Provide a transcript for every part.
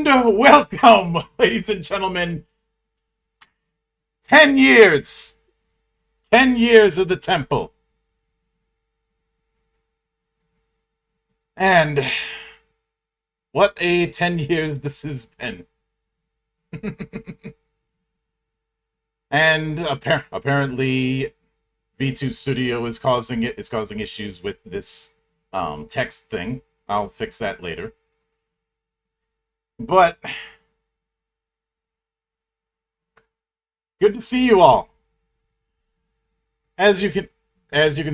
welcome, ladies and gentlemen. 10 years. 10 years of the temple. And what a 10 years this has been. And apparently V2 Studio is causing issues with this text thing. I'll fix that later. But good to see you all. As you can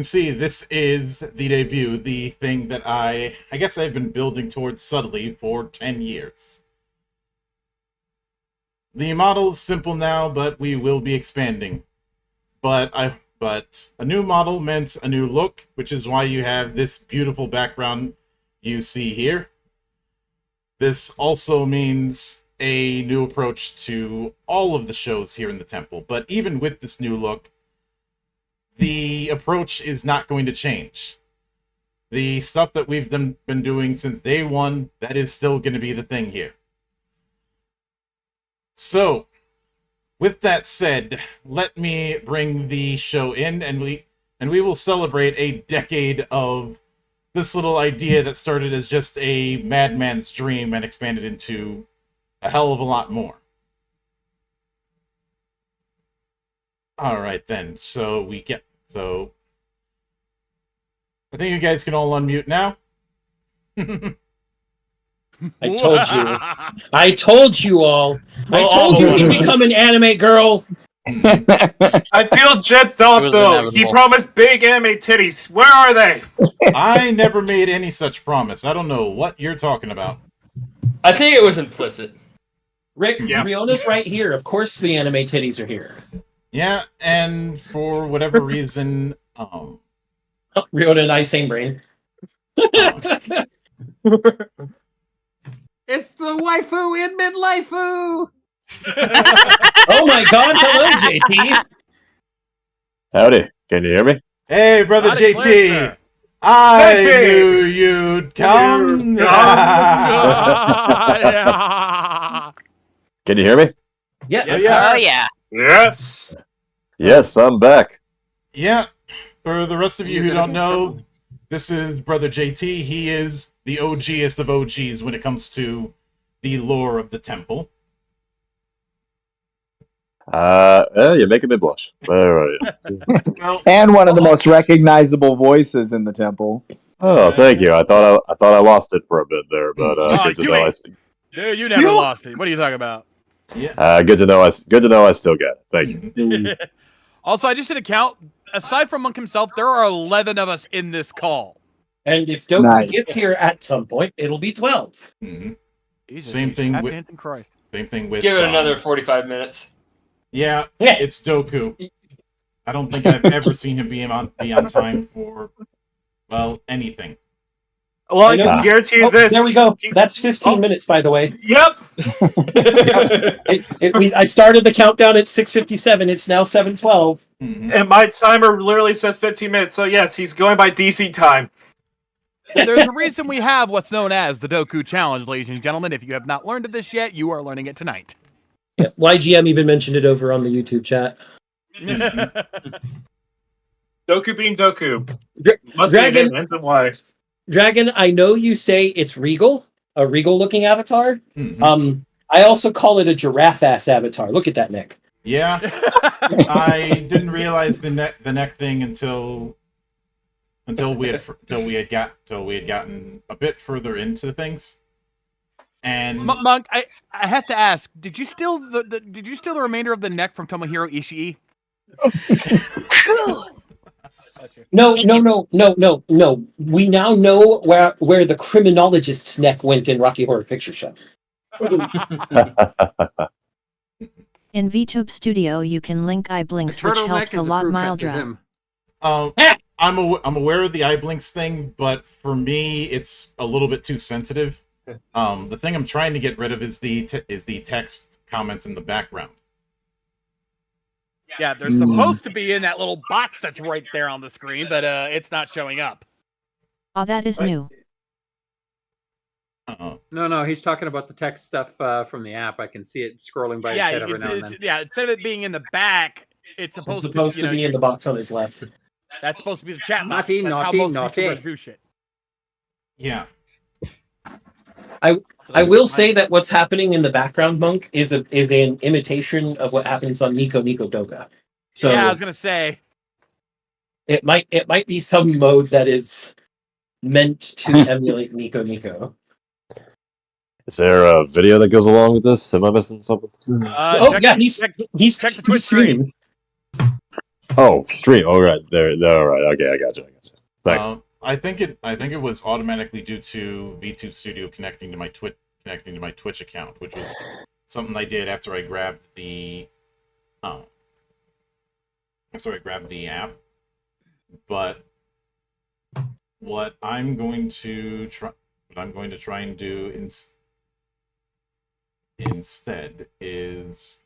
see, this is the debut, the thing that I guess I've been building towards subtly for 10 years. The model's simple now, but we will be expanding. But a new model meant a new look, which is why you have this beautiful background you see here. This also means a new approach to all of the shows here in the temple. But even with this new look, the approach is not going to change. The stuff that we've been doing since day one, that is still going to be the thing here. So, with that said, let me bring the show in, and we will celebrate a decade of this little idea that started as just a madman's dream and expanded into a hell of a lot more. Alright then, so I think you guys can all unmute now. I told you all. I told you he'd become an anime girl. I feel gypped off, though. Inevitable. He promised big anime titties. Where are they? I never made any such promise. I don't know what you're talking about. I think it was implicit. Rick, Riona's right here. Of course the anime titties are here. Yeah, and for whatever reason... Riona and I, same brain. It's the waifu in midlifeu! Oh my god, hello, JT! Howdy, can you hear me? Hey, brother Howdy, JT! I knew you'd come! Can you hear me? Yes. Oh, yeah. Yes! Yes, I'm back. Yeah, for the rest of you who don't know, this is Brother JT. He is the OGest of OGs when it comes to the lore of the temple. You're making me blush. Where are you? And one of the most recognizable voices in the temple. Oh, thank you. I thought I lost it for a bit there, but good to know. Dude, you never lost it. What are you talking about? Yeah. Good to know. I still got it. Thank you. Also, I just did a count. Aside from Monk himself, there are 11 of us in this call. And if Doku gets here at some point, it'll be 12. Mm-hmm. Jesus, Same thing with Give it another 45 minutes. Yeah, it's Doku. I don't think I've ever seen him be on time for, well, anything. Well, I can guarantee you this. There we go. That's 15 minutes, by the way. Yep. I started the countdown at 6:57. It's now 7:12. Mm-hmm. And my timer literally says 15 minutes. So yes, he's going by DC time. And there's a reason we have what's known as the Doku Challenge, ladies and gentlemen. If you have not learned of this yet, you are learning it tonight. Yeah, YGM even mentioned it over on the YouTube chat. Doku being Doku. Must Dragon, be an why. Dragon, I know you say it's regal, a regal-looking avatar. Mm-hmm. I also call it a giraffe-ass avatar. Look at that neck. Yeah, I didn't realize the neck thing until we had gotten a bit further into things. And Monk, I have to ask: Did you steal the remainder of the neck from Tomohiro Ishii? No. We now know where the criminologist's neck went in Rocky Horror Picture Show. In VTUBE Studio, you can link iBlinks, which helps a lot. Mildra. I'm aware of the iBlinks thing, but for me, it's a little bit too sensitive. The thing I'm trying to get rid of is the text comments in the background. Yeah, they're supposed to be in that little box that's right there on the screen, but it's not showing up. Oh, that is new. No, he's talking about the text stuff from the app. I can see it scrolling by his head every now and then. Yeah, instead of it being in the back, it's supposed to be in the box on his left. That's supposed to be the chat box. Naughty, That's how naughty, most naughty. YouTubers do shit. Yeah. I will say that what's happening in the background, Monk, is an imitation of what happens on Nico Nico Doga. So yeah, I was gonna say it might be some mode that is meant to emulate Nico Nico. Is there a video that goes along with this? Am I missing something? He's check the Twitch stream. Oh, stream. All right, there. All right. Okay, I got you. Thanks. I think it was automatically due to VTube Studio connecting to my Twitch account, which was something I did after I grabbed the app. But what I'm going to try and do instead is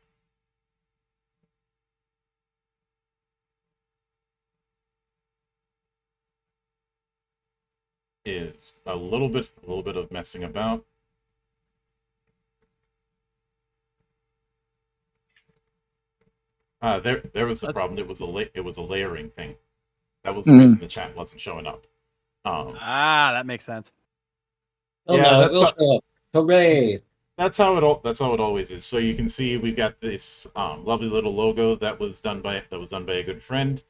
a little bit of messing about. There was the problem. It was a layering thing. That was the reason the chat wasn't showing up. That makes sense. It will show up. Hooray! That's how it always is. So you can see we've got this lovely little logo that was done by a good friend.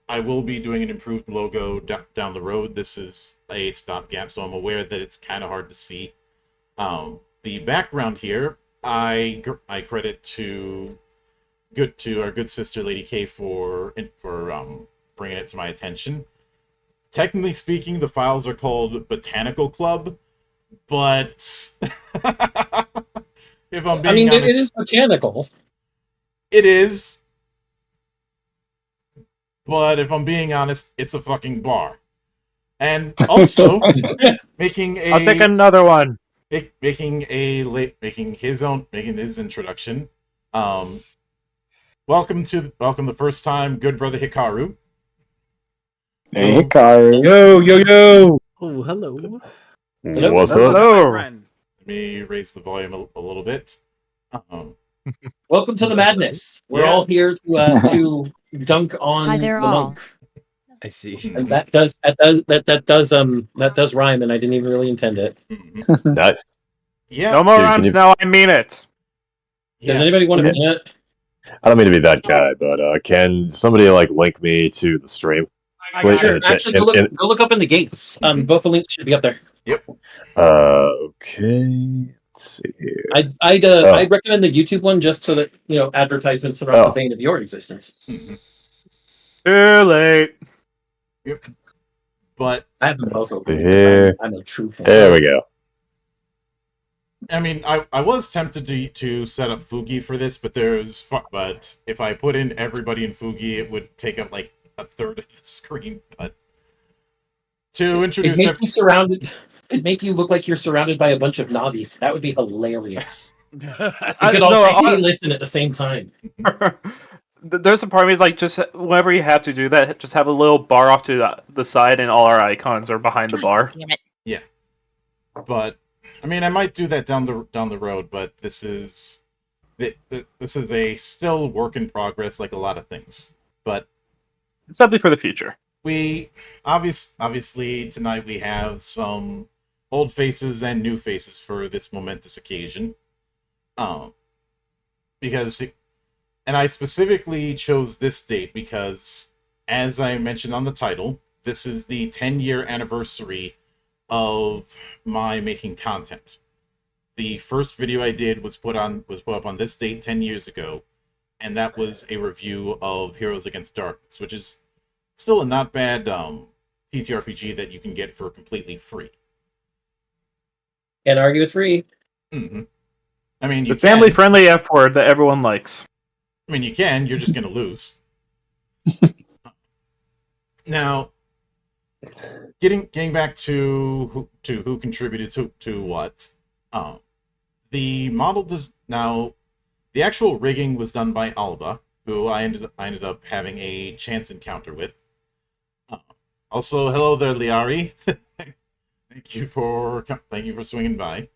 I will be doing an improved logo down the road. This is a stopgap, so I'm aware that it's kind of hard to see. The background here, I credit to our good sister Lady K for bringing it to my attention. Technically speaking, the files are called Botanical Club, but if I'm being honest, it is botanical. It is. But if I'm being honest, it's a fucking bar. And also making I'll take another one. Making his introduction. Welcome the first time, good brother Hikaru. Hey, Hikaru. Yo. Oh, hello. What's up? Hello. Let me raise the volume a little bit. Welcome to the madness. We're all here to dunk on Hi there, the all. monk. I see. And that does rhyme, and I didn't even really intend it. Nice. Yeah. No more Dude, rhymes now. I mean it. Does anybody want to be it? I don't mean to be that guy, but can somebody link me to the stream? Wait, Sure. Actually, go look up in the gates. Both the links should be up there. Yep. Okay. Let's see here. I'd recommend the YouTube one just so that advertisements are on the vein of your existence. Mm-hmm. Too late. Yep. But I have them both open. Here. I'm a true fan. There we go. I mean, I was tempted to set up Fugi for this, but but if I put in everybody in Fugi, it would take up like a third of the screen. But to introduce, it'd make you look like you're surrounded by a bunch of Navis. That would be hilarious. You I could also listen at the same time. There's a part of me just whenever you have to do that, just have a little bar off to the side, and all our icons are behind the bar. Damn it. Yeah. But I mean, I might do that down the road, but this is a still work in progress, like a lot of things. But it's something for the future. We obviously tonight we have some old faces and new faces for this momentous occasion. And I specifically chose this date because, as I mentioned on the title, this is the 10-year anniversary of my making content. The first video I did was put up on this date 10 years ago, and that was a review of Heroes Against Darkness, which is still a not bad TTRPG that you can get for completely free. Can't argue with free. Mm-hmm. I mean, the family-friendly F word that everyone likes. I mean, you can. You're just going to lose. Now, getting back to who contributed to what. The model the actual rigging was done by Alba, who I ended up having a chance encounter with. Also, hello there, Liari. Thank you for swinging by.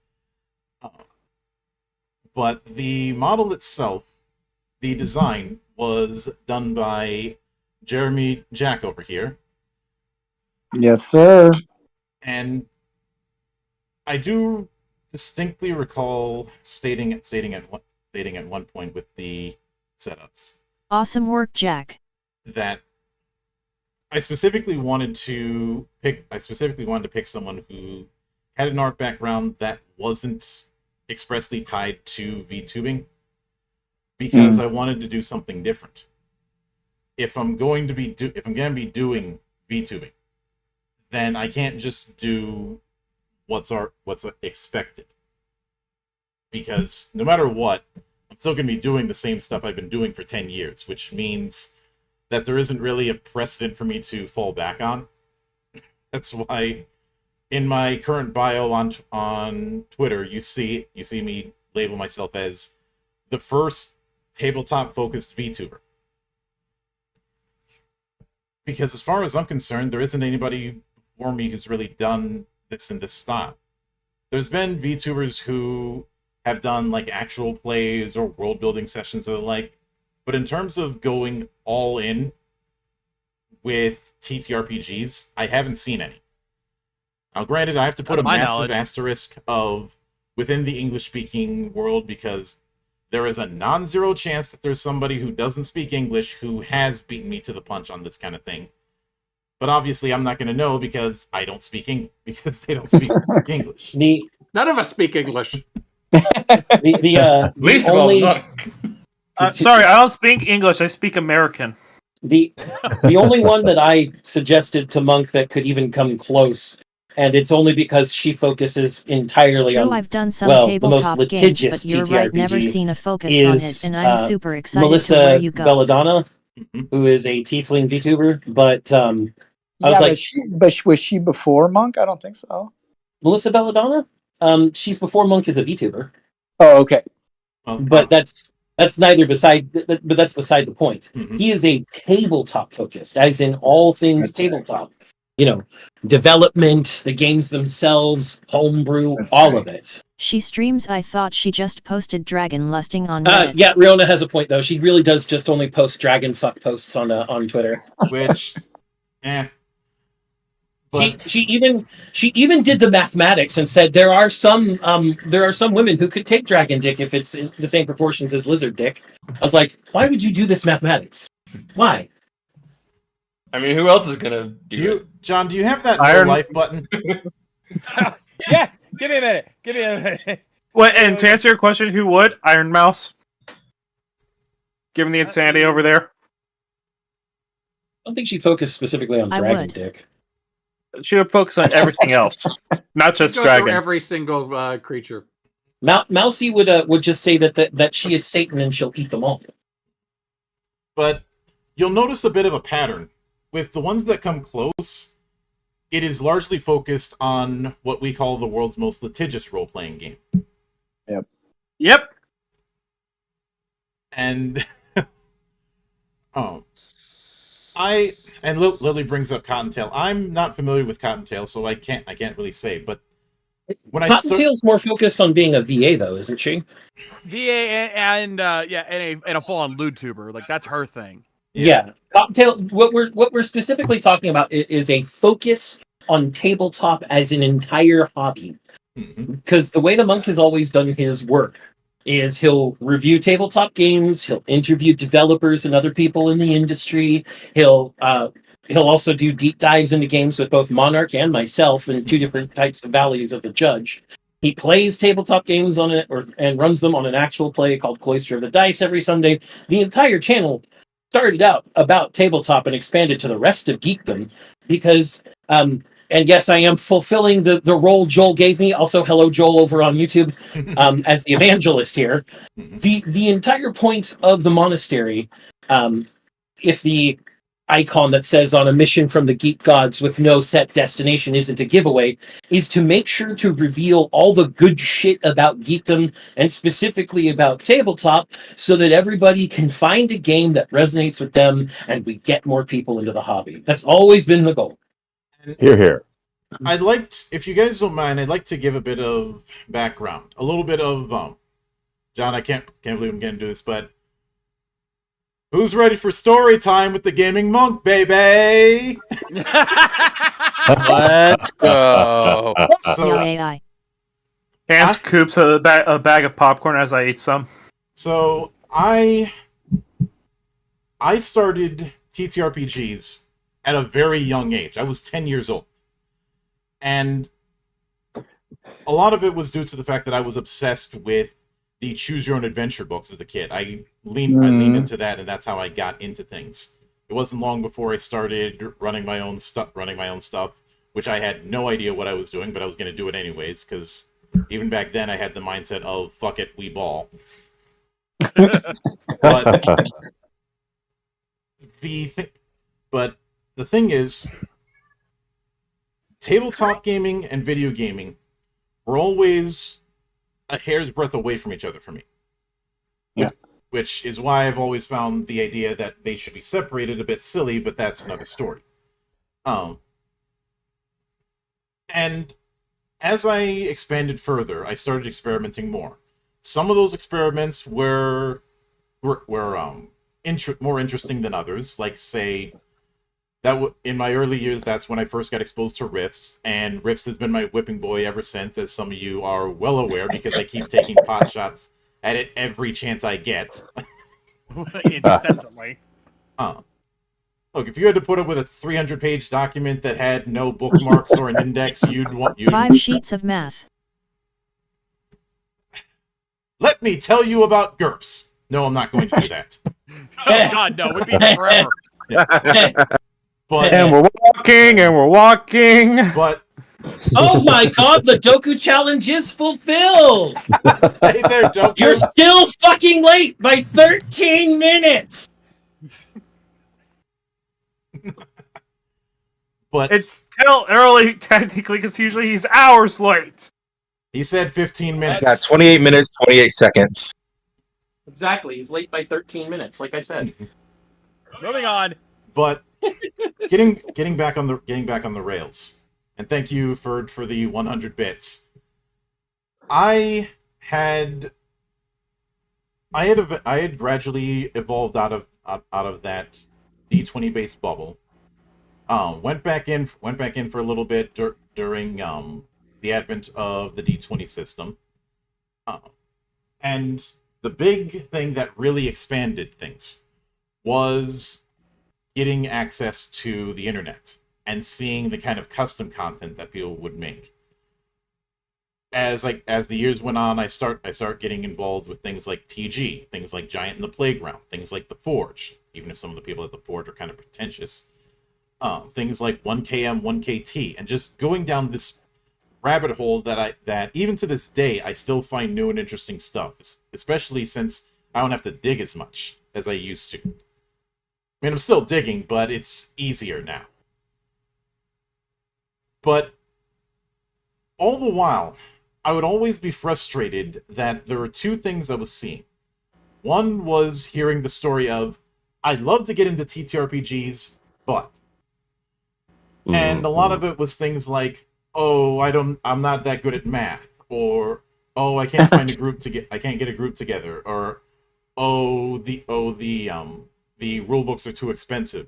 But the model itself, the design, was done by Jeremy Jack over here. Yes, sir. And I do distinctly recall stating at one point with the setups. Awesome work, Jack. That I specifically wanted to pick someone who had an art background that wasn't expressly tied to VTubing, because I wanted to do something different. If I'm going to be doing VTubing, then I can't just do what's expected. Because no matter what, I'm still going to be doing the same stuff I've been doing for 10 years, which means that there isn't really a precedent for me to fall back on. That's why in my current bio on Twitter, you see me label myself as the first tabletop-focused VTuber. Because as far as I'm concerned, there isn't anybody before me who's really done this in this style. There's been VTubers who have done like actual plays or world-building sessions or the like, but in terms of going all in with TTRPGs, I haven't seen any. Now, granted, I have to put a massive asterisk of within the English-speaking world, because there is a non-zero chance that there's somebody who doesn't speak English who has beaten me to the punch on this kind of thing. But obviously, I'm not going to know because I don't speak because they don't speak English. None of us speak English. Least of all, Monk. Sorry, I don't speak English. I speak American. The only one that I suggested to Monk that could even come close, and it's only because she focuses entirely on I've done some the most tabletop litigious games, but you're TTRPG right, never seen a focus on it, and I'm super excited Melissa to where you go. Belladonna, who is a tiefling VTuber, but I was like, was she before Monk? I don't think so. Melissa Belladonna? She's before Monk is a VTuber. Oh, okay. But that's neither beside. But that's beside the point. He is a tabletop focused, as in all things tabletop. Right. You know, development, the games themselves, homebrew, all of it. She streams. I thought she just posted dragon lusting on Reddit. Yeah, Riona has a point though. She really does just only post dragon fuck posts on Twitter. Which, But she even did the mathematics and said there are some women who could take dragon dick if it's in the same proportions as lizard dick. I was like, why would you do this mathematics? Why? I mean, who else is gonna do it? John, do you have that no life button? Yes. Give me a minute. What? And to answer your question, who would? Iron Mouse. Given the insanity over there. I don't think she'd focus specifically on dragon dick. She would focus on everything else, not just dragon. Every single creature. Mousy would just say that she is Satan and she'll eat them all. But you'll notice a bit of a pattern with the ones that come close. It is largely focused on what we call the world's most litigious role-playing game. Yep. And Lily brings up Cottontail. I'm not familiar with Cottontail, so I can't really say. But when Cottontail's more focused on being a VA, though, isn't she? VA and a full-on LewDtuber. Like that's her thing. Yeah. Cottontail. What we're specifically talking about is a focus on tabletop as an entire hobby. Because the way the Monk has always done his work is he'll review tabletop games, he'll interview developers and other people in the industry, he'll also do deep dives into games with both Monarch and myself and two different types of values of the judge. He plays tabletop games on it and runs them on an actual play called Cloister of the Dice every Sunday. The entire channel started out about tabletop and expanded to the rest of geekdom because and yes, I am fulfilling the role Joel gave me. Also, hello, Joel, over on YouTube, as the evangelist here. The entire point of the monastery, if the icon that says on a mission from the geek gods with no set destination isn't a giveaway, is to make sure to reveal all the good shit about geekdom and specifically about tabletop so that everybody can find a game that resonates with them and we get more people into the hobby. That's always been the goal. Hear, hear. if you guys don't mind, I'd like to give a bit of background, a little bit of John. I can't believe I'm getting to this, but who's ready for story time with the gaming monk, baby? Let's go. So, AI. Hans coops a bag of popcorn as I ate some. So I started TTRPGs at a very young age. I was 10 years old. And a lot of it was due to the fact that I was obsessed with the choose your own adventure books as a kid. I leaned into that, and that's how I got into things. It wasn't long before I started running my own stuff, which I had no idea what I was doing, but I was going to do it anyways, because even back then I had the mindset of fuck it, we ball. But the thing is, tabletop gaming and video gaming were always a hair's breadth away from each other for me. Yeah. Which is why I've always found the idea that they should be separated a bit silly, but that's another story. And as I expanded further, I started experimenting more. Some of those experiments were more interesting than others. Like, say, in my early years, that's when I first got exposed to Rifts, and Rifts has been my whipping boy ever since, as some of you are well aware, because I keep taking pot shots at it every chance I get. Incessantly. Look, if you had to put up with a 300-page document that had no bookmarks or an index, you'd 5 sheets of math. Let me tell you about GURPS. No, I'm not going to do that. Oh God, no! We'd be here forever. But And we're walking. But Oh my God, the Doku challenge is fulfilled. hey there, Doku. You're still fucking late by 13 minutes. But It's still early, technically, because usually he's hours late. he said 15 minutes. Yeah, 28 minutes, 28 seconds. Exactly, he's late by 13 minutes, like I said. Moving on. But getting back on the rails. And thank you for the 100 bits. I had gradually evolved out of that D20 based bubble. Went back in for a little bit during the advent of the D20 system. And the big thing that really expanded things was getting access to the internet and seeing the kind of custom content that people would make. As the years went on, I start getting involved with things like TG, things like Giant in the Playground, things like The Forge, even if some of the people at The Forge are kind of pretentious. Things like 1KM, 1KT, and just going down this rabbit hole that even to this day I still find new and interesting stuff, especially since I don't have to dig as much as I used to. I mean, I'm still digging, but it's easier now. But all the while, I would always be frustrated that there were two things I was seeing. One was hearing the story of, I'd love to get into TTRPGs, but... And a lot of it was things like, oh, I'm not that good at math, or oh, I can't find a group I can't get a group together, or the rule books are too expensive.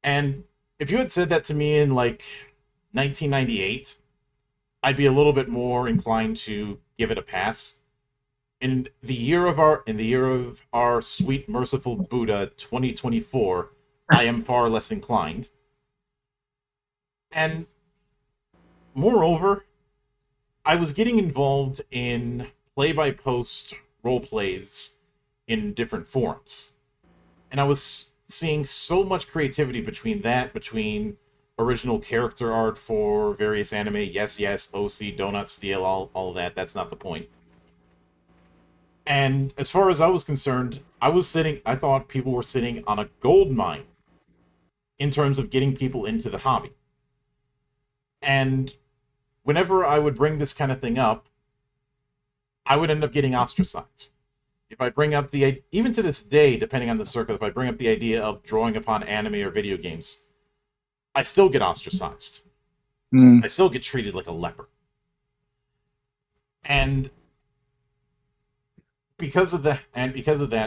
And if you had said that to me in like 1998, I'd be a little bit more inclined to give it a pass. In the year of our sweet merciful Buddha 2024, I am far less inclined. And moreover, I was getting involved in play-by-post role plays in different forums. And I was seeing so much creativity between original character art for various anime, yes, OC, Donut Steel, all of that. That's not the point. And as far as I was concerned, I thought people were sitting on a gold mine in terms of getting people into the hobby. And whenever I would bring this kind of thing up, I would end up getting ostracized. If I bring up even to this day, depending on the circle, if I bring up the idea of drawing upon anime or video games, I still get ostracized. I still get treated like a leper. And because of that,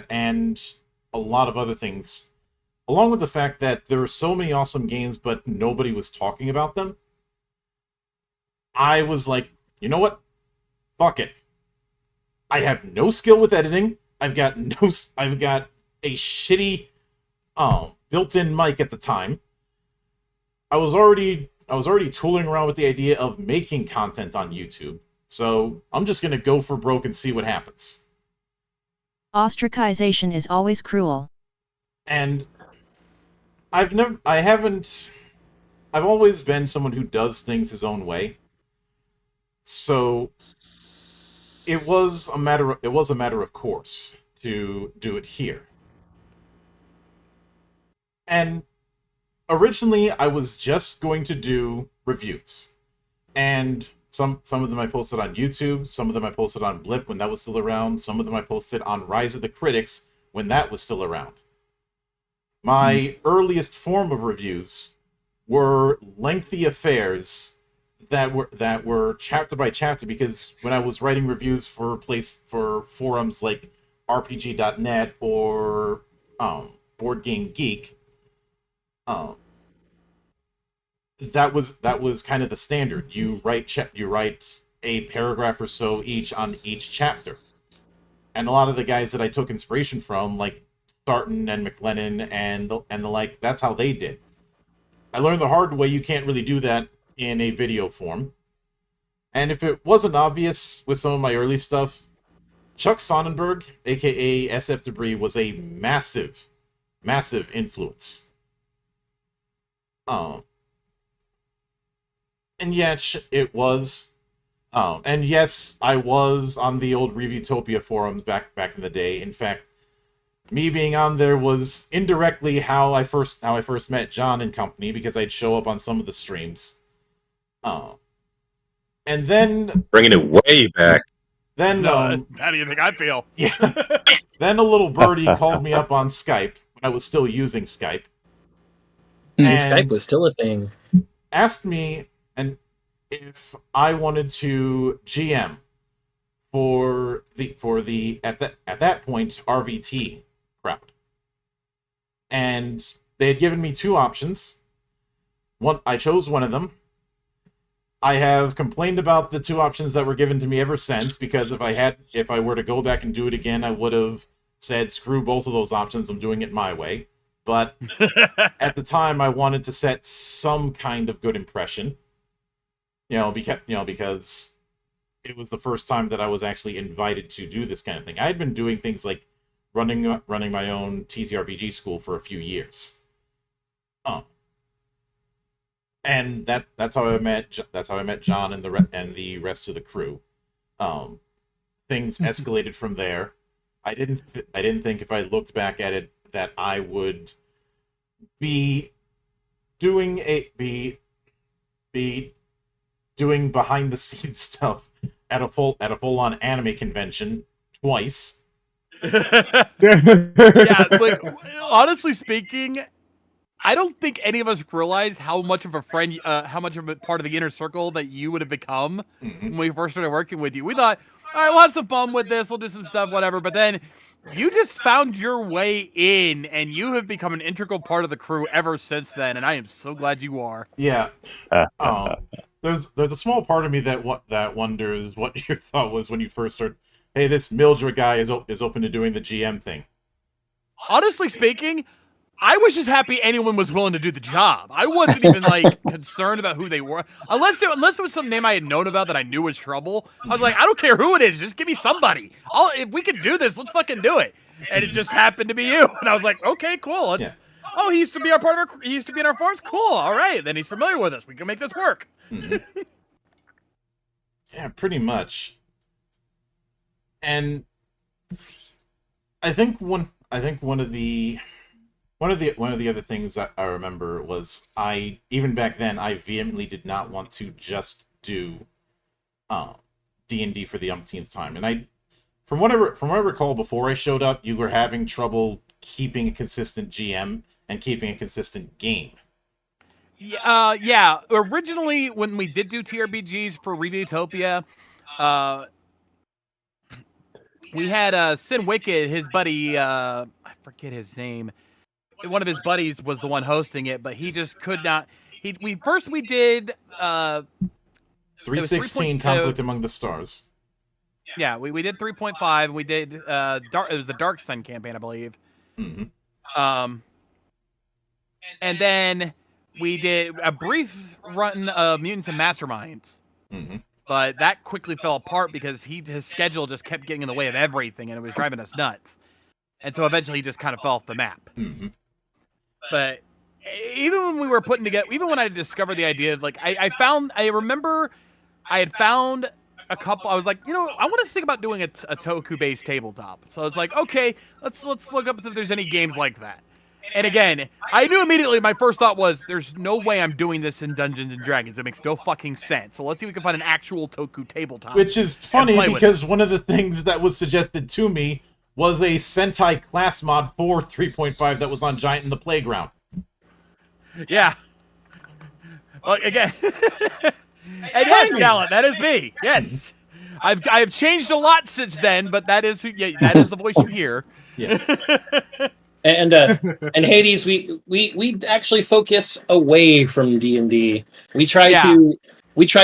and a lot of other things, along with the fact that there were so many awesome games, but nobody was talking about them, I was like, you know what? Fuck it. I have no skill with editing. I've got a shitty built-in mic at the time. I was already tooling around with the idea of making content on YouTube. So I'm just gonna go for broke and see what happens. Ostracization is always cruel. And I've always been someone who does things his own way. So it was a matter of course to do it here. And originally I was just going to do reviews. And some of them I posted on YouTube, some of them I posted on Blip when that was still around, some of them I posted on Rise of the Critics when that was still around. My earliest form of reviews were lengthy affairs that were chapter by chapter, because when I was writing reviews for forums like RPG.net or Board Game Geek, that was kind of the standard. You write a paragraph or so each on each chapter, and a lot of the guys that I took inspiration from, like Sarton and McLennan and the like, that's how they did. I learned the hard way you can't really do that in a video form. And if it wasn't obvious with some of my early stuff, Chuck Sonnenberg, aka SF Debris, was a massive influence. And yet it was. And yes, I was on the old Reviewtopia forums back in the day. In fact, me being on there was indirectly how I first met John and company, because I'd show up on some of the streams. And then Bringing it way back. Then how do you think I feel? Yeah. Then a little birdie called me up on Skype when I was still using Skype. And Skype was still a thing. Asked me if I wanted to GM for the at that point RVT crowd. And they had given me two options. I chose one of them. I have complained about the two options that were given to me ever since, because if I were to go back and do it again, I would have said, screw both of those options, I'm doing it my way. But at the time, I wanted to set some kind of good impression. Because it was the first time that I was actually invited to do this kind of thing. I had been doing things like running my own TTRPG school for a few years. And that's how I met John and the rest of the crew. Things escalated from there. I didn't think, if I looked back at it, that I would be doing behind the scenes stuff at a full on anime convention twice. Yeah, like, honestly speaking, I don't think any of us realize how much of a friend, how much of a part of the inner circle that you would have become when we first started working with you. We thought, all right, we'll have some fun with this, we'll do some stuff, whatever. But then you just found your way in, and you have become an integral part of the crew ever since then. And I am so glad you are. Yeah. There's a small part of me that wonders what your thought was when you first started. Hey, this Mildred guy is open to doing the GM thing. Honestly speaking, I was just happy anyone was willing to do the job. I wasn't even like concerned about who they were, unless it was some name I had known about that I knew was trouble. I was like, I don't care who it is, just give me somebody. If we can do this, let's fucking do it. And it just happened to be you, and I was like, okay, cool. Let's. Yeah. Oh, he used to be our part of he used to be in our forums. Cool. All right, then he's familiar with us. We can make this work. Mm-hmm. Yeah, pretty much. And I think one of the other things that I remember was, even back then I vehemently did not want to just do D&D for the umpteenth time. And from what I recall, before I showed up, you were having trouble keeping a consistent GM and keeping a consistent game. Yeah. Originally, when we did do TRPGs for VTUBER, we had Sin Wicked, his buddy. I forget his name. One of his buddies was the one hosting it, but he just could not. We did 316 Conflict Among the Stars. Yeah, we did 3.5. We did Dark. It was the Dark Sun campaign, I believe. Mm-hmm. And then we did a brief run of Mutants and Masterminds. Mm-hmm. But that quickly fell apart because his schedule just kept getting in the way of everything, and it was driving us nuts. And so eventually he just kind of fell off the map. Mm-hmm. But even when we were putting together, even when I discovered the idea of like, I remember I had found a couple. I was like, I want to think about doing a Toku-based tabletop. So I was like, okay, let's look up if there's any games like that. And again, I knew immediately. My first thought was, "There's no way I'm doing this in Dungeons and Dragons. It makes no fucking sense." So let's see if we can find an actual Toku tabletop. Which is funny because one of the things that was suggested to me was a Sentai class mod for 3.5 that was on Giant in the Playground. Yeah. Well, again, and yes, Gallant, that is me. Yes, I've changed a lot since then, but that is the voice you hear. Yeah. And Hades, we actually focus away from D&D. We try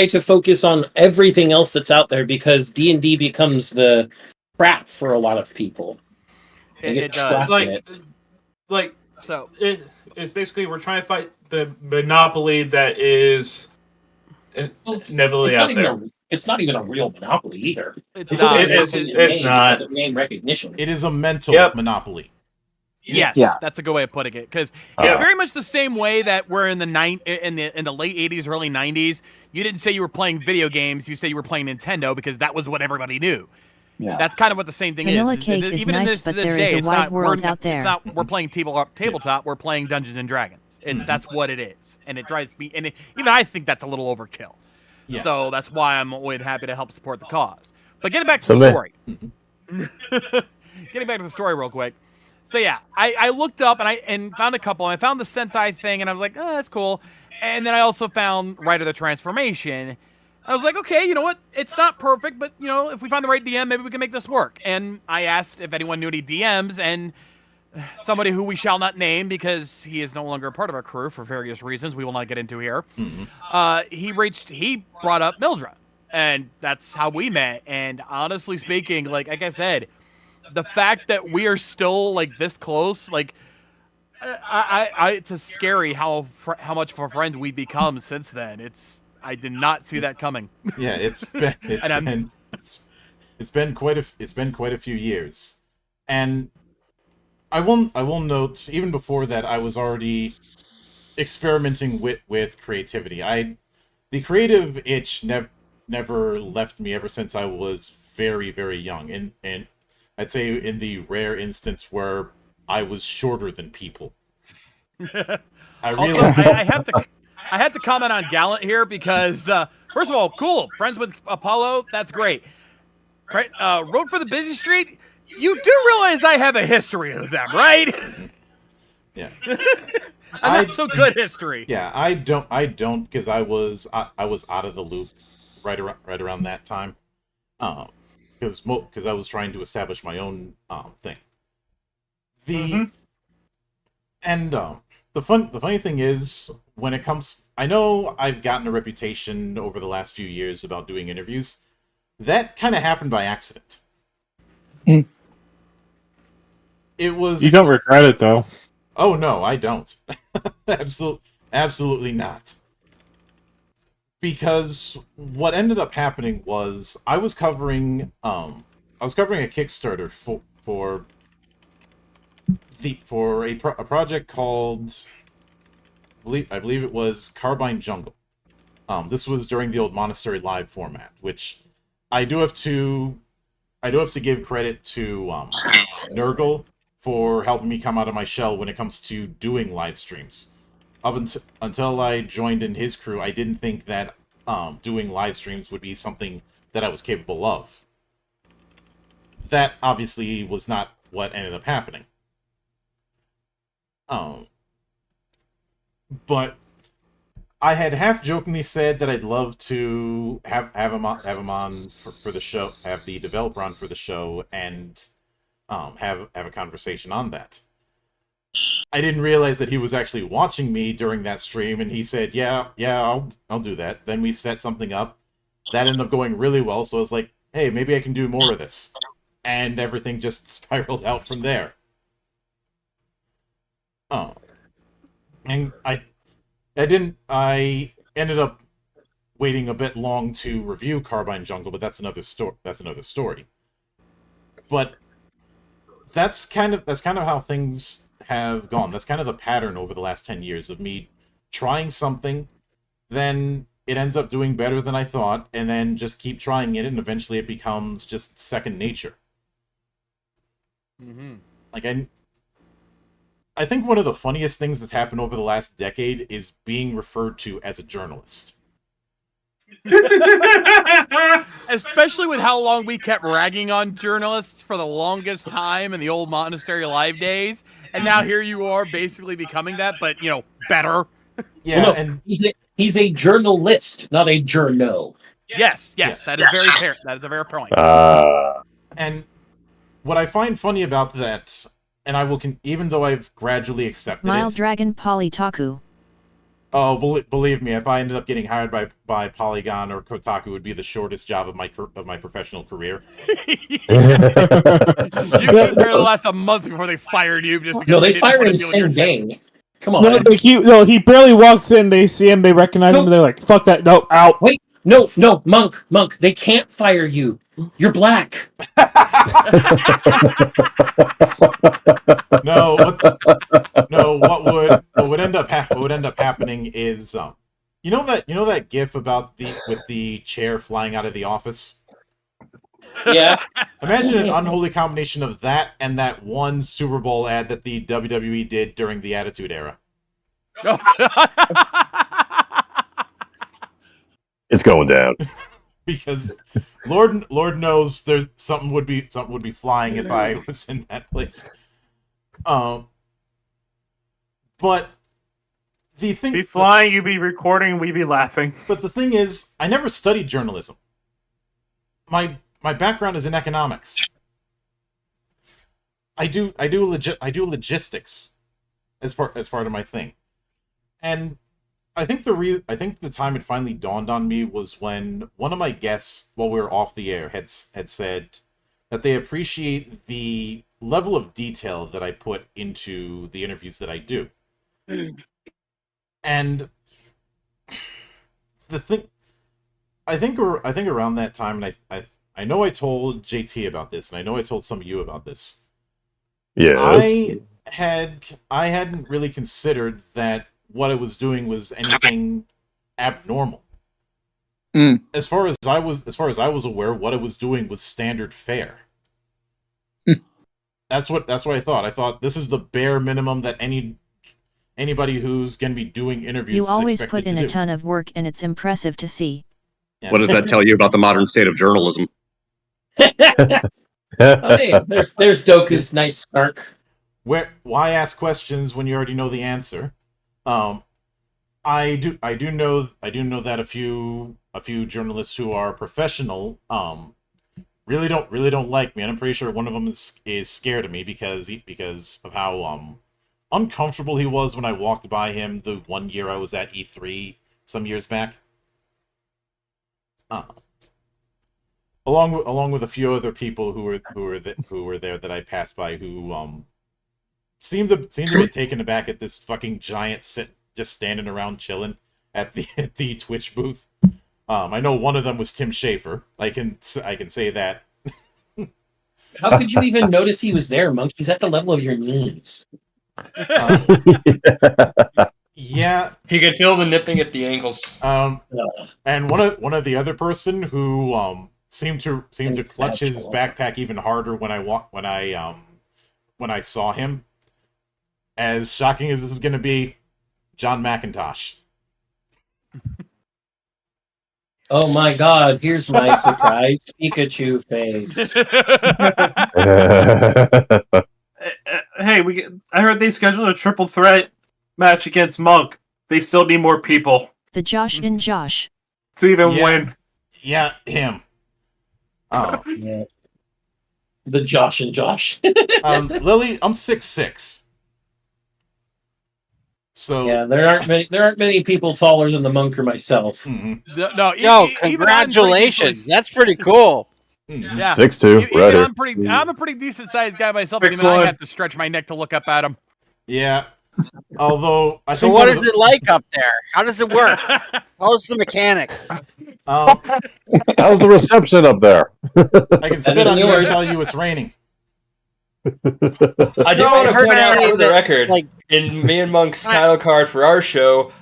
to focus on everything else that's out there because D&D becomes the crap for a lot of people. It does. It's basically we're trying to fight the monopoly that is inevitably out there. It's not even a real monopoly either. It's not. It's not. It doesn't gain recognition. It is a mental monopoly. Yes, that's a good way of putting it. Because it's very much the same way that we're in the late '80s, early '90s. You didn't say you were playing video games; you said you were playing Nintendo because that was what everybody knew. Yeah, that's kind of what the same thing Vanilla is. cake Even is in nice, this but day, there is a it's wide not, world out there. It's not we're playing tabletop. We're playing Dungeons and Dragons. That's what it is, and it drives me. And even I think that's a little overkill. Yeah. So that's why I'm always happy to help support the cause. But getting back to the story. Getting back to the story real quick. So yeah, I looked up and found a couple. And I found the Sentai thing, and I was like, oh, that's cool. And then I also found Rite of the Transformation. I was like, okay, you know what? It's not perfect, but if we find the right DM, maybe we can make this work. And I asked if anyone knew any DMs, and somebody who we shall not name because he is no longer a part of our crew for various reasons we will not get into here. He brought up Mildra, and that's how we met. And honestly speaking, like I said, the fact that we are still like this close, like it's scary how much of a friend we've become since then. I did not see that coming. Yeah, it's been quite a few years, and I will note even before that I was already experimenting with creativity. The creative itch never left me ever since I was very, very young, and I'd say in the rare instance where I was shorter than people. I have to comment on Gallant here because, first of all, cool. Friends with Apollo, that's great. Road for the Busy Street, you do realize I have a history with them, right? Yeah. I'm not so good history. Yeah, I don't because I was out of the loop right around that time. Because I was trying to establish my own thing. The funny thing is, when it comes, I know I've gotten a reputation over the last few years about doing interviews. That kind of happened by accident. It was. You don't regret it, though. Oh no, I don't. Absolutely not. Because what ended up happening was I was covering a Kickstarter for a project called I believe it was Carbine Jungle. This was during the old Monastery Live format, which I do have to give credit to Nurgle for helping me come out of my shell when it comes to doing live streams. Until I joined in his crew, I didn't think that doing live streams would be something that I was capable of. That obviously was not what ended up happening. But I had half jokingly said that I'd love to have him on for the show, have the developer on for the show, and have a conversation on that. I didn't realize that he was actually watching me during that stream, and he said, "Yeah, I'll do that." Then we set something up that ended up going really well. So I was like, "Hey, maybe I can do more of this," and everything just spiraled out from there. Oh, and I ended up waiting a bit long to review Carbine Jungle, but that's another story. But that's kind of how things have gone. That's kind of the pattern over the last 10 years of me trying something, then it ends up doing better than I thought, and then just keep trying it, and eventually it becomes just second nature. Mm-hmm. Like, I think one of the funniest things that's happened over the last decade is being referred to as a journalist. Especially with how long we kept ragging on journalists for the longest time in the old Monastery Live days, and now here you are basically becoming that, but, better. Yeah, well, no, and he's a journalist, not a journo. Yes, that is very fair. That is a fair point. And what I find funny about that, and I will, even though I've gradually accepted Mild it. Dragon Polytaku. Oh, believe me, if I ended up getting hired by Polygon or Kotaku, it would be the shortest job of my professional career. You could barely last a month before they fired you. Just because they fired him same day. Come on. He barely walks in. They see him. They recognize him. They're like, "Fuck that! No, out!" Wait, no, Monk. They can't fire you. You're black. What would end up happening is you know that GIF about the chair flying out of the office? Yeah. Imagine an unholy combination of that and that one Super Bowl ad that the WWE did during the Attitude Era. It's going down. Because Lord knows there's something would be flying if I was in that place. But the thing, be flying, you be recording, we be laughing. But the thing is, I never studied journalism. My background is in economics. I do logistics as part of my thing, and I think the time it finally dawned on me was when one of my guests, while we were off the air, had said that they appreciate the level of detail that I put into the interviews that I do. And the thing, I think around that time, and I know I told JT about this, and I know I told some of you about this. Yes. I hadn't really considered that what I was doing was anything abnormal. As far as I was aware, what I was doing was standard fare. That's what I thought. I thought this is the bare minimum that anybody who's going to be doing interviews. You always put in a ton of work, and it's impressive to see. Yeah. What does that tell you about the modern state of journalism? Hey, there's Doku's nice snark. Why ask questions when you already know the answer? I do know that a few journalists who are professional really don't like me, and I'm pretty sure one of them is scared of me because of how uncomfortable he was when I walked by him the one year I was at E3 some years back. Along with a few other people who were there that I passed by who seemed to be taken aback at this fucking giant just standing around chilling at the Twitch booth. I know one of them was Tim Schafer. I can say that. How could you even notice he was there, Monk? He's at the level of your knees. Yeah, he could feel the nipping at the ankles. And one of the other person who seemed to clutch his backpack even harder when I saw him. As shocking as this is going to be, John McIntosh. Oh my God! Here's my surprise Pikachu face. Hey, I heard they scheduled a triple threat match against Monk. They still need more people. The Josh in Josh. To even win. Yeah, him. Oh. Yeah. The Josh and Josh. Lily, I'm 6'6". So yeah, there aren't many people taller than the monk or myself. No, congratulations. That's pretty cool. Yeah, 6'2", right I'm a pretty decent sized guy myself, but even I have to stretch my neck to look up at him. Yeah. Although I So think what is it like up there? How does it work? How's the mechanics? How's the reception up there? I can spit on you and tell you it's raining. I do want to point out for the record, in me and Monk's title card for our show,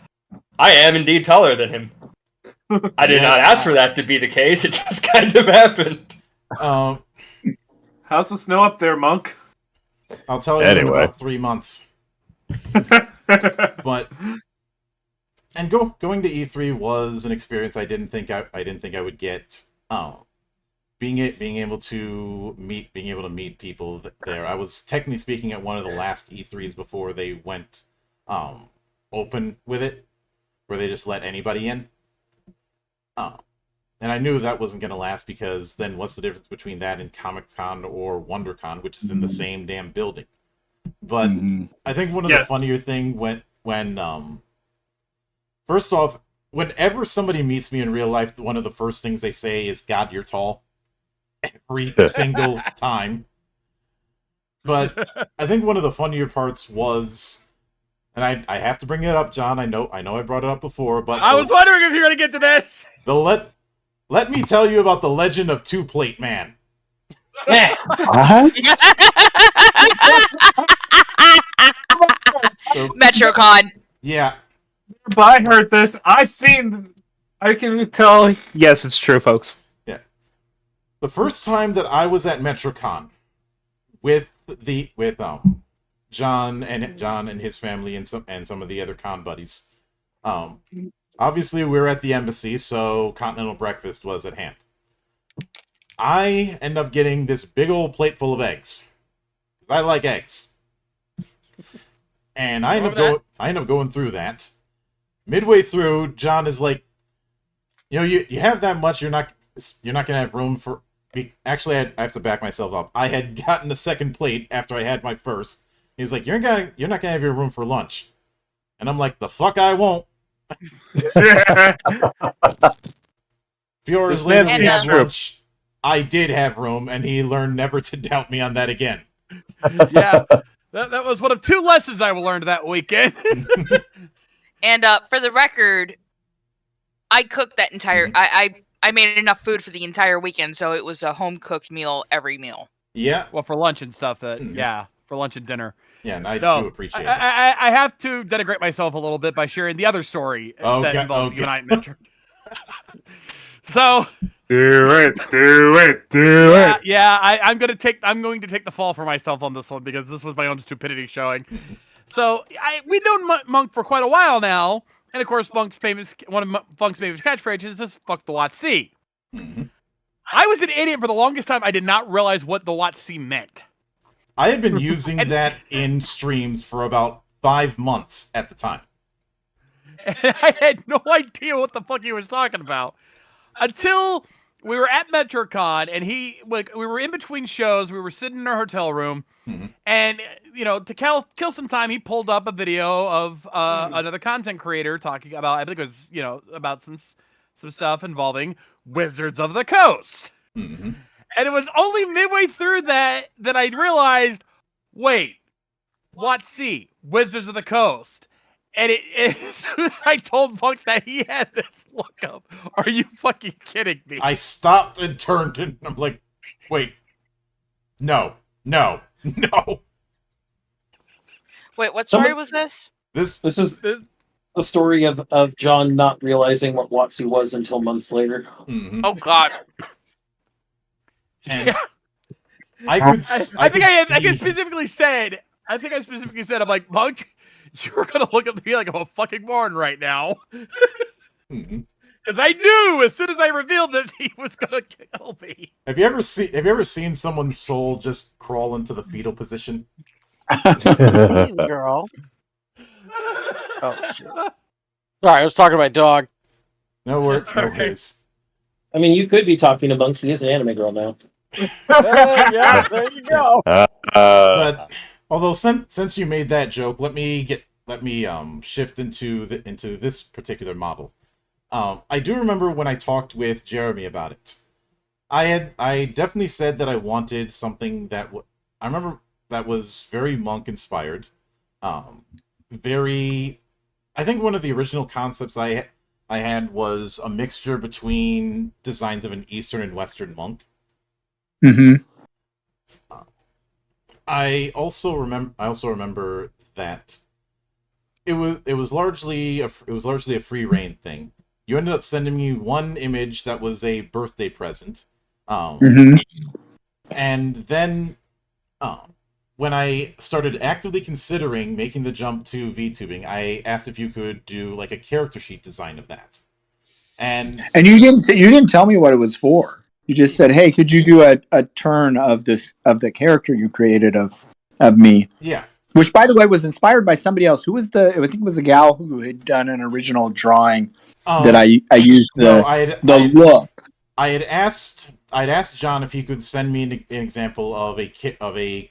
I am indeed taller than him. I did not ask for that to be the case. It just kind of happened. How's the snow up there, Monk? I'll tell you in about 3 months. But going to E3 was an experience I didn't think I would get. Being able to meet people there. I was technically speaking at one of the last E3s before they went open with it, where they just let anybody in. And I knew that wasn't going to last, because then what's the difference between that and Comic-Con or WonderCon, which is in the same damn building? But I think one of the funnier thing when first off, whenever somebody meets me in real life, one of the first things they say is, "God, you're tall." Every single time. But I think one of the funnier parts was, and I have to bring it up, John. I know I brought it up before, but I was wondering if you're going to get to this. Let me tell you about the legend of Two Plate Man. What? MetroCon. Yeah. I heard this. I can tell. Yes, it's true, folks. Yeah. The first time that I was at MetroCon with John and his family and some of the other con buddies. Obviously we were at the embassy, so continental breakfast was at hand. I end up getting this big old plate full of eggs. I like eggs. And I end up going through that. Midway through, John is like, you have that much, you're not gonna have room for. Actually, I have to back myself up. I had gotten a second plate after I had my first. He's like, you're not gonna have your room for lunch. And I'm like, the fuck I won't. Few hours later, we had lunch. I did have room, and he learned never to doubt me on that again. Yeah, that was one of 2 lessons I learned that weekend. And for the record, I cooked that entire. I made enough food for the entire weekend, so it was a home cooked meal every meal. Yeah. Well, for lunch and stuff. For lunch and dinner. Yeah, and I do appreciate it. I have to denigrate myself a little bit by sharing the other story that involves you and I in Metro. So. Do it. Yeah. I'm going to take the fall for myself on this one, because this was my own stupidity showing. So we've known Monk for quite a while now, and of course, one of Monk's famous catchphrases is "fuck the WotC." I was an idiot for the longest time. I did not realize what the WotC meant. I had been using that in streams for about 5 months at the time. And I had no idea what the fuck he was talking about until we were at MetroCon, and we were in between shows. We were sitting in our hotel room, and to kill some time, he pulled up a video of another content creator talking about, I think it was about some stuff involving Wizards of the Coast. And it was only midway through that I realized, wait, WotC, Wizards of the Coast. And as soon as I told Monk that, he had this look of, are you fucking kidding me? I stopped and turned, and I'm like, wait, no. Wait, what story was this? This is the story of John not realizing what WotC was until months later. Oh God. And I think I specifically said, I'm like, Monk, you're going to look at me like I'm a fucking moron right now. Because I knew as soon as I revealed this, he was going to kill me. Have you ever seen someone's soul just crawl into the fetal position? Girl. Oh, shit. Sorry, I was talking to my dog. No worries. No worries. I mean, you could be talking to Monk. He is an anime girl now. Yeah, there you go. But although since you made that joke, let me shift into this particular model. I do remember when I talked with Jeremy about it. I definitely said that I wanted something that I remember that was very monk inspired. I think one of the original concepts I had was a mixture between designs of an Eastern and Western monk. Mm-hmm. I also remember that it was largely a free reign thing. You ended up sending me one image that was a birthday present, and then when I started actively considering making the jump to VTubing, I asked if you could do like a character sheet design of that, and you didn't tell me what it was for. You just said, "Hey, could you do a turn of the character you created of me?" Yeah. Which, by the way, was inspired by somebody else. Who was I think it was a gal who had done an original drawing that I used the look. I'd asked John if he could send me an example of a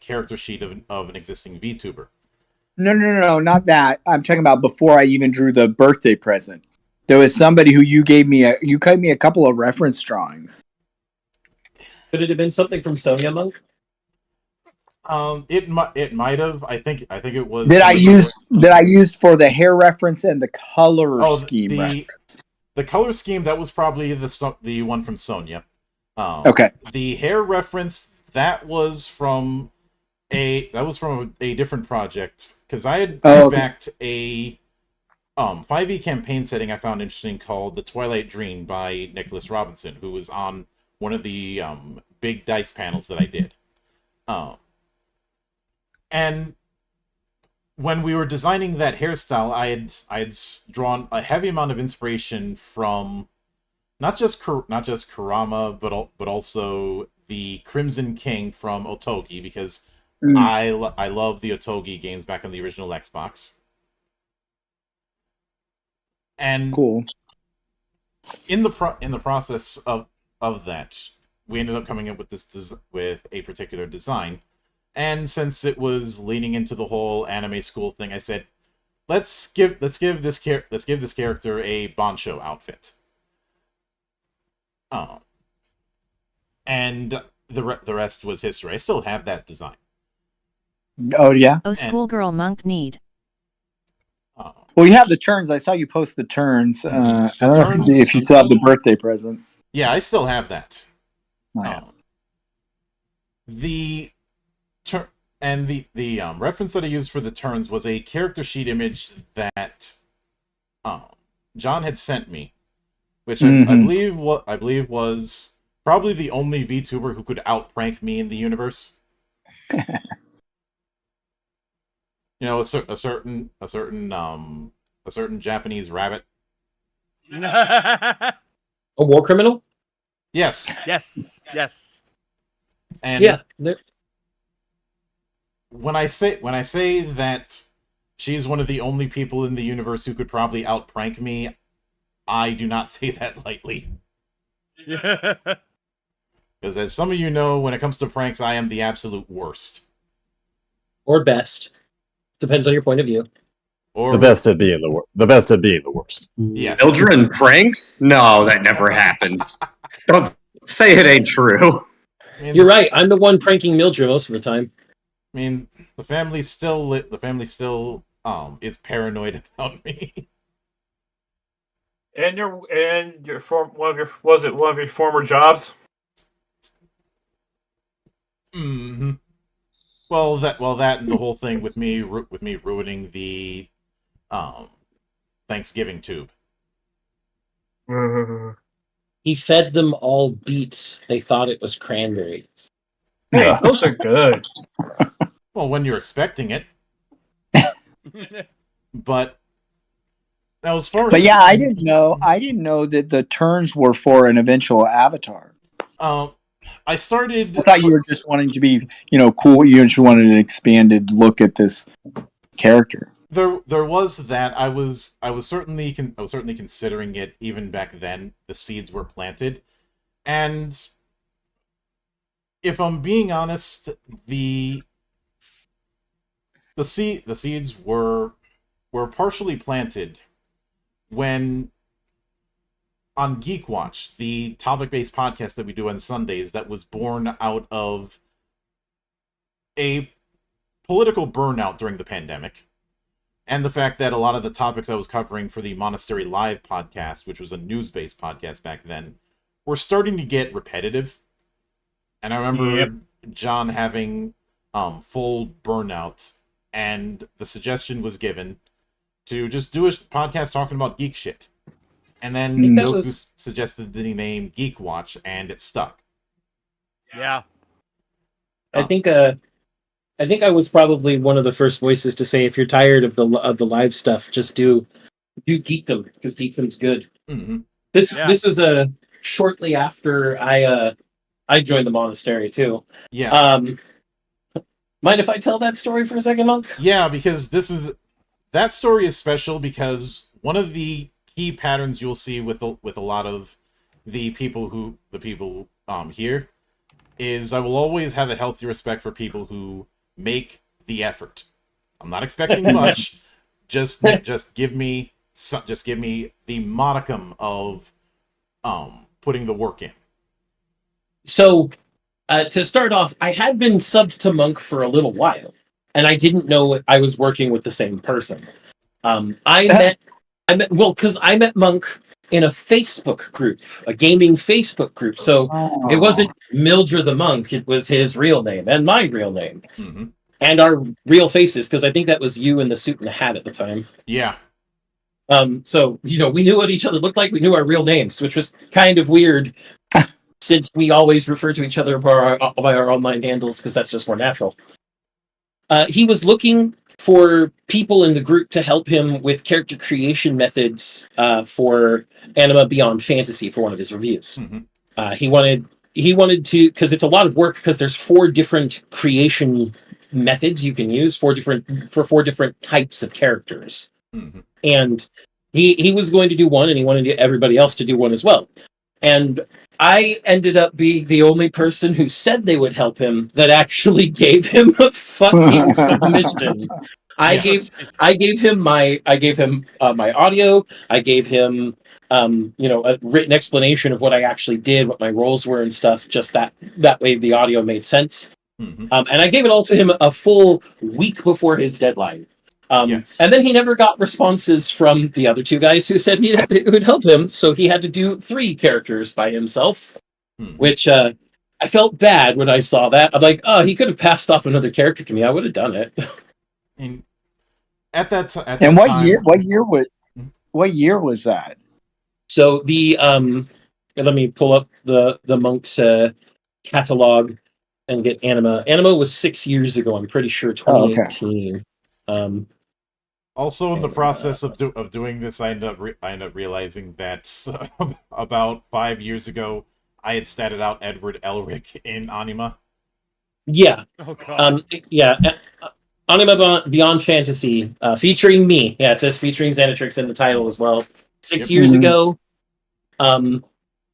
character sheet of an existing VTuber. No, not that. I'm talking about before I even drew the birthday present. There was somebody who you gave me a couple of reference drawings. Could it have been something from Sonia, Monk? It might have. I think it was. That I used for the hair reference and the color scheme reference. The color scheme, that was probably the one from Sonia. Okay. The hair reference, that was from a different project, because I had backed a 5e campaign setting I found interesting called The Twilight Dream by Nicholas Robinson, who was on one of the big dice panels that I did. And when we were designing that hairstyle, I had drawn a heavy amount of inspiration from not just Kurama, but also the Crimson King from Otogi, because I love the Otogi games back on the original Xbox. And cool. In the process of that, we ended up coming up with a particular design. And since it was leaning into the whole anime school thing, I said, let's give this character a Bancho outfit. And the rest was history. I still have that design. Oh yeah. Oh, schoolgirl Monk need. Well, you have the turns. I saw you post the turns. I don't know if you still have the birthday present. Yeah, I still have that. Oh, yeah. The reference that I used for the turns was a character sheet image that John had sent me, which I believe was probably the only VTuber who could outprank me in the universe. You know, a certain Japanese rabbit. A war criminal? Yes. Yes. And yeah. When I say that she's one of the only people in the universe who could probably outprank me, I do not say that lightly. Because as some of you know, when it comes to pranks, I am the absolute worst. Or best. Depends on your point of view. Or the best at being the worst. Yes. Children pranks? No, that never happens. Don't say it ain't true. You're right. I'm the one pranking Mildred most of the time. I mean, the family still is paranoid about me. And one of your former jobs? Mm-hmm. Well, that and the whole thing with me ruining the Thanksgiving tube. He fed them all beets. They thought it was cranberries. Hey, those are good. Well, when you're expecting it. But now, as far as yeah, I didn't know that the turns were for an eventual avatar. I thought you were just wanting to be, cool. You just wanted an expanded look at this character. There was that. I was certainly considering it even back then. The seeds were planted, and if I'm being honest, the seeds were partially planted when on Geek Watch, the topic-based podcast that we do on Sundays, that was born out of a political burnout during the pandemic, and the fact that a lot of the topics I was covering for the Monastery Live podcast, which was a news-based podcast back then, were starting to get repetitive. And I remember John having full burnout, and the suggestion was given to just do a podcast talking about geek shit. And then Milku suggested the name Geek Watch, and it stuck. Yeah. I think I was probably one of the first voices to say, if you're tired of the live stuff, just do Geekdom, because Geekdom's good. Mm-hmm. This was shortly after I joined the monastery too. Yeah. Mind if I tell that story for a second, Monk? Yeah, because that story is special because one of the key patterns you'll see with a lot of the people here is I will always have a healthy respect for people who make the effort. I'm not expecting much. just give me the modicum of putting the work in. So, to start off, I had been subbed to Monk for a little while, and I didn't know I was working with the same person. I met Monk in a Facebook group, a gaming Facebook group. So it wasn't Mildred the Monk; it was his real name and my real name, and our real faces. Because I think that was you in the suit and the hat at the time. Yeah. So we knew what each other looked like. We knew our real names, which was kind of weird, since we always refer to each other by our online handles, because that's just more natural. He was looking for people in the group to help him with character creation methods for Anima Beyond Fantasy for one of his reviews. He wanted to, because it's a lot of work, because there's 4 different creation methods you can use, 4 different types of characters. And he was going to do one, and he wanted everybody else to do one as well. And I ended up being the only person who said they would help him that actually gave him a fucking submission. I gave him my audio. I gave him a written explanation of what I actually did, what my roles were and stuff. Just that way the audio made sense. And I gave it all to him a full week before his deadline. And then he never got responses from the other 2 guys who said it would help him, so he had to do 3 characters by himself, which I felt bad when I saw that. I'm like, oh, he could have passed off another character to me. I would have done it. And at that time, and what year was that? So the let me pull up the Monk's catalog and get Anima. Anima was 6 years ago. I'm pretty sure 2018. Also, in the process of doing this, I ended up realizing that about 5 years ago, I had statted out Edward Elric in Anima. Yeah. Oh god. Anima Beyond Fantasy, featuring me. Yeah, it says featuring Xanatrix in the title as well. 6 years ago.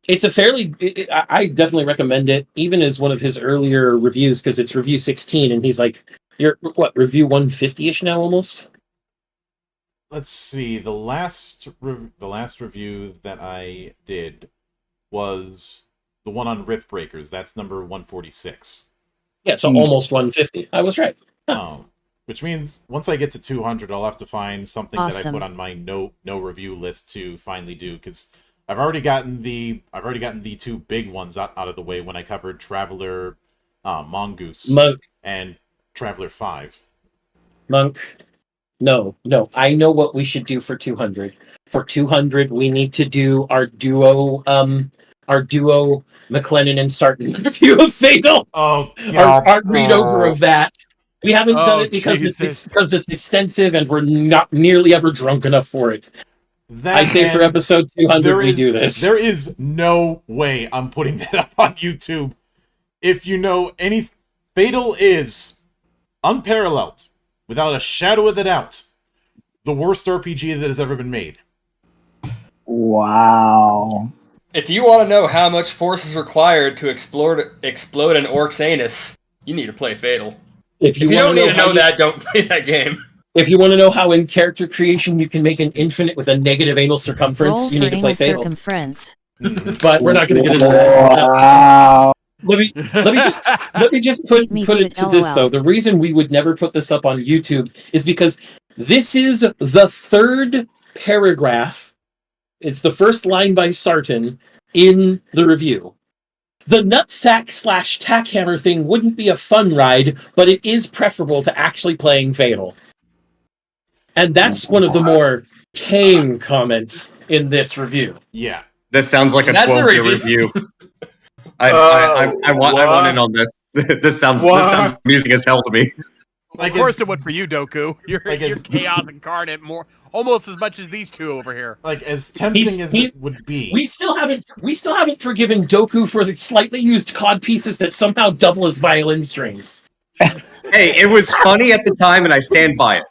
It's a fairly... I definitely recommend it, even as one of his earlier reviews, because it's review 16, and he's like, you're, review 150-ish now, almost? Let's see. The last review that I did was the one on Rift Breakers. That's number 146. Yeah, so almost 150. I was right. Which means once I get to 200, I'll have to find something that I put on my no review list to finally do, because I've already gotten the 2 big ones out of the way when I covered Traveler, Mongoose, and Traveler 5. Monk. No. I know what we should do for 200. For 200, we need to do our duo McLennan and Sarton review of Fatal. Oh, God. Our read over of that. We haven't done it because it's extensive, and we're not nearly ever drunk enough for it. I say for episode 200, we do this. There is no way I'm putting that up on YouTube. If you know any, Fatal is unparalleled, without a shadow of a doubt, the worst RPG that has ever been made. Wow. If you want to know how much force is required to explode an orc's anus, you need to play Fatal. If you don't need to know how that, don't play that game. If you want to know how in character creation you can make an infinite with a negative anal circumference, Roll you for need to play anal Fatal. circumference. But we're not going to get into that. Wow. Let me just put it to this LOL. though. The reason we would never put this up on YouTube is because this is the third paragraph. It's the first line by Sarton in the review. The nutsack / tackhammer thing wouldn't be a fun ride, but it is preferable to actually playing Fatal. And that's one of the more tame comments in this review. Yeah. This sounds like a That's a 12-year review. I want in on this. This sounds amusing as hell to me. Of course it would for you, Doku. You're chaos incarnate almost as much as these two over here. Like as tempting as it would be. We still haven't forgiven Doku for the slightly used cod pieces that somehow double as violin strings. Hey, it was funny at the time, and I stand by it.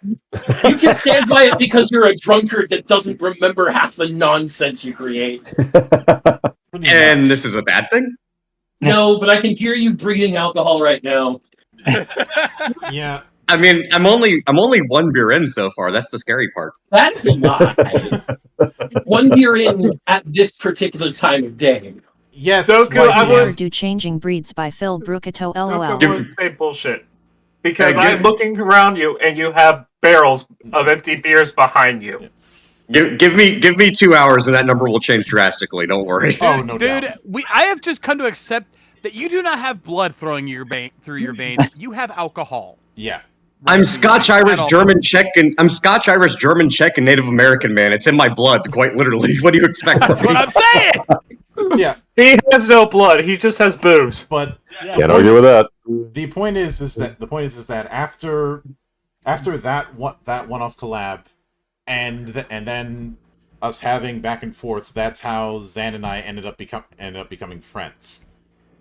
You can stand by it because you're a drunkard that doesn't remember half the nonsense you create. And this is a bad thing? No, but I can hear you breathing alcohol right now. Yeah. I mean, I'm only one beer in so far. That's the scary part. That's a lie. One beer in at this particular time of day. Yes. Doku, I would Do Changing Breeds by Phil Brucato, LOL. Doku would say bullshit. Because I'm looking around you and you have barrels of empty beers behind you. Give me 2 hours and that number will change drastically. Don't worry. Oh no, dude! I have just come to accept that you do not have blood through your veins. You have alcohol. Yeah. I'm Scotch, Irish, German, Czech, and Native American, man. It's in my blood, quite literally. What do you expect? That's what I'm saying. Yeah. He has no blood. He just has boobs. But Can't argue with that. the point is that after that one-off collab, and then us having back and forth, that's how Zan and I ended up becoming friends.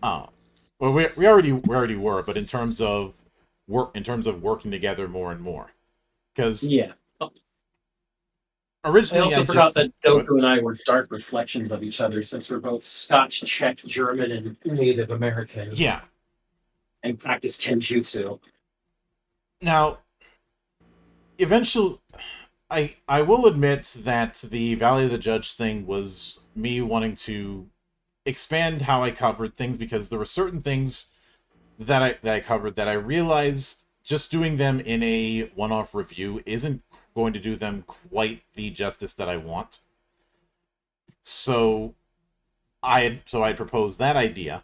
Well, we already were, but in terms of working together more and more, because originally I also forgot that Doku and I were dark reflections of each other since we're both Scotch, Czech, German, and Native American. Yeah. And practice Kenjutsu. Now, eventually, I will admit that the Valley of the Judge thing was me wanting to expand how I covered things, because there were certain things that I covered that I realized just doing them in a one-off review isn't going to do them quite the justice that I want. So I proposed that idea,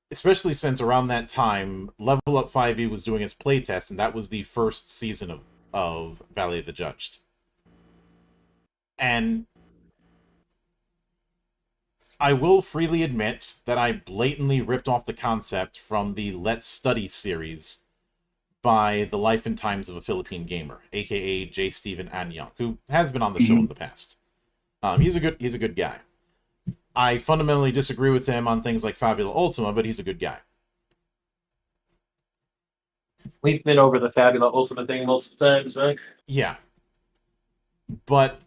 especially since around that time Level Up 5e was doing its playtest, and that was the first season of Valley of the Judged. And I will freely admit that I blatantly ripped off the concept from the Let's Study series by The Life and Times of a Philippine Gamer, aka J. Stephen Anyang, who has been on the show in the past. He's a good guy. I fundamentally disagree with him on things like Fabula Ultima, but he's a good guy. We've been over the Fabula Ultima thing multiple times, right? Yeah. But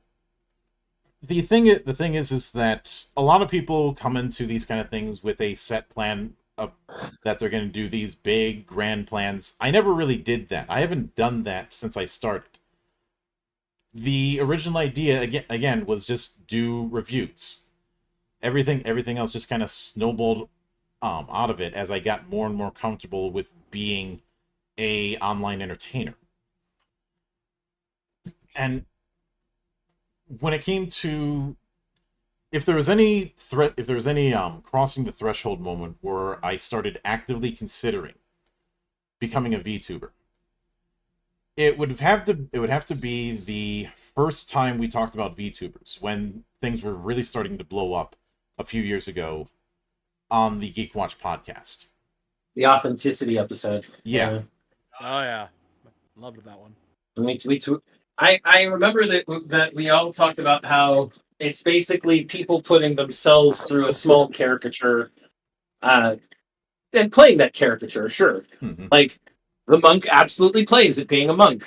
the thing is that a lot of people come into these kind of things with a set plan that they're going to do these big grand plans. I never really did that. I haven't done that since I started. The original idea again was just do reviews. Everything else just kind of snowballed out of it as I got more and more comfortable with being a online entertainer. And when it came to if there was any crossing the threshold moment where I started actively considering becoming a VTuber, it would have to be the first time we talked about VTubers, when things were really starting to blow up a few years ago on the Geek Watch podcast. The authenticity episode. Yeah. Oh yeah, loved that one. I remember that we all talked about how it's basically people putting themselves through a small caricature, and playing that caricature. Sure, Mm-hmm. like the monk absolutely plays it being a monk.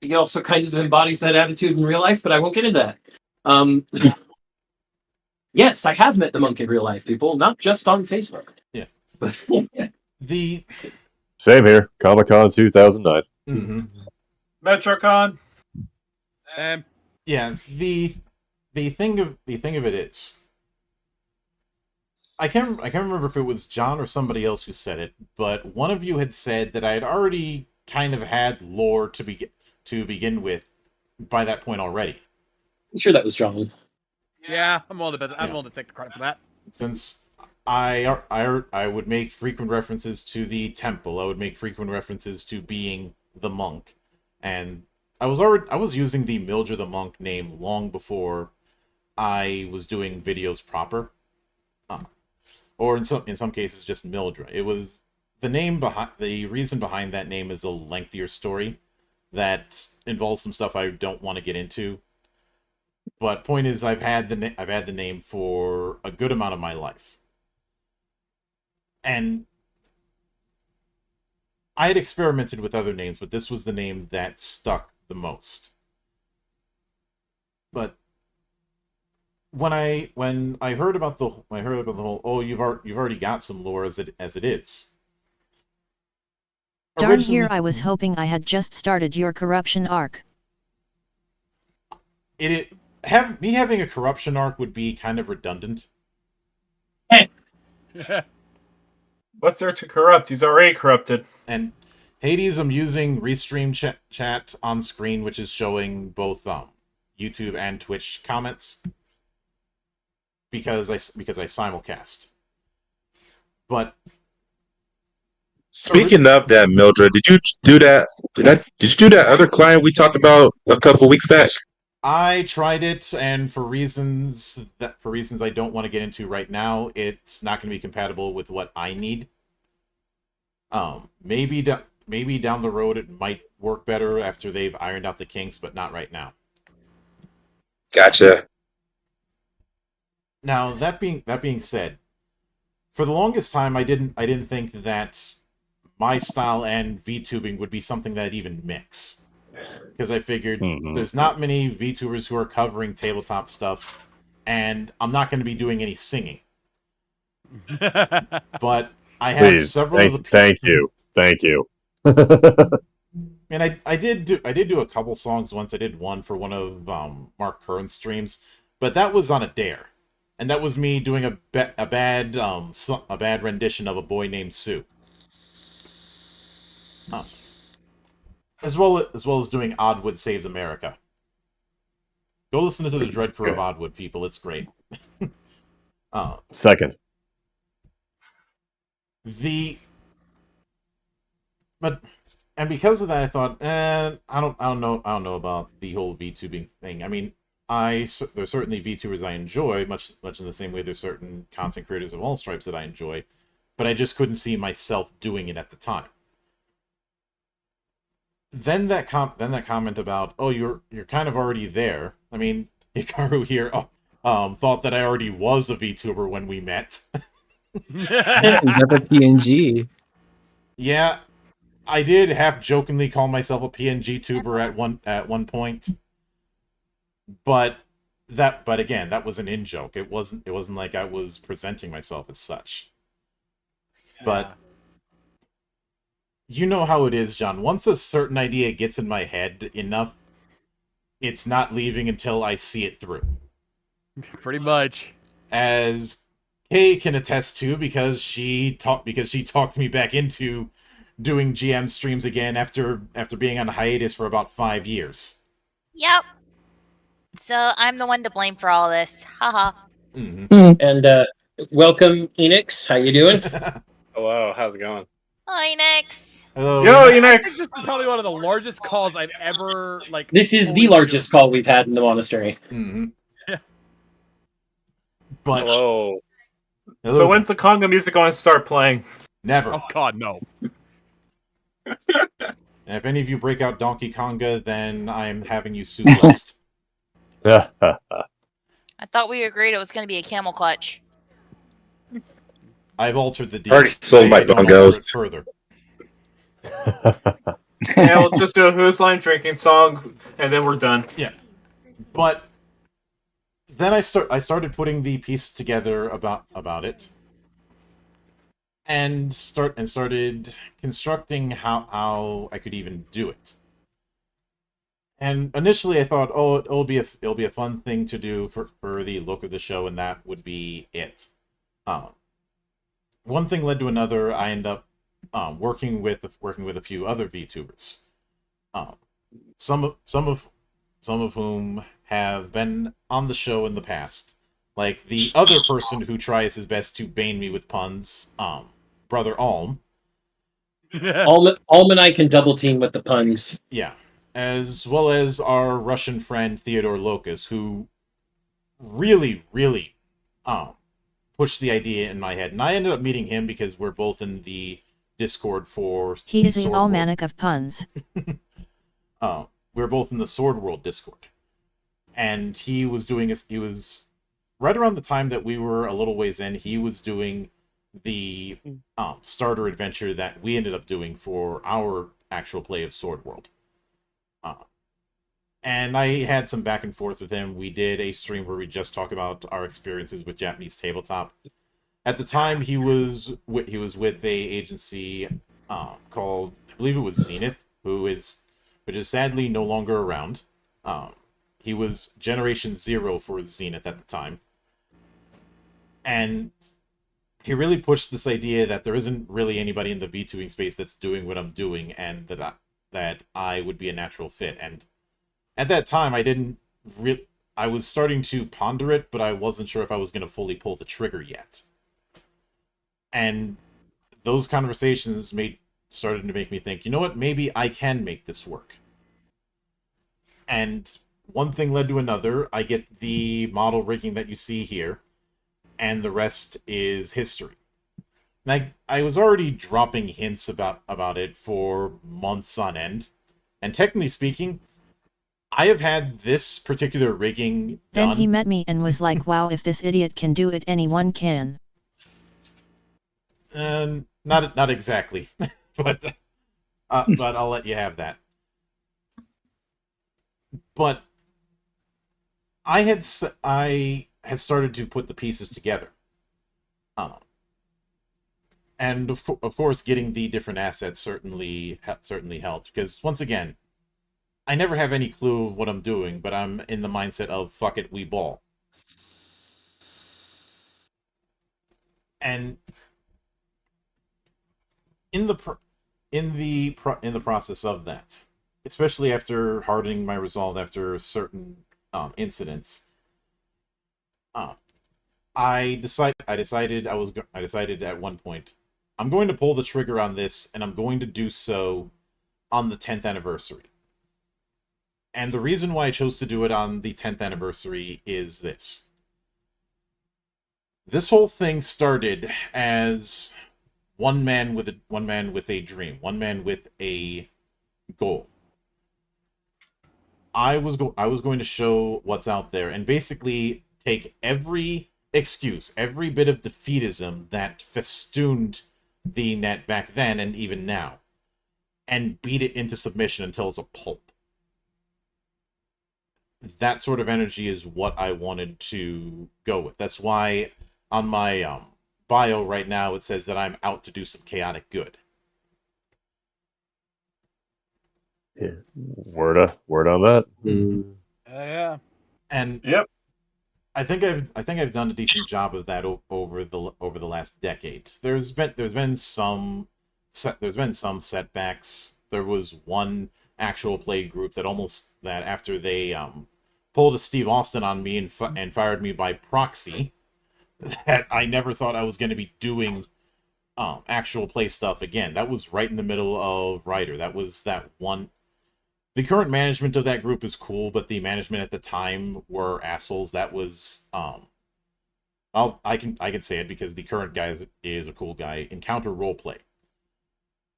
he also kind of embodies that attitude in real life, but I won't get into that. Yes, I have met the monk in real life, people, not just on Facebook. Yeah. But the Same here. Comic-Con 2009. Mm-hmm. Metrocon. Yeah, the thing of it is, I can't remember if it was John or somebody else who said it, but one of you had said that I had already kind of had lore to begin with by that point already. I'm sure that was John. Yeah, I'm willing to take the credit for that. Since I would make frequent references to the temple, I would make frequent references to being the monk, and I was using the Mildred the Monk name long before I was doing videos proper, or in some cases just Mildred. It was the reason behind that name is a lengthier story that involves some stuff I don't want to get into. But point is, I've had the name for a good amount of my life, and I had experimented with other names, but this was the name that stuck the most. But when I heard about the whole you've already got some lore as it is. Darn here, I was hoping I had just started your corruption arc. Me having a corruption arc would be kind of redundant. What's there to corrupt? He's already corrupted. And Hades, I'm using Restream chat on screen, which is showing both YouTube and Twitch comments because I simulcast. But speaking of that, Mildred, did you do that? Did you do that other client we talked about a couple weeks back? I tried it, and for reasons I don't want to get into right now, it's not going to be compatible with what I need. Maybe down the road it might work better after they've ironed out the kinks, but not right now. Gotcha. Now that being said, for the longest time I didn't think that my style and VTubing would be something that I'd even mix. Because I figured there's not many VTubers who are covering tabletop stuff, and I'm not going to be doing any singing. But I have several of the people. Thank you. And I did do a couple songs once. I did one for one of Mark Curran's streams, but that was on a dare, and that was me doing a bad rendition of A Boy Named Sue. As well as doing Oddwood Saves America. Go listen to the Dread Crew of Oddwood, people. It's great. Second. And because of that, I thought, I don't know about the whole VTubing thing. I mean, there's certainly VTubers I enjoy, much in the same way there's certain content creators of all stripes that I enjoy, but I just couldn't see myself doing it at the time. Then that comment about, oh, you're kind of already there. I mean, Hikaru here thought that I already was a VTuber when we met. Never PNG. Yeah, I did half jokingly call myself a PNG tuber at one point. But again, that was an in-joke. It wasn't like I was presenting myself as such. But you know how it is, John. Once a certain idea gets in my head enough, it's not leaving until I see it through. Pretty much. As Kay can attest to, because she talked me back into doing GM streams again after being on hiatus for about 5 years. Yep. So I'm the one to blame for all this. Haha. And welcome, Enix. How you doing? Hello. How's it going? Hi, Enix. Hello. Yo, I think Enix. this is probably one of the largest calls I've ever This is the largest call we've had in the monastery. Yeah. But hello. So when's the conga music going to start playing? Never. Oh God, no. And if any of you break out Donkey Konga, then I'm having you suplexed. I thought we agreed it was going to be a camel clutch. I've altered the deal. Already sold my bongos. Further. Yeah, we'll just do a Who's Line drinking song, and then we're done. Yeah, but then I started putting the pieces together about it, and started constructing how I could even do it. And initially, I thought, oh, it'll be a fun thing to do for the look of the show, and that would be it. One thing led to another. I ended up working with a few other VTubers. Some of whom have been on the show in the past, like the other person who tries his best to bane me with puns, Brother Alm. Alm and I can double team with the puns. Yeah, as well as our Russian friend Theodore Locus, who really pushed the idea in my head, and I ended up meeting him because we're both in the Discord for. He is the almanac of puns. We're both in the Sword World Discord, and he was right around the time that we were a little ways in. He was doing the starter adventure that we ended up doing for our actual play of Sword World. And I had some back and forth with him. We did a stream where we just talked about our experiences with Japanese tabletop. At the time, he was with a agency called, I believe it was Zenith, which is sadly no longer around. He was Generation Zero for Zenith at the time, and he really pushed this idea that there isn't really anybody in the VTubing space that's doing what I'm doing, and that I would be a natural fit. And at that time, I was starting to ponder it, but I wasn't sure if I was going to fully pull the trigger yet. And those conversations started to make me think, you know what, maybe I can make this work. And one thing led to another. I get the model rigging that you see here, and the rest is history. And I was already dropping hints about it for months on end, and technically speaking, I have had this particular rigging done. Then he met me and was like, wow, if this idiot can do it, anyone can. Not exactly, but I'll let you have that. But I had started to put the pieces together, and of course, getting the different assets certainly helped, because once again, I never have any clue of what I'm doing, but I'm in the mindset of fuck it, we ball. And in the process of that, especially after hardening my resolve after certain incidents, I decided at one point, I'm going to pull the trigger on this, and I'm going to do so on the 10th anniversary. And the reason why I chose to do it on the 10th anniversary is this. This whole thing started as one man with a dream, one man with a goal. I was going to show what's out there and basically take every excuse, every bit of defeatism that festooned the net back then and even now, and beat it into submission until it's a pulp. That sort of energy is what I wanted to go with. That's why on my bio right now it says that I'm out to do some chaotic good. Yeah. Word on that. Yeah. And yep. I think I've done a decent job of that over the last decade. There's been some setbacks. There was one actual play group that after they pulled a Steve Austin on me and fired me by proxy, that I never thought I was going to be doing actual play stuff again. That was right in the middle of Ryder. That was that one. The current management of that group is cool, but the management at the time were assholes. That was I can say it because the current guy is a cool guy. Encounter Roleplay.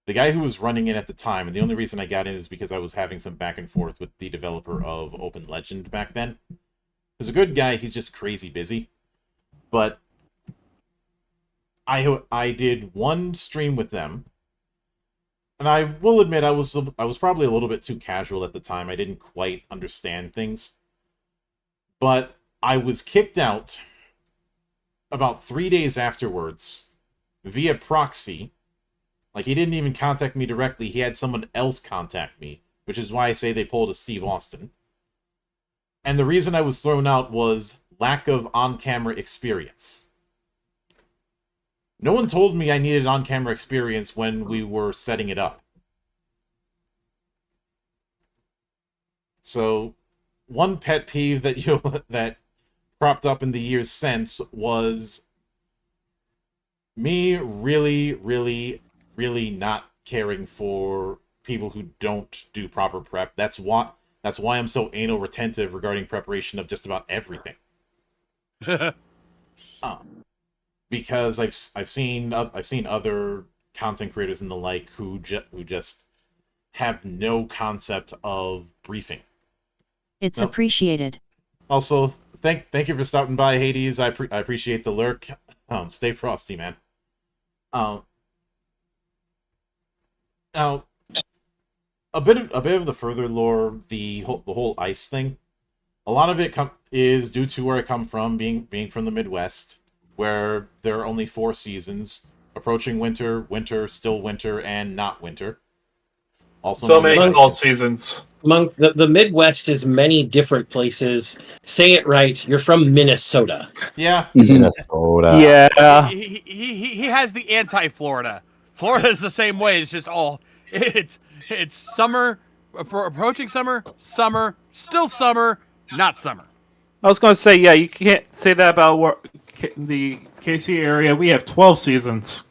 The guy who was running it at the time, and the only reason I got in is because I was having some back and forth with the developer of Open Legend back then. He's a good guy, he's just crazy busy. But I did one stream with them, And I will admit I was probably a little bit too casual at the time. I didn't quite understand things. But I was kicked out about 3 days afterwards via proxy. Like, he didn't even contact me directly. He had someone else contact me, which is why I say they pulled a Steve Austin. And the reason I was thrown out was lack of on-camera experience. No one told me I needed on-camera experience when we were setting it up. So, one pet peeve that that cropped up in the years since was me really, really, really not caring for people who don't do proper prep. That's why I'm so anal retentive regarding preparation of just about everything. Because I've seen other content creators and the like who just have no concept of briefing. It's appreciated. Also, thank you for stopping by, Hades. I appreciate the lurk. Stay frosty, man. Now, a bit of the further lore, the whole ice thing. A lot of it is due to where I come from, being from the Midwest, where there are only 4 seasons: approaching winter, winter, still winter, and not winter. Also, so many fall seasons. Monk, the Midwest is many different places. Say it right. You're from Minnesota. Yeah. Minnesota. Yeah. He has the anti-Florida. Florida is the same way. It's just all it's summer, approaching summer, summer, still summer, not summer. I was going to say, yeah, you can't say that about the KC area. We have 12 seasons.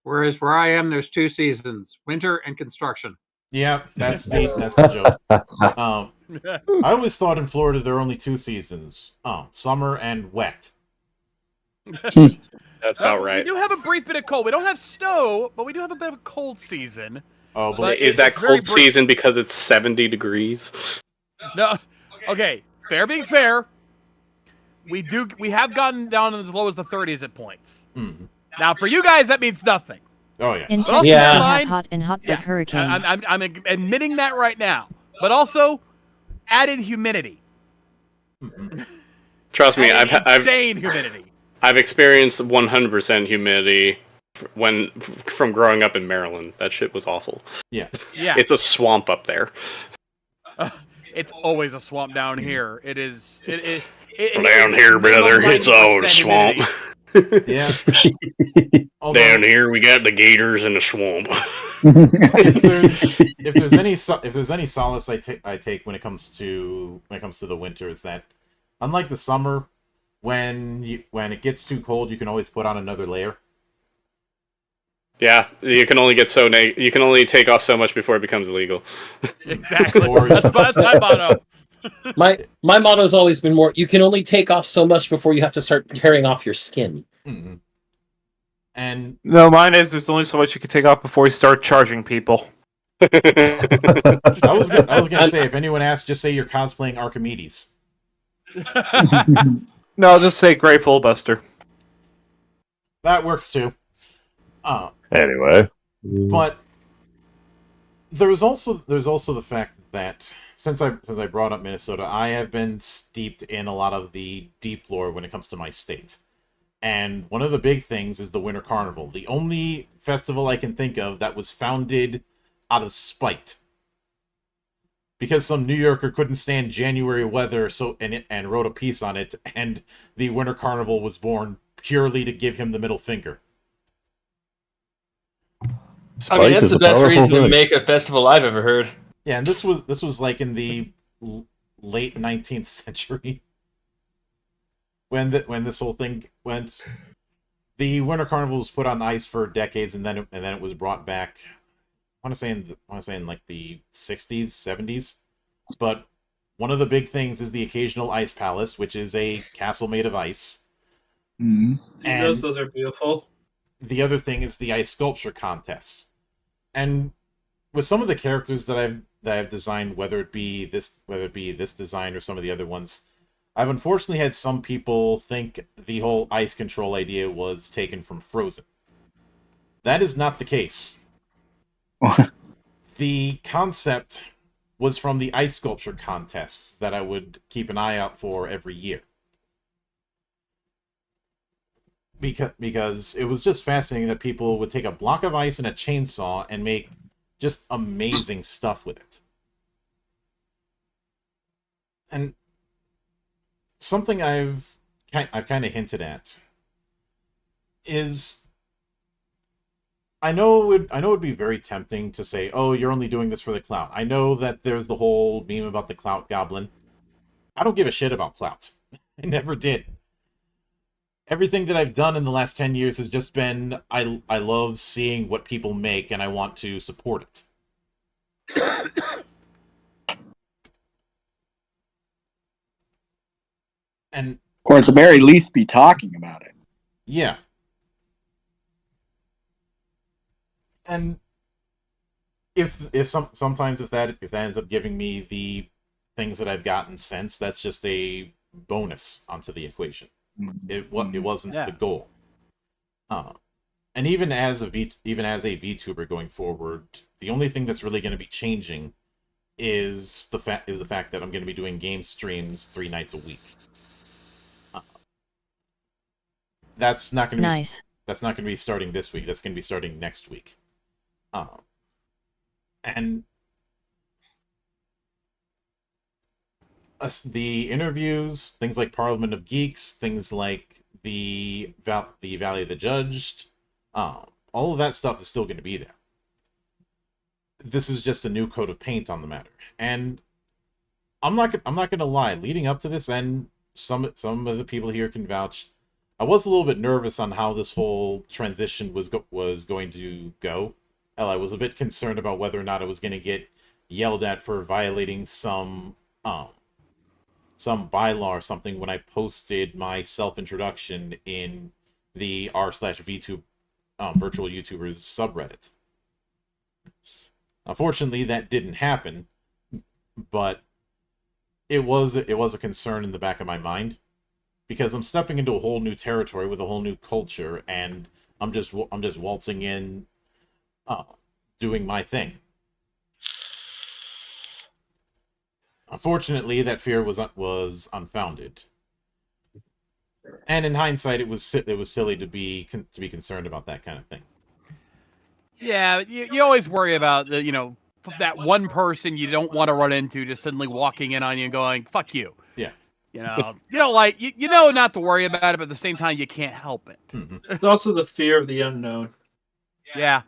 Whereas where I am, there's 2 seasons: winter and construction. Yeah, that's the joke. I always thought in Florida there are only 2 seasons: summer and wet. That's about right. We do have a brief bit of cold. We don't have snow, but we do have a bit of a cold season. Oh, but is that cold season because it's 70 degrees? No. Okay, fair being fair. We have gotten down as low as the 30s at points. Now, for you guys, that means nothing. Oh yeah. Intense hot and hot big hurricane. I'm admitting that right now. But also, added humidity. Trust me, insane humidity. I've experienced 100% humidity from growing up in Maryland. That shit was awful. Yeah. Yeah. It's a swamp up there. It's always a swamp down here. It is. Down here, brother, it's always swamp. Yeah. Down here, we got the gators in the swamp. if there's any solace I take when it comes to the winter, is that unlike the summer, when it gets too cold, you can always put on another layer. Yeah, you can only take off so much before it becomes illegal. Exactly. That's my motto. My motto's always been more: you can only take off so much before you have to start tearing off your skin. Mm-hmm. And no, mine is there's only so much you can take off before you start charging people. I was gonna say, if anyone asks, just say you're cosplaying Archimedes. No, just say Grateful Buster. That works too. Anyway, but there's also the fact that since I brought up Minnesota, I have been steeped in a lot of the deep lore when it comes to my state. And one of the big things is the Winter Carnival, the only festival I can think of that was founded out of spite. Because some New Yorker couldn't stand January weather, and wrote a piece on it, and the Winter Carnival was born purely to give him the middle finger. I mean, that's the best reason to make a festival I've ever heard. Yeah, and this was like in the late 19th century when this whole thing went. The Winter Carnival was put on ice for decades, and then it was brought back. I want to say in like the 60s, 70s. But one of the big things is the occasional ice palace, which is a castle made of ice. And those are beautiful. The other thing is the ice sculpture contests. And with some of the characters that I've designed, whether it be this design or some of the other ones, I've unfortunately had some people think the whole ice control idea was taken from Frozen. That is not the case. The concept was from the ice sculpture contests that I would keep an eye out for every year. Because it was just fascinating that people would take a block of ice and a chainsaw and make just amazing stuff with it. And something I've kind of hinted at is I know it would be very tempting to say, "Oh, you're only doing this for the clout." I know that there's the whole meme about the clout goblin. I don't give a shit about clout. I never did. Everything that I've done in the last 10 years has just been I love seeing what people make and I want to support it. And or at the very least be talking about it. Yeah. And sometimes if that ends up giving me the things that I've gotten since, that's just a bonus onto the equation. It wasn't the goal. And even as a VTuber going forward, the only thing that's really going to be changing is the fact that I'm going to be doing game streams 3 nights a week. That's not going to that's not going to be starting this week. That's going to be starting next week. And the interviews, things like Parliament of Geeks, things like the Valley of the Judged, all of that stuff is still going to be there. This is just a new coat of paint on the matter, and I'm not going to lie. Leading up to this, and some of the people here can vouch, I was a little bit nervous on how this whole transition was going to go. Hell, I was a bit concerned about whether or not I was going to get yelled at for violating some bylaw or something when I posted my self-introduction in the r/VTube virtual YouTubers subreddit. Unfortunately, that didn't happen, but it was a concern in the back of my mind, because I'm stepping into a whole new territory with a whole new culture, and I'm just waltzing in, doing my thing. Unfortunately, that fear was unfounded, and in hindsight, it was silly to be concerned about that kind of thing. Yeah, you always worry about that one person you don't want to run into just suddenly walking in on you and going, "Fuck you." Yeah. You don't like you know not to worry about it, but at the same time you can't help it. Mm-hmm. It's also the fear of the unknown. Yeah.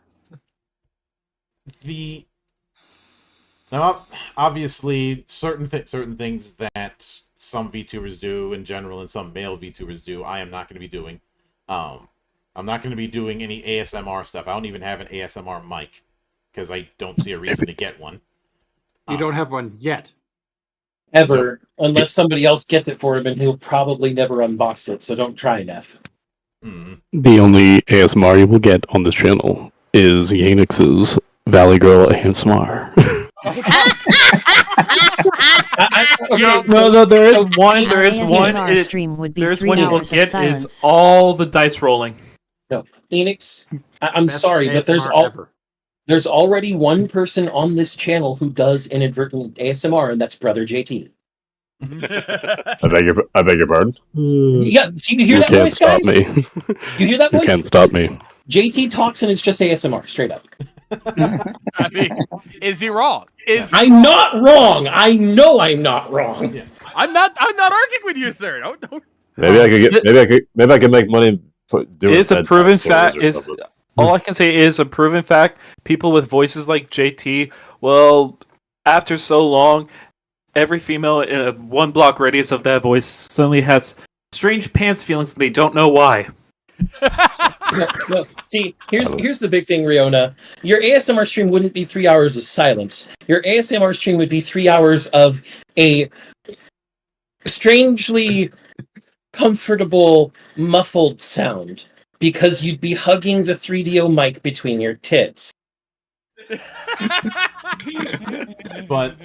Now, obviously, certain things that some VTubers do in general and some male VTubers do, I am not going to be doing. I'm not going to be doing any ASMR stuff. I don't even have an ASMR mic because I don't see a reason to get one. You don't have one yet. Ever, unless somebody else gets it for him, and he'll probably never unbox it. So don't try, Neff. The only ASMR you will get on this channel is Yanix's Valley Girl ASMR. No, there is one. There is one. Stream would be There's 3 one you will hours of get silence. is all the dice rolling. No, Phoenix. I'm Best sorry, but ASMR there's already one person on this channel who does inadvertent ASMR, and that's Brother JT. I beg your pardon. Yeah, see, you hear You that can't voice, stop guys? me. You hear that You voice? can't stop me. JT talks and it's just ASMR, straight up. I mean, is he wrong? I'm not wrong. I know I'm not wrong. Yeah. I'm not arguing with you, sir. Don't. Maybe I could make money doing. It's a proven fact. Is All I can say is a proven fact. People with voices like JT, well, after so long, every female in a 1 block radius of that voice suddenly has strange pants feelings and they don't know why. No. See, here's the big thing, Riona. Your ASMR stream wouldn't be 3 hours of silence. Your ASMR stream would be 3 hours of a strangely comfortable, muffled sound, because you'd be hugging the 3DO mic between your tits. But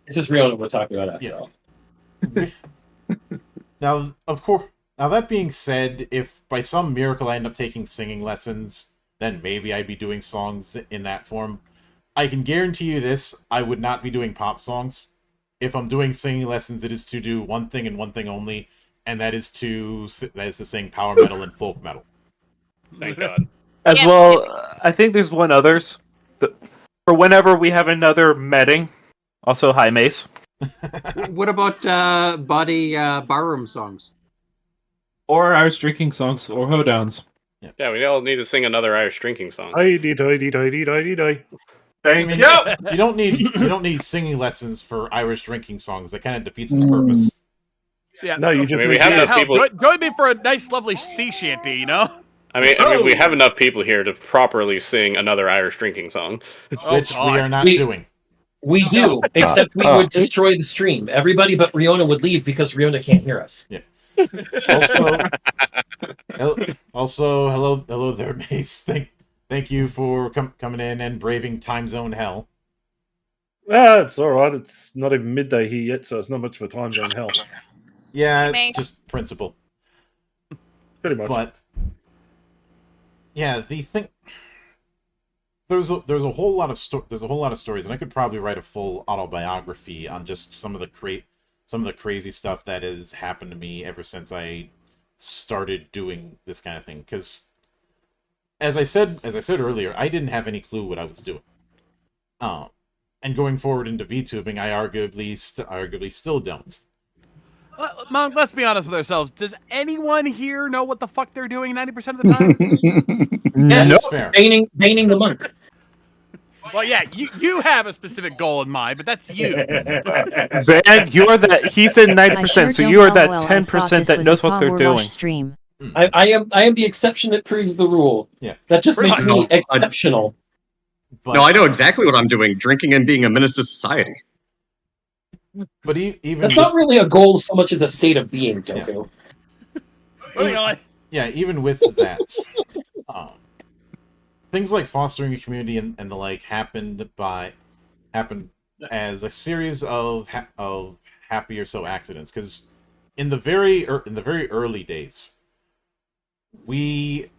this is Riona we're talking about after all. Now, of course. Now, that being said, if by some miracle I end up taking singing lessons, then maybe I'd be doing songs in that form. I can guarantee you this: I would not be doing pop songs. If I'm doing singing lessons, it is to do one thing and one thing only, and that is to sing power metal and folk metal. Thank God. As well, I think there's one others. For whenever we have another meeting. Also, hi, Mace. What about barroom songs? Or Irish drinking songs, or hoedowns. Yeah, we all need to sing another Irish drinking song. Thank You don't need singing lessons for Irish drinking songs. That kind of defeats the purpose. Yeah. No, you just we have enough people. Join me for a nice, lovely sea shanty. You know. I mean, we have enough people here to properly sing another Irish drinking song, which we are not doing. We do, except we would destroy the stream. Everybody but Riona would leave because Riona can't hear us. Yeah. Also, hello there, Mace. Thank you for coming in and braving time zone hell. It's all right. It's not even midday here yet, so it's not much of a time zone hell. Yeah, just principle. Pretty much. But yeah, the thing there's a whole lot of stories, and I could probably write a full autobiography on just some of the crazy stuff that has happened to me ever since I started doing this kind of thing. Because as I said earlier, I didn't have any clue what I was doing. And going forward into VTubing, I arguably still don't. Monk, let's be honest with ourselves. Does anyone here know what the fuck they're doing 90% of the time? Yeah, That's fair. Baning the monk. Well, yeah, you have a specific goal in mind, but that's you. Zan, you are that. He said 90%, so you are that 10% that knows what they're doing. Stream. I am the exception that proves the rule. Yeah, that just makes me exceptional. No, I know exactly what I'm doing: drinking and being a menace to society. But even that's not really a goal so much as a state of being, Doku. Yeah, even with that, things like fostering a community and the like happened as a series of happy or so accidents. Because in the very early days, we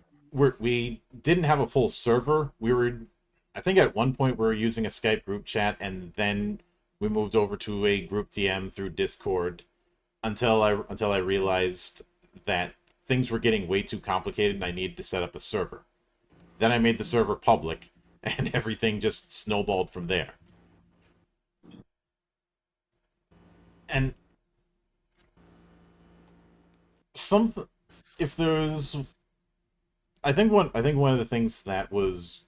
didn't have a full server. I think at one point we were using a Skype group chat, and then we moved over to a group DM through Discord until I realized that things were getting way too complicated and I needed to set up a server. Then I made the server public, and everything just snowballed from there. And I think one of the things that was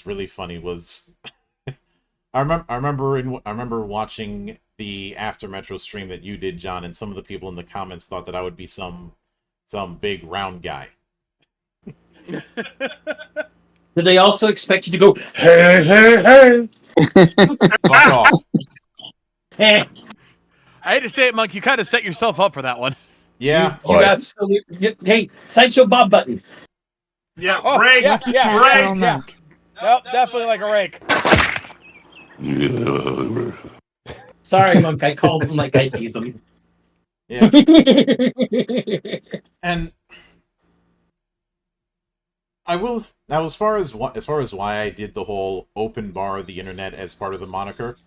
really funny was I remember watching the After Metro stream that you did, John, and some of the people in the comments thought that I would be some big round guy. Did they also expect you to go, hey, hey, hey? Fuck off. I hate to say it, Monk, you kind of set yourself up for that one. Yeah. You absolutely... Hey, Sideshow Bob button. Yeah, oh, rake. Yeah, rake. Yeah. Nope, definitely like a rake. Sorry, Monk, I calls him like I sees him. Yeah. And I will now, as far as why I did the whole open bar of the internet as part of the moniker,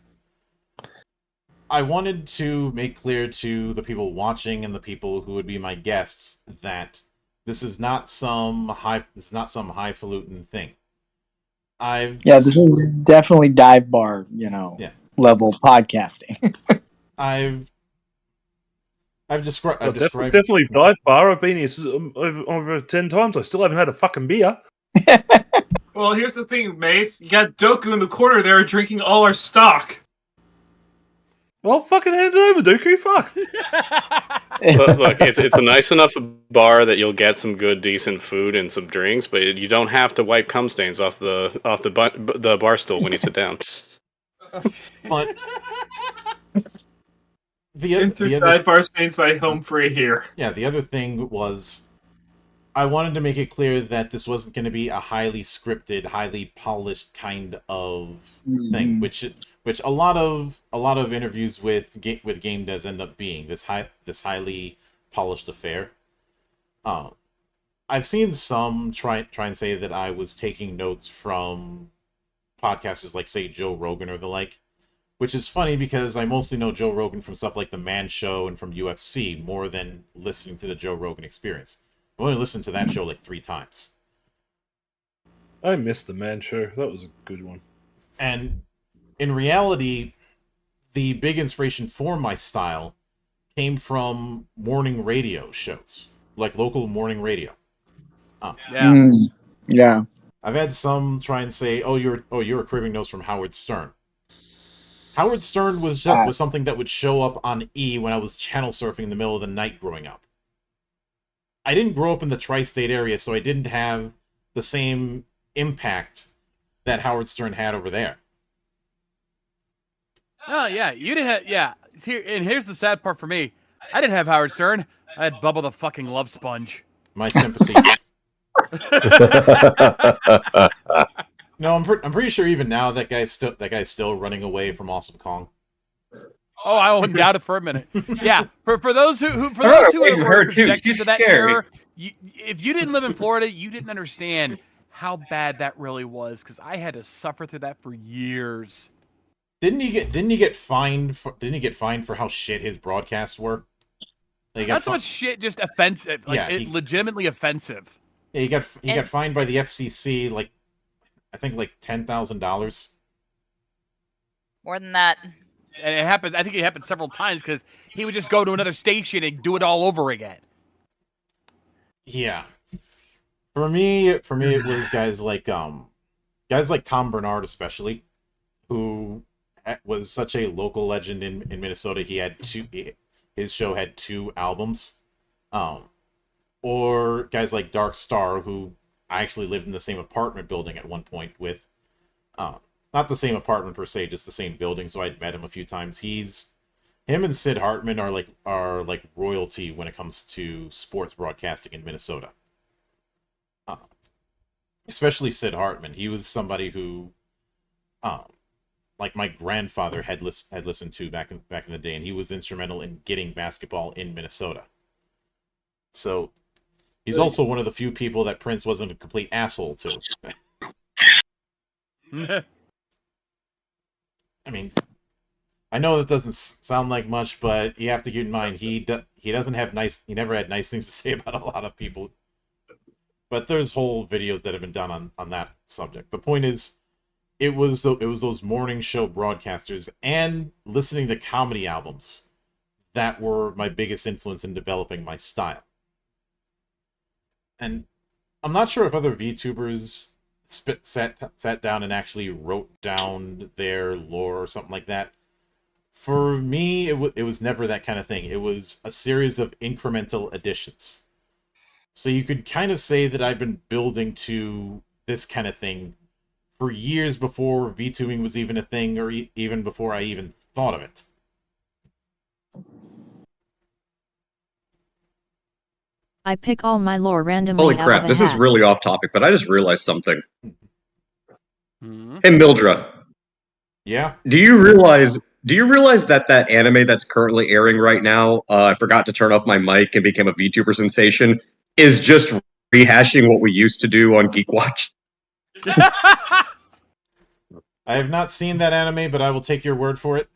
I wanted to make clear to the people watching and the people who would be my guests that this is not some highfalutin thing. This is definitely dive bar, level podcasting. I've described definitely dive bar. I've been here over 10 times. I still haven't had a fucking beer. Well, here's the thing, Mace. You got Doku in the corner there drinking all our stock. Well, fucking hand it over, Doku. Fuck. Look, it's a nice enough bar that you'll get some good, decent food and some drinks, but you don't have to wipe cum stains off the bar stool when you sit down. But dive bar stains by home free here. Yeah, the other thing was I wanted to make it clear that this wasn't going to be a highly scripted, highly polished kind of thing, which a lot of interviews with game devs end up being this highly polished affair. I've seen some try and say that I was taking notes from podcasters like, say, Joe Rogan or the like. Which is funny because I mostly know Joe Rogan from stuff like The Man Show and from UFC more than listening to the Joe Rogan Experience. I've only listened to that show like 3 times. I missed The Man Show. That was a good one. And in reality, the big inspiration for my style came from morning radio shows, like local morning radio. Yeah. I've had some try and say, "Oh, you're a cribbing notes from Howard Stern." Howard Stern was something that would show up on E when I was channel surfing in the middle of the night growing up. I didn't grow up in the tri-state area, so I didn't have the same impact that Howard Stern had over there. Oh yeah, you didn't have here's the sad part for me. I didn't have Howard Stern. I had Bubba the fucking Love Sponge. My sympathies. No, I'm pretty sure even now that guy's still running away from Awesome Kong. Oh, I wouldn't doubt it for a minute. Yeah, for those who are subjected to that error, if you didn't live in Florida, you didn't understand how bad that really was, because I had to suffer through that for years. Didn't he get fined for how shit his broadcasts were? That's what shit, just offensive. Like, legitimately offensive. Yeah, he got fined by the FCC, like, I think like $10,000. More than that. And it happened. I think it happened several times because he would just go to another station and do it all over again. Yeah. For me, it was guys like Tom Bernard, especially, who was such a local legend in Minnesota. His show had 2 albums. Or guys like Dark Star, who I actually lived in the same apartment building at one point with. Not the same apartment per se, just the same building, so I'd met him a few times. Him and Sid Hartman are like royalty when it comes to sports broadcasting in Minnesota. Especially Sid Hartman. He was somebody who, like my grandfather had listened to back in the day, and he was instrumental in getting basketball in Minnesota. So he's also one of the few people that Prince wasn't a complete asshole to. I mean, I know that doesn't sound like much, but you have to keep in mind he never had nice things to say about a lot of people. But there's whole videos that have been done on that subject. The point is, it was those morning show broadcasters and listening to comedy albums that were my biggest influence in developing my style. And I'm not sure if other VTubers sat down and actually wrote down their lore or something like that. For me, it was never that kind of thing. It was a series of incremental additions. So you could kind of say that I've been building to this kind of thing for years before VTubing was even a thing, or even before I even thought of it. I pick all my lore randomly. Holy crap, this is really off topic, but I just realized something. Hey, Mildra. Yeah? Do you realize that anime that's currently airing right now, I forgot to turn off my mic and became a VTuber sensation, is just rehashing what we used to do on Geek Watch? I have not seen that anime, but I will take your word for it.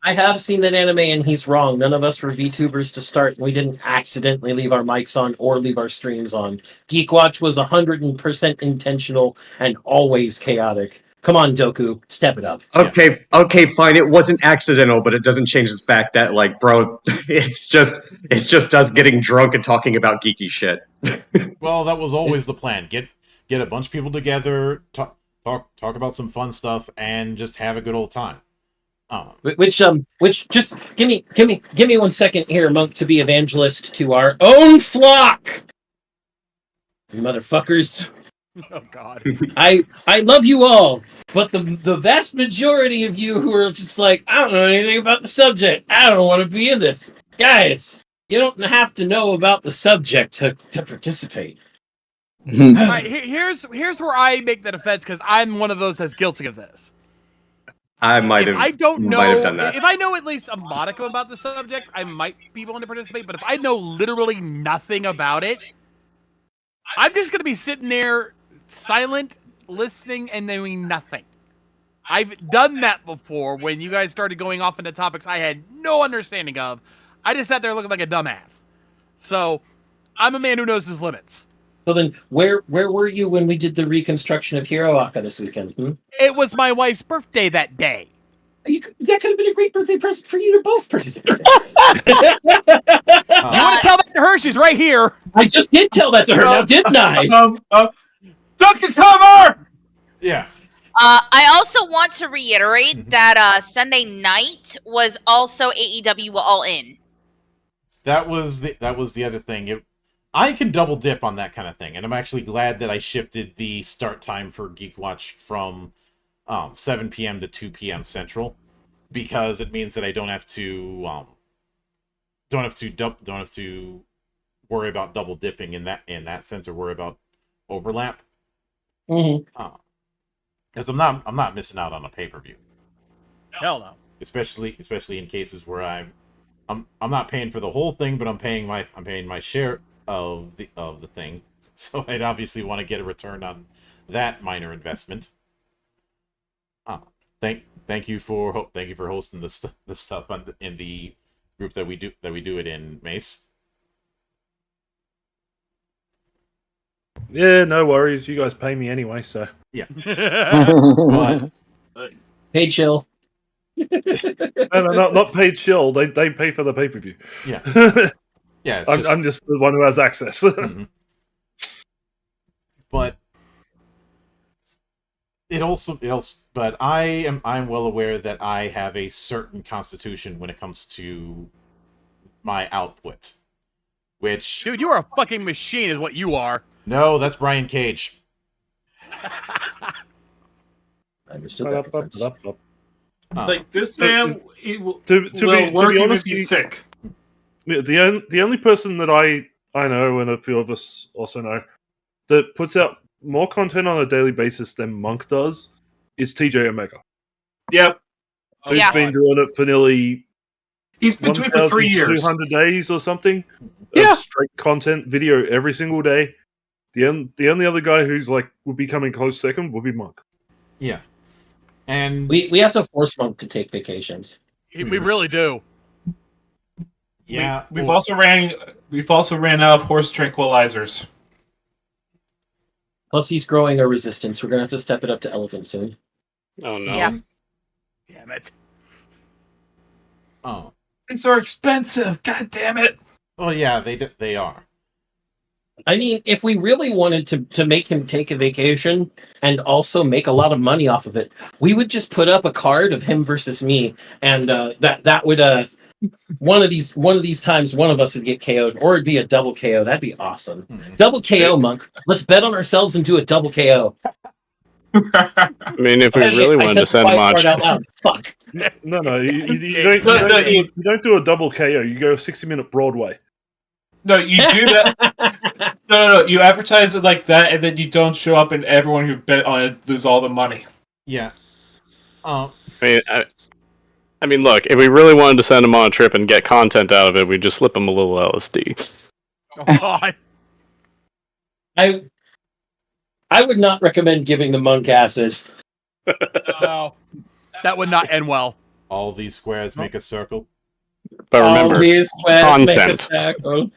I have seen that anime, and he's wrong. None of us were VTubers to start, and we didn't accidentally leave our mics on or leave our streams on. Geek Watch was 100% intentional and always chaotic. Come on, Doku, step it up. Okay, fine. It wasn't accidental, but it doesn't change the fact that, like, bro, it's just us getting drunk and talking about geeky shit. Well, that was always the plan. Get a bunch of people together, talk about some fun stuff, and just have a good old time. Which just give me 1 second here, Monk, to be evangelist to our own flock. You motherfuckers. Oh God. I love you all, but the vast majority of you who are just like, I don't know anything about the subject. I don't want to be in this. Guys, you don't have to know about the subject to participate. All right, here's where I make the defense, because I'm one of those that's guilty of this. I might have done that. If I know at least a modicum about the subject, I might be willing to participate. But if I know literally nothing about it, I'm just going to be sitting there silent, listening, and doing nothing. I've done that before when you guys started going off into topics I had no understanding of. I just sat there looking like a dumbass. So, I'm a man who knows his limits. So then, where were you when we did the reconstruction of Hiroaka this weekend? It was my wife's birthday that day. That could have been a great birthday present for you to both participate. You want to tell that to her? She's right here. I just did tell that to her, now didn't I? Dr. Cover! Yeah. I also want to reiterate that Sunday night was also AEW All In. That was the other thing. I can double dip on that kind of thing, and I'm actually glad that I shifted the start time for Geek Watch from 7 p.m. to 2 p.m. Central, because it means that I don't have to worry about double dipping in that sense, or worry about overlap. Because I'm not missing out on a pay-per-view. Hell no. Especially in cases where I'm not paying for the whole thing, but I'm paying my share of the thing. So I'd obviously want to get a return on that minor investment. Thank you for hosting this stuff in the group that we do it in, Mace. Yeah, no worries. You guys pay me anyway, so. Yeah. Hey, chill. No, not paid chill. They pay for the pay-per-view. Yeah. Yeah. I'm just the one who has access. But but I'm well aware that I have a certain constitution when it comes to my output. Which, dude, you are a fucking machine, is what you are. No, that's Brian Cage. I understood that reference. Like, this man will to work be even honest, if he's sick. The only person that I know, and a few of us also know, that puts out more content on a daily basis than Monk does is TJ Omega. Yep. He's been doing it for nearly... He's been doing it for 3 years. 200 days or something. Yeah. Of straight content video every single day. The only other guy who's would be coming close second would be Monk. Yeah. And we have to force Monk to take vacations. We really do. Yeah. We've also ran out of horse tranquilizers. Plus, he's growing a resistance. We're gonna have to step it up to elephant soon. Oh no! Yeah. Damn it! Oh, things are expensive. God damn it! Oh yeah, they are. I mean, if we really wanted to make him take a vacation and also make a lot of money off of it, we would just put up a card of him versus me, and that would one of these times one of us would get KO'd, or it'd be a double KO. That'd be awesome. Double KO, Monk. Let's bet on ourselves and do a double KO. I mean, if we really wanted to send much, fuck. No, you don't do a double KO. You go 60-minute Broadway. No, you do that. No. You advertise it like that, and then you don't show up, and everyone who bet on it lose all the money. Yeah. I mean, look, if we really wanted to send him on a trip and get content out of it, we'd just slip him a little LSD. Oh God. I would not recommend giving the Monk acid. No, that would not end well. All these squares make a circle. But remember, all these squares content. Make a circle.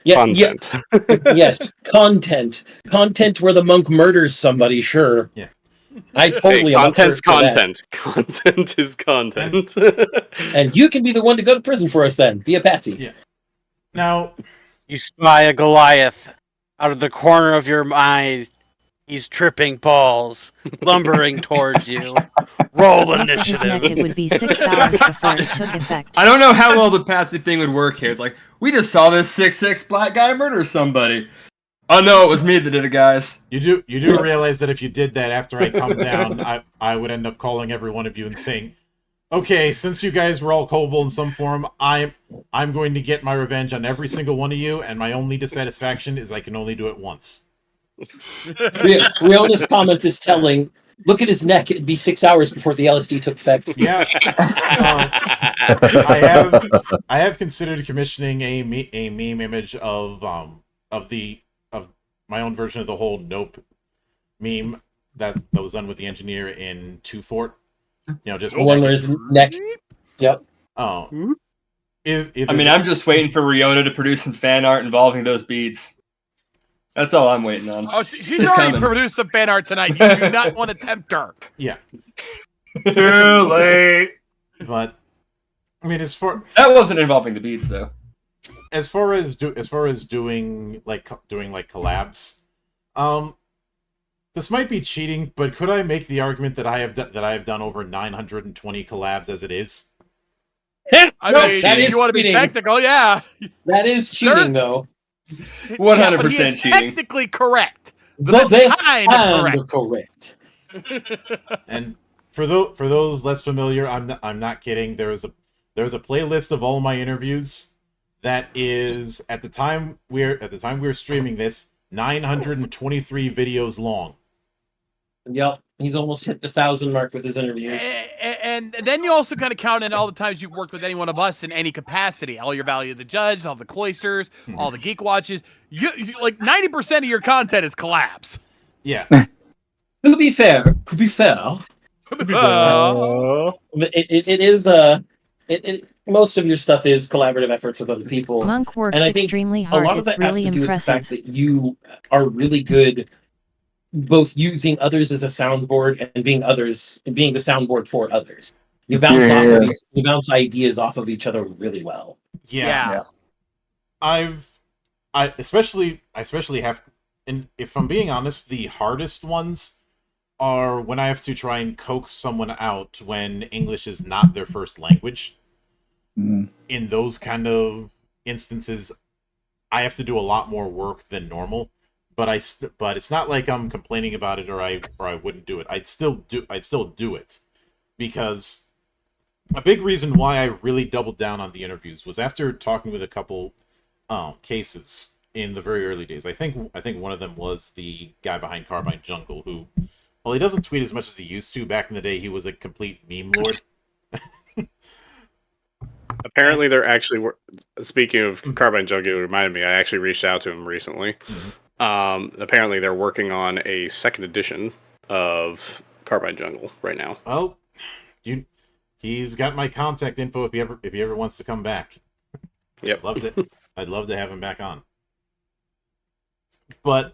Yeah, content. Yeah. Yes, content. Content where the Monk murders somebody. Sure. Yeah. I totally. Content's content. Content is content. And you can be the one to go to prison for us. Then be a patsy. Yeah. Now, you spy a Goliath out of the corner of your eye. He's tripping balls, lumbering towards you. Roll initiative. It would be 6 hours before it took effect. I don't know how well the patsy thing would work here. It's like, we just saw this 6'6" black guy murder somebody. Oh no, it was me that did it, guys. You do realize that if you did that after I come down, I would end up calling every one of you and saying, okay, since you guys were all culpable in some form, I'm going to get my revenge on every single one of you, and my only dissatisfaction is I can only do it once. Riona's comment is telling. Look at his neck. It'd be 6 hours before the LSD took effect. Yeah. I have considered commissioning a meme image of my own version of the whole Nope meme that was done with the engineer in 2 Fort, just The one where his neck. Yep. Oh. I mean, I'm just waiting for Riona to produce some fan art involving those beads. That's all I'm waiting on. Oh, she's It's already coming. produced some fan art tonight. You do not want to tempt her. Yeah. Too late. But I mean, that wasn't involving the beads though. As far as doing collabs, this might be cheating, but could I make the argument that I have done over 920 collabs as it is? I mean, that is you want to be cheating. technical, yeah. That is cheating, though. 100% cheating. Technically correct. The best kind of correct. And for those less familiar, I'm not kidding. There's a playlist of all my interviews that is at the time we're streaming this 923 videos long. Yep, he's almost hit the 1,000 mark with his interviews. And then you also kind of count in all the times you've worked with any one of us in any capacity. All your Value of the Judge, all the Cloisters, all the Geek Watches. You like 90% of your content is collabs. Yeah. To be fair, it is most of your stuff is collaborative efforts with other people. Monk works and I think extremely hard. A lot of It's that has really to do with the impressive. fact that you are really good both using others as a soundboard and being the soundboard for others. You bounce ideas off of each other really well. Yeah. I especially have, and if I'm being honest, the hardest ones are when I have to try and coax someone out when English is not their first language. In those kind of instances, I have to do a lot more work than normal. But it's not like I'm complaining about it or I wouldn't do it. I'd still do it, because a big reason why I really doubled down on the interviews was after talking with a couple cases in the very early days. I think one of them was the guy behind Carbine Jungle, who, well, he doesn't tweet as much as he used to. Back in the day, he was a complete meme lord. Apparently, they're actually speaking of Carbine Jungle. It reminded me. I actually reached out to him recently. Apparently, they're working on a second edition of Carbine Jungle right now. Well, he's got my contact info if he ever wants to come back. Yep, I'd love to have him back on. But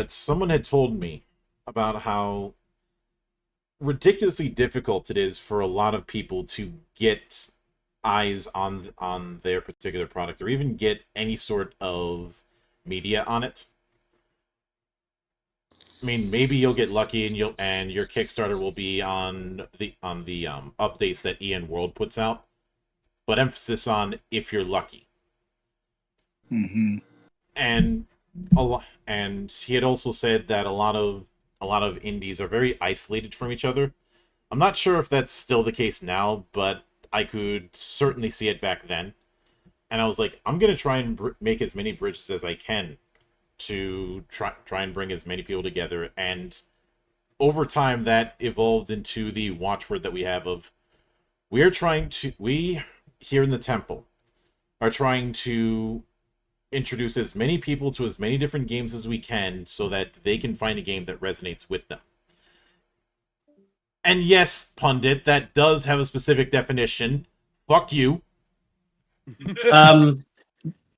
someone had told me about how ridiculously difficult it is for a lot of people to get eyes on their particular product, or even get any sort of media on it. I mean, maybe you'll get lucky and your Kickstarter will be on the updates that EN World puts out, but emphasis on if you're lucky. And he had also said that a lot of indies are very isolated from each other. I'm not sure if that's still the case now, but I could certainly see it back then. And I was like, I'm going to try and make as many bridges as I can to try and bring as many people together. And over time, that evolved into the watchword that we have of, we here in the temple are trying to introduce as many people to as many different games as we can so that they can find a game that resonates with them. And yes, Pundit, that does have a specific definition. Fuck you.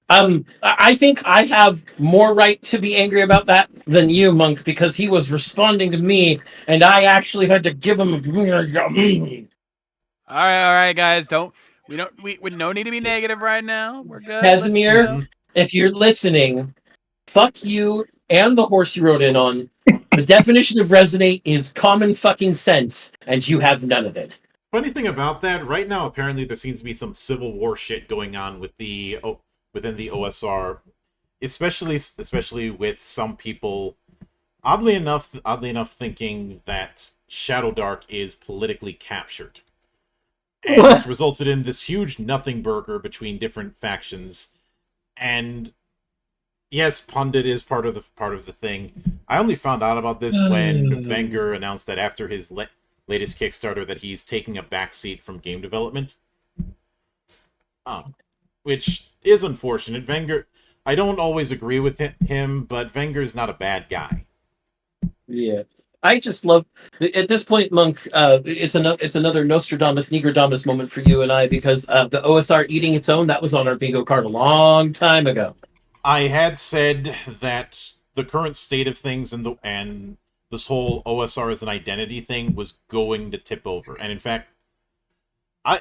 I think I have more right to be angry about that than you, Monk, because he was responding to me, and I actually had to give him All right, guys. We no need to be negative right now. We're good. Casimir, if you're listening, fuck you and the horse you rode in on. The definition of resonate is common fucking sense, and you have none of it. Funny thing about that, right now, apparently there seems to be some Civil War shit going on with within the OSR, especially with some people, oddly enough, thinking that Shadow Dark is politically captured, and it's resulted in this huge nothing burger between different factions. And yes, Pundit is part of the thing. I only found out about this when Wenger announced that after his latest Kickstarter that he's taking a backseat from game development. Which is unfortunate. Wenger, I don't always agree with him, but Wenger's not a bad guy. Yeah, I just love at this point, Monk. It's another Nostradamus Negrodamus moment for you and I because the OSR eating its own, that was on our bingo card a long time ago. I had said that the current state of things and this whole OSR as an identity thing was going to tip over, and in fact,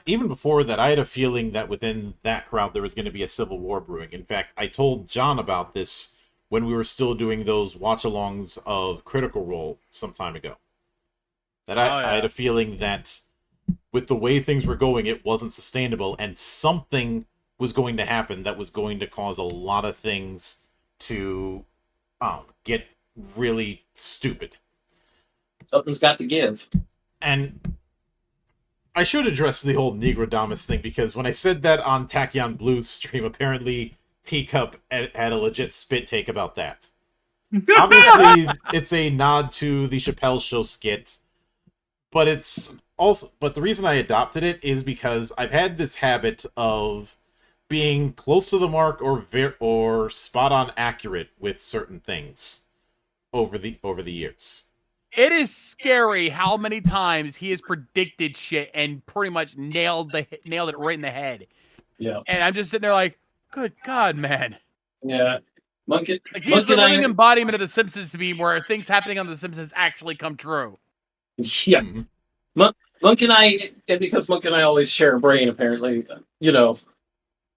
even before that, I had a feeling that within that crowd there was going to be a civil war brewing. In fact, I told John about this when we were still doing those watch-alongs of Critical Role some time ago. That I had a feeling that with the way things were going, it wasn't sustainable, and something was going to happen that was going to cause a lot of things to get really stupid. Something's got to give. And I should address the whole Negrodamus thing, because when I said that on Tachyon Blues stream, apparently Teacup had a legit spit take about that. Obviously, it's a nod to the Chappelle Show skit, but the reason I adopted it is because I've had this habit of being close to the mark or spot on accurate with certain things over the years. It is scary how many times he has predicted shit and pretty much nailed it right in the head. Yeah. And I'm just sitting there like, good God, man. Yeah. He's the living embodiment of the Simpsons meme where things happening on the Simpsons actually come true. Yeah. Monk and I, and because Monk and I always share a brain, apparently,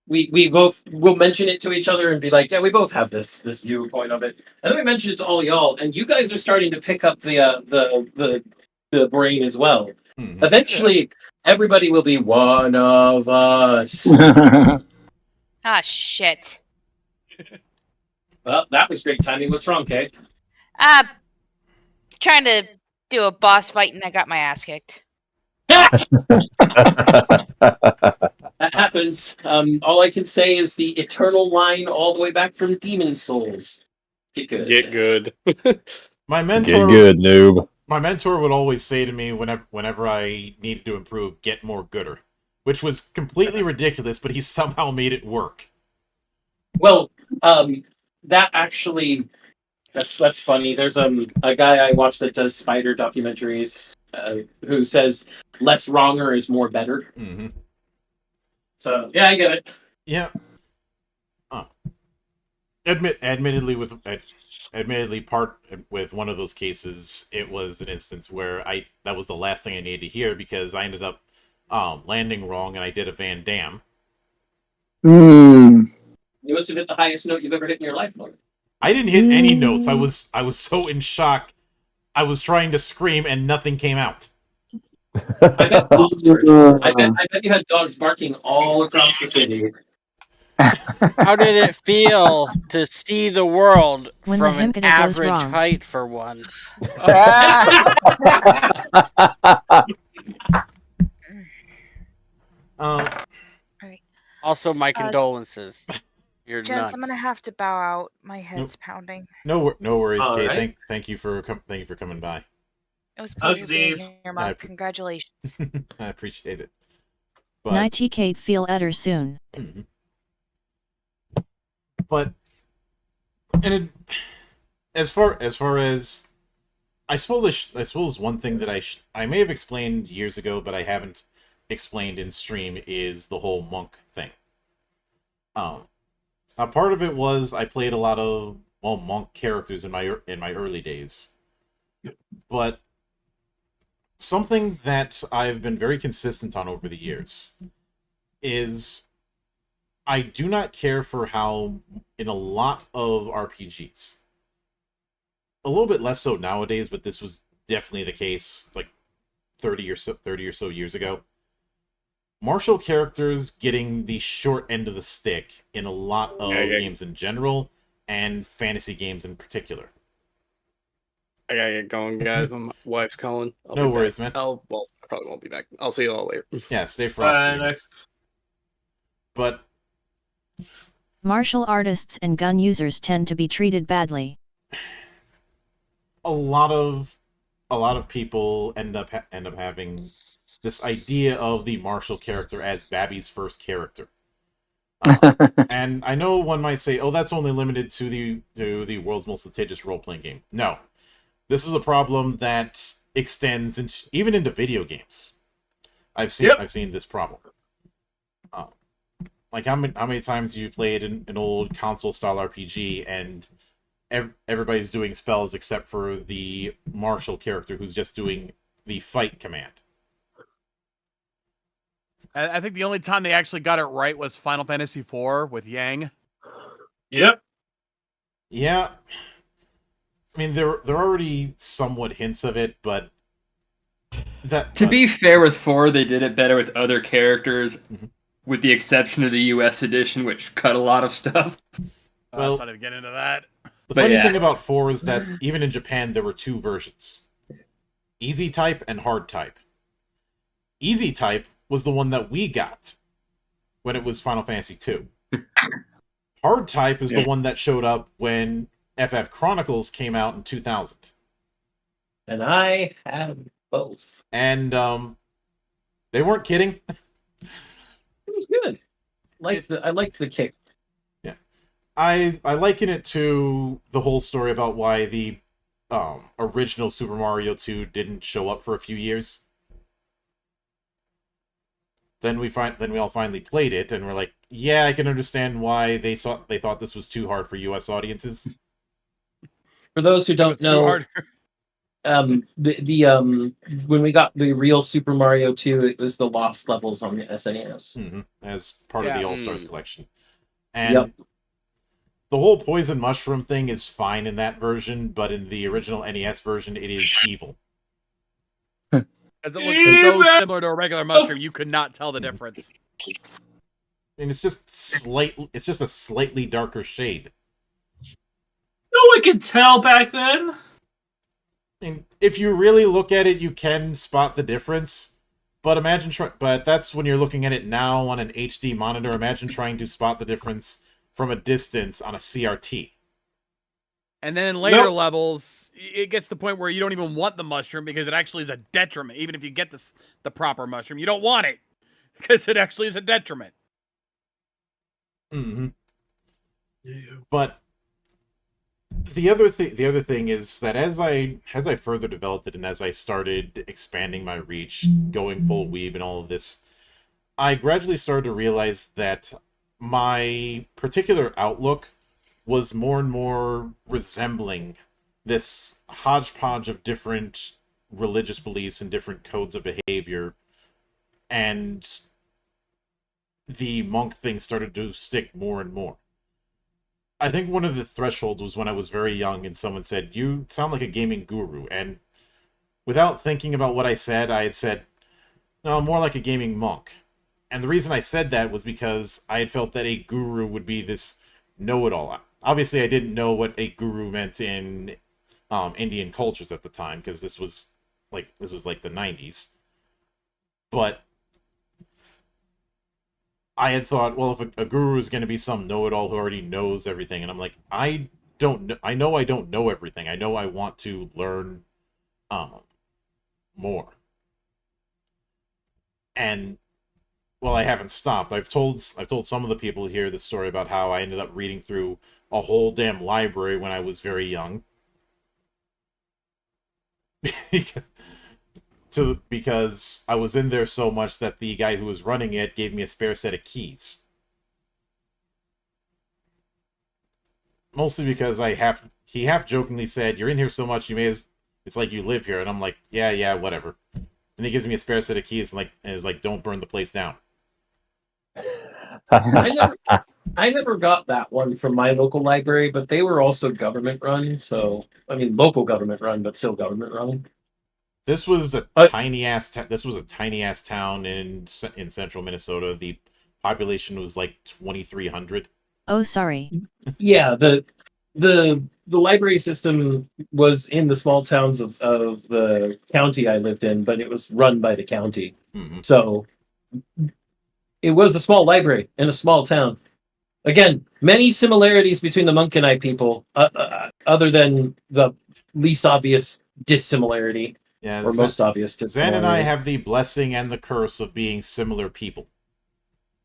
we both will mention it to each other and be like, yeah, we both have this viewpoint of it. And then we mention it to all y'all, and you guys are starting to pick up the brain as well. Mm-hmm. Eventually, everybody will be one of us. Ah, shit. Well, that was great timing. What's wrong, Kay? Trying to do a boss fight and I got my ass kicked. That happens. All I can say is the eternal line all the way back from Demon Souls. Get good. Get good. My mentor, Get good, noob. My mentor would always say to me whenever I needed to improve, get more gooder. Which was completely ridiculous, but he somehow made it work. Well, that actually, that's funny. There's a guy I watch that does spider documentaries who says less wronger is more better. Mm-hmm. So yeah, I get it. Yeah. Admittedly, part with one of those cases, it was an instance where that was the last thing I needed to hear because I ended up landing wrong and I did a Van Damme. You must have hit the highest note you've ever hit in your life, Mark. I didn't hit any notes. I was so in shock. I was trying to scream and nothing came out. I bet you had dogs barking all across the city. How did it feel to see the world when from an average height for once? Also, my condolences. You're Gents, nuts. I'm gonna have to bow out. My head's pounding. No worries, Kate. Right. Thank you for coming by. It was a pleasure being here, Mark. Congratulations. I appreciate it. Nighty Kate feel better soon. Mm-hmm. But as far as I suppose one thing that I may have explained years ago, but I haven't explained in stream is the whole monk thing. A part of it was I played a lot of monk characters in my early days, but something that I've been very consistent on over the years is I do not care for how in a lot of RPGs, a little bit less so nowadays, but this was definitely the case like 30 or so years ago. Martial characters getting the short end of the stick in a lot of games in general, and fantasy games in particular. I gotta get going, guys. My wife's calling. No worries, man. I probably won't be back. I'll see you all later. Yeah, stay frosty. But martial artists and gun users tend to be treated badly. A lot of people end up having this idea of the martial character as Babby's first character. And I know one might say, oh, that's only limited to the world's most litigious role-playing game. No. This is a problem that extends even into video games. I've seen this problem. Like how many times you played an old console style RPG and everybody's doing spells except for the martial character who's just doing the fight command. I think the only time they actually got it right was Final Fantasy IV with Yang. Yep. Yeah. I mean, there are already somewhat hints of it, but To be fair with 4, they did it better with other characters, with the exception of the US edition, which cut a lot of stuff. Well, let's not even get into that. The funny thing about 4 is that even in Japan, there were 2 versions. Easy type and hard type. Easy type was the one that we got when it was Final Fantasy II. Hard type is the one that showed up when FF Chronicles came out in 2000. And I have both. And they weren't kidding. It was good. I liked the kick. Yeah. I liken it to the whole story about why the original Super Mario 2 didn't show up for a few years. Then we all finally played it, and we're like, yeah, I can understand why they thought this was too hard for U.S. audiences. For those who don't know, when we got the real Super Mario 2, it was the lost levels on the SNES. As part of the All-Stars collection. And the whole poison mushroom thing is fine in that version, but in the original NES version, it is evil. As it looks so similar to a regular mushroom, you could not tell the difference. And it's just a slightly darker shade. No one could tell back then. I mean, if you really look at it, you can spot the difference. But but that's when you're looking at it now on an HD monitor. Imagine trying to spot the difference from a distance on a CRT. And then in later levels, it gets to the point where you don't even want the mushroom because it actually is a detriment. Even if you get the proper mushroom, you don't want it because it actually is a detriment. But the other thing is that as I further developed it and as I started expanding my reach, going full weeb and all of this, I gradually started to realize that my particular outlook was more and more resembling this hodgepodge of different religious beliefs and different codes of behavior, and the monk thing started to stick more and more. I think one of the thresholds was when I was very young and someone said, "You sound like a gaming guru," and without thinking about what I had said, "No, more like a gaming monk." And the reason I said that was because I had felt that a guru would be this know-it-all. Obviously, I didn't know what a guru meant in Indian cultures at the time, because this was like the 90s. But I had thought, well, if a guru is going to be some know-it-all who already knows everything, and I'm like, I know I don't know everything. I know I want to learn more. And well, I haven't stopped. I've told some of the people here the story about how I ended up reading through a whole damn library when I was very young. Because I was in there so much that the guy who was running it gave me a spare set of keys. Mostly because he half jokingly said, "You're in here so much, it's like you live here," and I'm like, yeah, whatever. And he gives me a spare set of keys and is like, "Don't burn the place down." I never got that one from my local library, but they were also government run. So I mean, local government run, but still government run. This was a tiny ass town in central Minnesota. The population was like 2,300. Oh, sorry. Yeah, the library system was in the small towns of the county I lived in, but it was run by the county. So it was a small library in a small town. Again, many similarities between the Monk and I people, other than the least obvious dissimilarity. Yeah, or most obvious dissimilarity. Zen and I have the blessing and the curse of being similar people.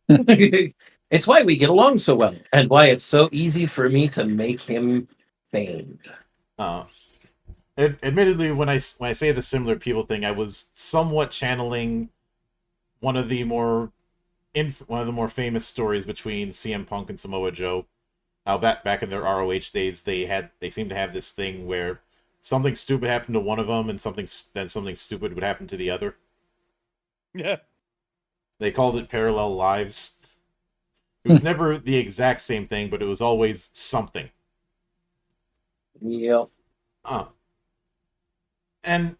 It's why we get along so well, and why it's so easy for me to make him banged. And admittedly, when I say the similar people thing, I was somewhat channeling one of the more famous stories between CM Punk and Samoa Joe. Back in their ROH days, they seemed to have this thing where something stupid happened to one of them, and something stupid would happen to the other. Yeah. They called it parallel lives. It was never the exact same thing, but it was always something. Yep. And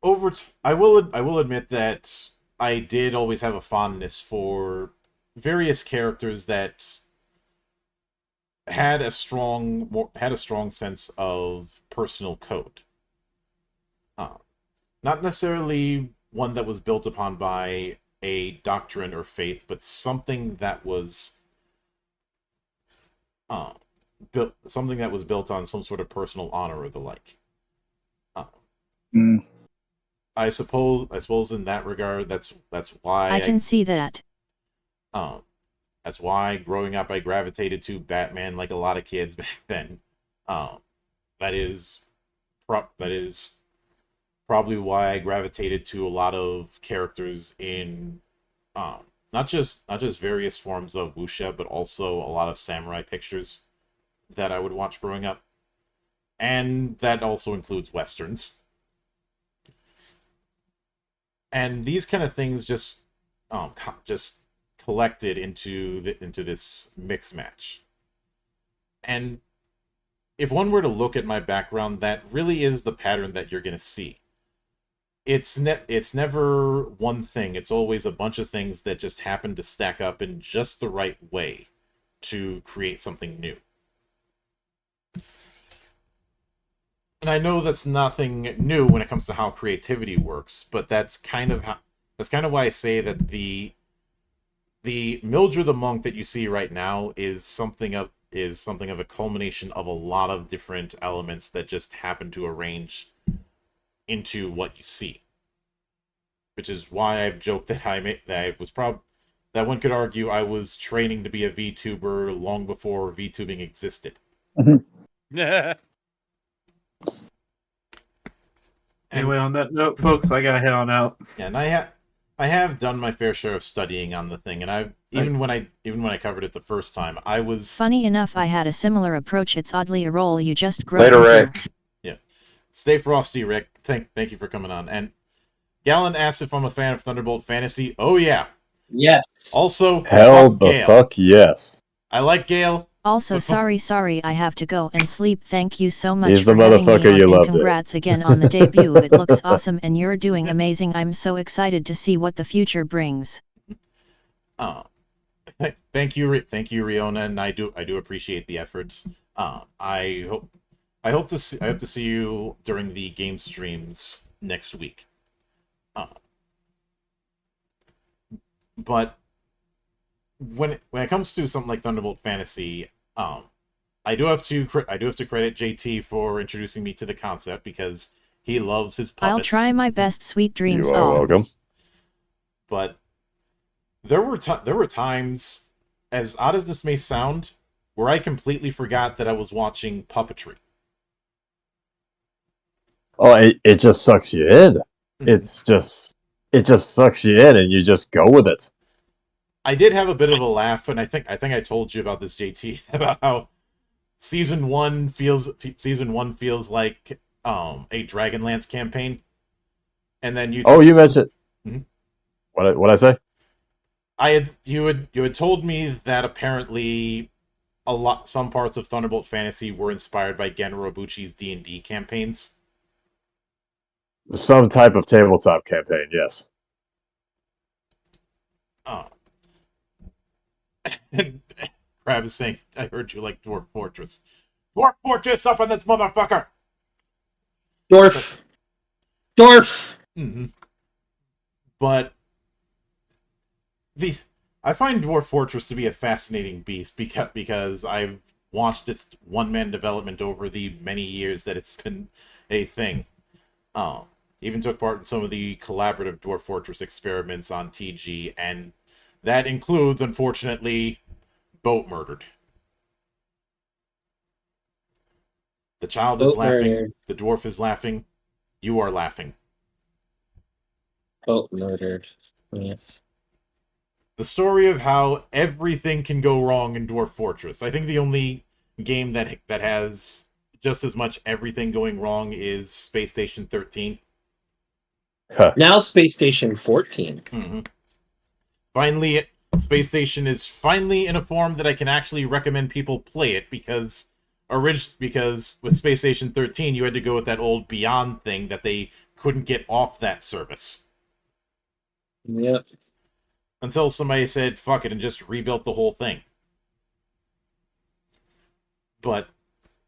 I will admit that I did always have a fondness for various characters that had a strong sense of personal code. Not necessarily one that was built upon by a doctrine or faith, but something that was built on some sort of personal honor or the like. I suppose in that regard, that's why I can see that. That's why growing up I gravitated to Batman like a lot of kids back then. That is probably why I gravitated to a lot of characters in not just various forms of wuxia, but also a lot of samurai pictures that I would watch growing up. And that also includes westerns. And these kind of things just collected into this mix match. And if one were to look at my background, that really is the pattern that you're going to see. It's never one thing. It's always a bunch of things that just happen to stack up in just the right way to create something new. And I know that's nothing new when it comes to how creativity works, but that's kind of why I say that the Mildred the Monk that you see right now is something of a culmination of a lot of different elements that just happen to arrange into what you see. Which is why I've joked that that one could argue I was training to be a VTuber long before VTubing existed. Yeah. Anyway, on that note, folks, I gotta head on out. Yeah, and I have done my fair share of studying on the thing, and even when I covered it the first time, I was Funny enough, I had a similar approach. It's oddly a role you just grow Later, into. Rick. Yeah. Stay frosty, Rick. Thank you for coming on. And Galen asked if I'm a fan of Thunderbolt Fantasy. Oh yeah. Yes. Also, Hell fuck the Gale. fuck yes. I like Gale. Also, sorry, I have to go and sleep. Thank you so much He's the for having me motherfucker on, you and loved it. congrats again on the debut. It looks awesome, and you're doing amazing. I'm so excited to see what the future brings. Thank you, Riona, and I do appreciate the efforts. I hope to see you during the game streams next week. But when it comes to something like Thunderbolt Fantasy, I do have to credit JT for introducing me to the concept because he loves his puppets. I'll try my best. Sweet dreams. You are all. welcome. But there were times, as odd as this may sound, where I completely forgot that I was watching puppetry. Oh, it just sucks you in. It just sucks you in, and you just go with it. I did have a bit of a laugh, and I think I told you about this, JT, about how season one feels like a Dragonlance campaign, and then you. You mentioned. Mm-hmm. What I say? You had told me that apparently some parts of Thunderbolt Fantasy were inspired by Gen Urobuchi's D&D campaigns. Some type of tabletop campaign, yes. Crab is saying, I heard you like Dwarf Fortress. Dwarf Fortress up on this motherfucker! Dwarf! Mm-hmm. But I find Dwarf Fortress to be a fascinating beast because I've watched its one-man development over the many years that it's been a thing. Even took part in some of the collaborative Dwarf Fortress experiments on TG, and that includes, unfortunately, Boat Murdered. The child is Boat laughing. murdered. The dwarf is laughing. You are laughing. Boat murdered. Yes. The story of how everything can go wrong in Dwarf Fortress. I think the only game that has just as much everything going wrong is Space Station 13. Now Space Station 14. Mm-hmm. Finally, Space Station is finally in a form that I can actually recommend people play it, because with Space Station 13 you had to go with that old Beyond thing that they couldn't get off that service. Yep. Until somebody said fuck it and just rebuilt the whole thing. But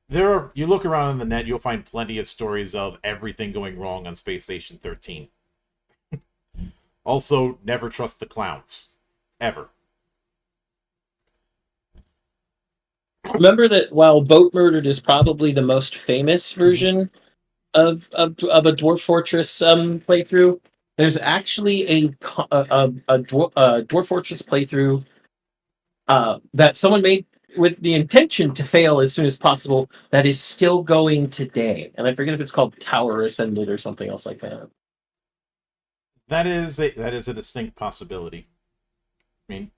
you look around on the net, you'll find plenty of stories of everything going wrong on Space Station 13. Also, never trust the clowns. Ever. Remember that while Boat Murdered is probably the most famous version of a Dwarf Fortress playthrough, there's actually a Dwarf Fortress playthrough that someone made with the intention to fail as soon as possible that is still going today. And I forget if it's called Tower Ascended or something else like that. That is a distinct possibility. I mean,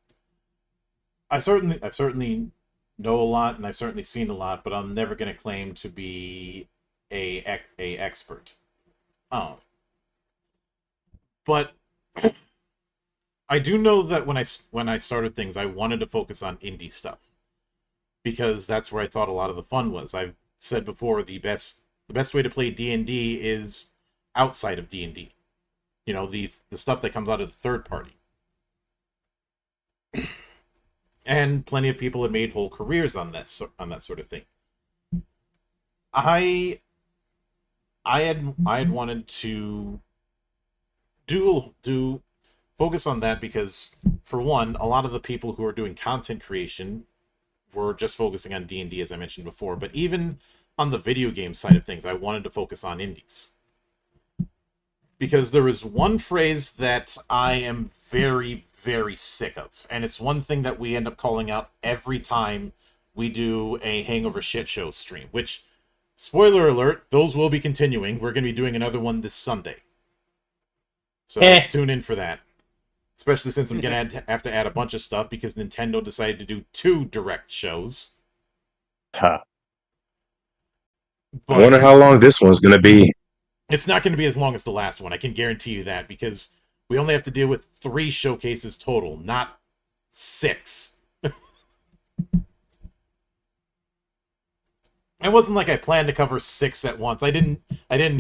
I've certainly know a lot, and I've certainly seen a lot, but I'm never going to claim to be a expert. Oh, but I do know that when I started things, I wanted to focus on indie stuff, because that's where I thought a lot of the fun was. I've said before, the best way to play D&D is outside of D&D. You know, the stuff that comes out of the third party. And plenty of people have made whole careers on that sort of thing. I had wanted to do focus on that because, for one, a lot of the people who are doing content creation were just focusing on D&D, as I mentioned before. But even on the video game side of things, I wanted to focus on indies. Because there is one phrase that I am very, very sick of. And it's one thing that we end up calling out every time we do a Hangover Shit Show stream. Which, spoiler alert, those will be continuing. We're going to be doing another one this Sunday. So tune in for that. Especially since I'm going to have to add a bunch of stuff because Nintendo decided to do 2 direct shows. Huh. I wonder how long this one's going to be. It's not going to be as long as the last one, I can guarantee you that, because we only have to deal with 3 showcases total, not 6. It wasn't like I planned to cover 6 at once. I didn't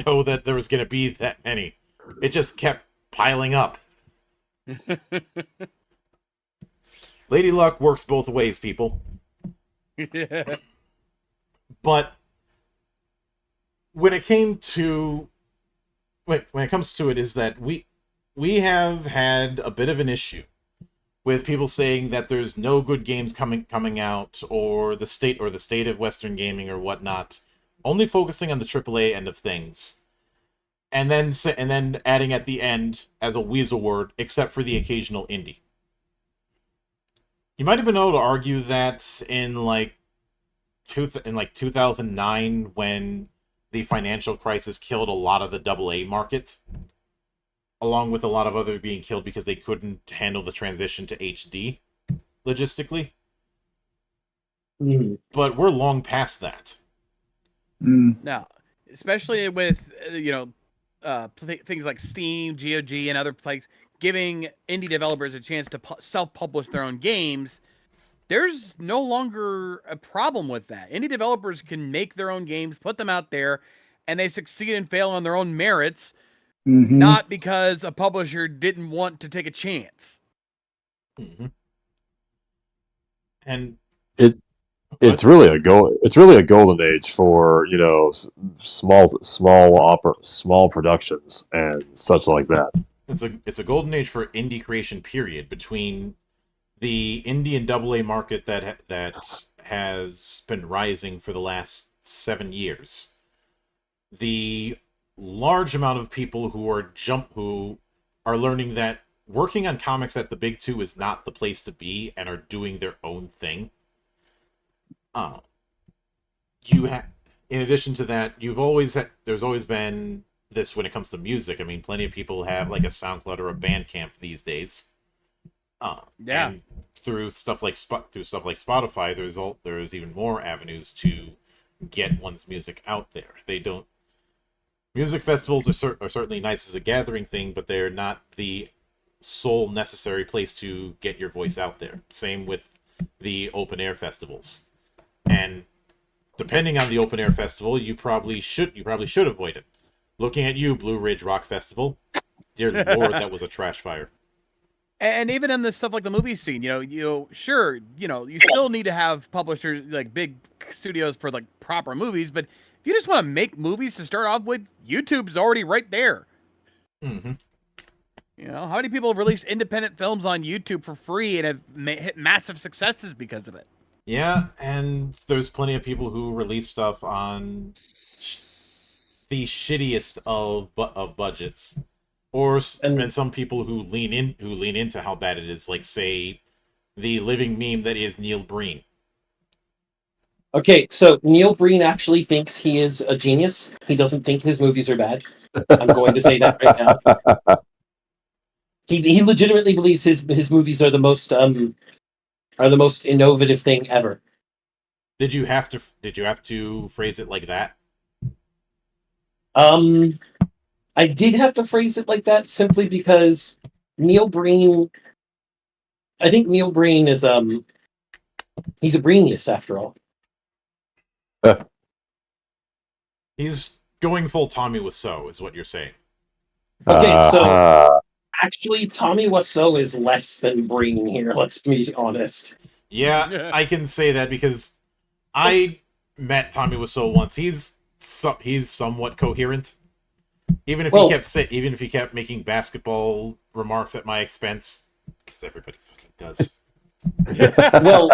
know that there was going to be that many. It just kept piling up. Lady Luck works both ways, people. Yeah. But when it comes to it, is that we have had a bit of an issue with people saying that there's no good games coming out, or the state of Western gaming or whatnot, only focusing on the AAA end of things, and then adding at the end as a weasel word, except for the occasional indie. You might have been able to argue that in 2009, when the financial crisis killed a lot of the AA market, along with a lot of other being killed because they couldn't handle the transition to HD logistically. But we're long past that. Now, especially with things like Steam, GOG, and other places giving indie developers a chance to self-publish their own games, there's no longer a problem with that. Indie developers can make their own games, put them out there, and they succeed and fail on their own merits, not because a publisher didn't want to take a chance. And it's really a golden age for, you know, small productions and such like that. It's a golden age for indie creation, period, between the indie and AA market that has been rising for the last 7 years. The large amount of people who are learning that working on comics at the big 2 is not the place to be, and are doing their own thing. in addition to that, there's always been this when it comes to music. I mean, plenty of people have like a SoundCloud or a Bandcamp these days. Yeah. And through stuff like Spotify, there's even more avenues to get one's music out there. Music festivals are certainly nice as a gathering thing, but they're not the sole necessary place to get your voice out there. Same with the open air festivals. And depending on the open air festival, you probably should avoid it. Looking at you, Blue Ridge Rock Festival. Dear Lord, that was a trash fire. And even in this stuff like the movie scene, you still need to have publishers, like big studios for like proper movies, but if you just want to make movies to start off with, YouTube's already right there. Mm-hmm. How many people have released independent films on YouTube for free and have hit massive successes because of it? Yeah, and there's plenty of people who release stuff on the shittiest of budgets. And some people who lean into how bad it is, like say the living meme that is Neil Breen. Okay, so Neil Breen actually thinks he is a genius. He doesn't think his movies are bad. I'm going to say that right now. He legitimately believes his movies are the most innovative thing ever. Did you have to phrase it like that? I did have to phrase it like that simply because Neil Breen. I think Neil Breen is he's a Breenius after all. He's going full Tommy Wiseau, is what you're saying. Okay, so actually, Tommy Wiseau is less than Breen here. Let's be honest. Yeah, I can say that because I met Tommy Wiseau once. He's somewhat coherent. Even if he kept making basketball remarks at my expense, because everybody fucking does. Well,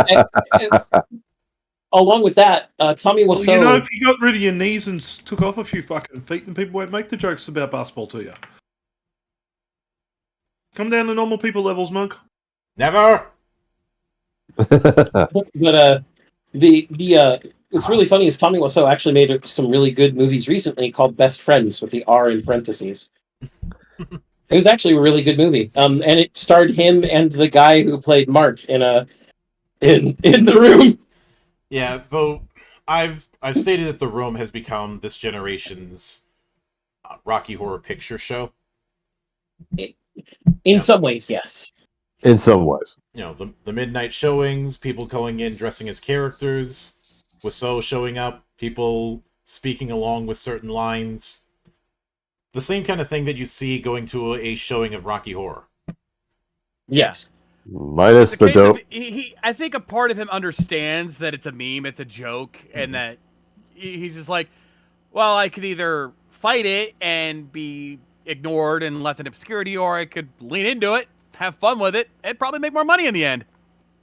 along with that, Tommy Wiseau. Well, if you got rid of your knees and took off a few fucking feet, then people won't make the jokes about basketball to you. Come down to normal people levels, Monk. Never. But what's really funny is Tommy Wiseau actually made some really good movies recently called Best Friends with the R in parentheses. It was actually a really good movie, and it starred him and the guy who played Mark in The Room. Yeah, though I've stated that The Room has become this generation's Rocky Horror Picture Show. In some ways, yes. In some ways. The midnight showings, people going in dressing as characters, Wiseau showing up, people speaking along with certain lines. The same kind of thing that you see going to a showing of Rocky Horror. Yes. Minus the dope. I think a part of him understands that it's a meme, it's a joke, and that he's just like, well, I could either fight it and be ignored and left in obscurity, or I could lean into it, have fun with it, and probably make more money in the end.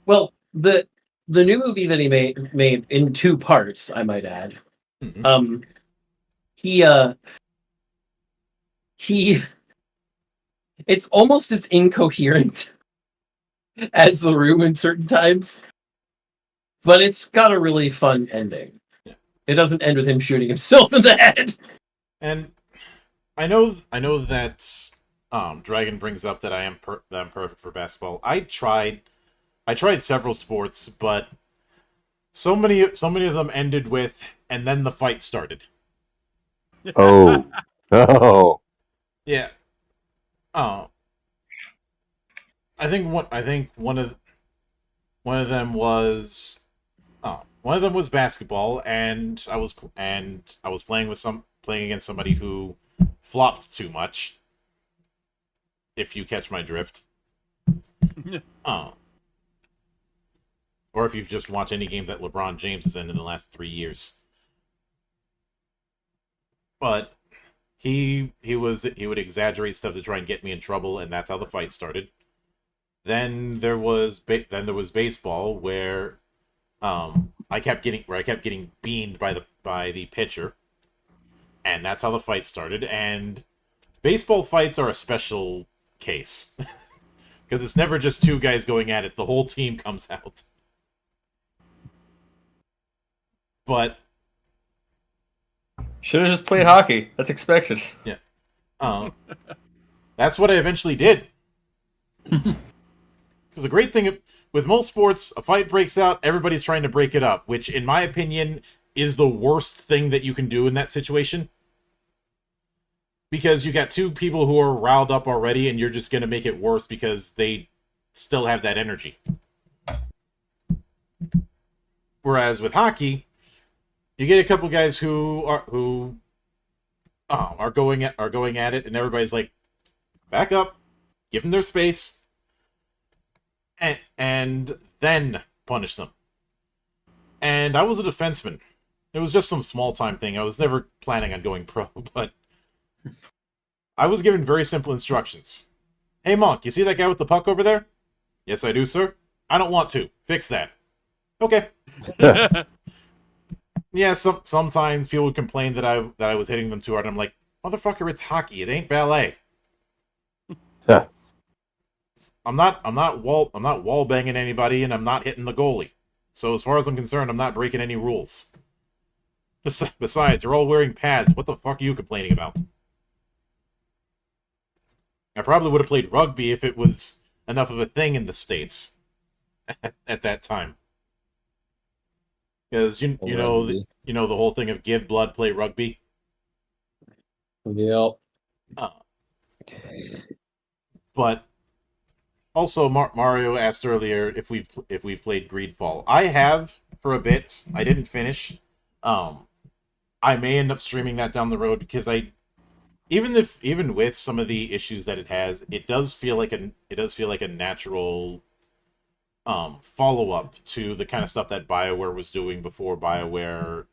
Well, the new movie that he made in 2 parts, I might add. Mm-hmm. It's almost as incoherent as The Room in certain times, but it's got a really fun ending. Yeah. It doesn't end with him shooting himself in the head. And I know that Dragon brings up that I'm perfect for basketball. I tried several sports, but so many of them ended with "and then the fight started." Oh. Yeah. I think one of them was basketball, and I was playing against somebody who flopped too much. If you catch my drift. Or if you've just watched any game that LeBron James has in the last 3 years. But he would exaggerate stuff to try and get me in trouble, and that's how the fight started. Then there was baseball where I kept getting beamed by the pitcher, and that's how the fight started. And baseball fights are a special case because it's never just 2 guys going at it; the whole team comes out. But Should have just played hockey. That's expected. Yeah. That's what I eventually did. Because the great thing with most sports, a fight breaks out, everybody's trying to break it up, which, in my opinion, is the worst thing that you can do in that situation. Because you got two people who are riled up already, and you're just going to make it worse because they still have that energy. Whereas with hockey, you get a couple guys who are going at it, and everybody's like, back up, give them their space, and then punish them. And I was a defenseman. It was just some small time thing. I was never planning on going pro, but I was given very simple instructions. Hey, Monk, you see that guy with the puck over there? Yes, I do, sir. I don't want to. Fix that. Okay. Yeah, sometimes people would complain that I was hitting them too hard. I'm like, motherfucker, it's hockey. It ain't ballet. I'm not wall banging anybody, and I'm not hitting the goalie. So as far as I'm concerned, I'm not breaking any rules. Besides, you're all wearing pads. What the fuck are you complaining about? I probably would have played rugby if it was enough of a thing in the States at that time. Because you know the whole thing of give blood, play rugby. Yep. But also, Mario asked earlier if we've played Greedfall. I have for a bit. I didn't finish. I may end up streaming that down the road because even with some of the issues that it has, it does feel like a natural follow-up to the kind of stuff that BioWare was doing before BioWare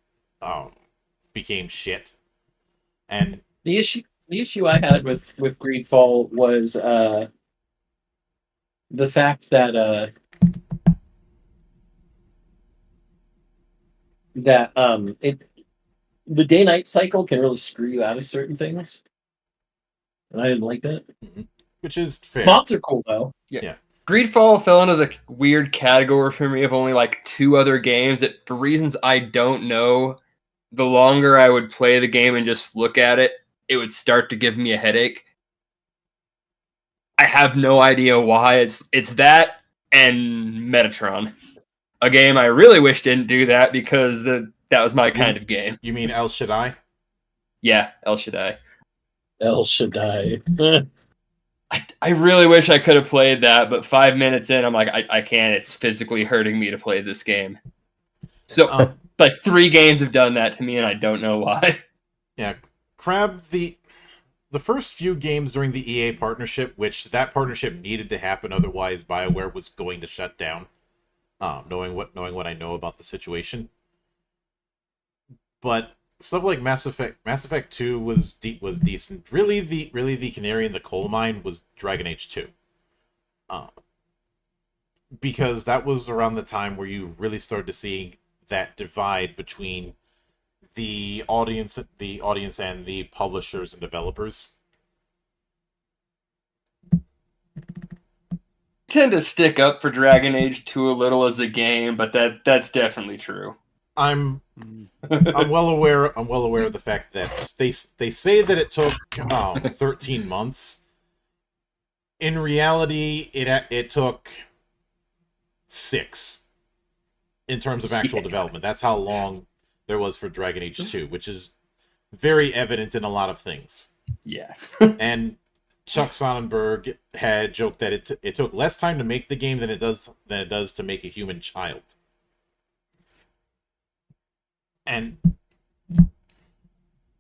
became shit. And the issue I had with Greedfall was the fact that the day-night cycle can really screw you out of certain things, and I didn't like that. Which is fair. Mods are cool though. Yeah. Greedfall fell into the weird category for me of only like 2 other games that, for reasons I don't know, the longer I would play the game and just look at it, it would start to give me a headache. I have no idea why. It's that and Metatron, a game I really wish didn't do that because that was my kind of game. You mean El Shaddai? Yeah, El Shaddai. El Shaddai. I really wish I could have played that, but 5 minutes in, I'm like, I can't. It's physically hurting me to play this game. So, like 3 games have done that to me, and I don't know why. Yeah, Crab, the first few games during the EA partnership, which that partnership needed to happen, otherwise BioWare was going to shut down. Knowing what I know about the situation, but stuff like Mass Effect 2 was decent. Really the canary in the coal mine was Dragon Age 2. Because that was around the time where you really started to see that divide between the audience and the publishers and developers. Tend to stick up for Dragon Age 2 a little as a game, but that's definitely true. I'm well aware of the fact that they say that it took 13 months. In reality, it took 6 in terms of actual development. That's how long there was for Dragon Age 2, which is very evident in a lot of things. Yeah. And Chuck Sonnenberg had joked that it took less time to make the game than it does to make a human child. And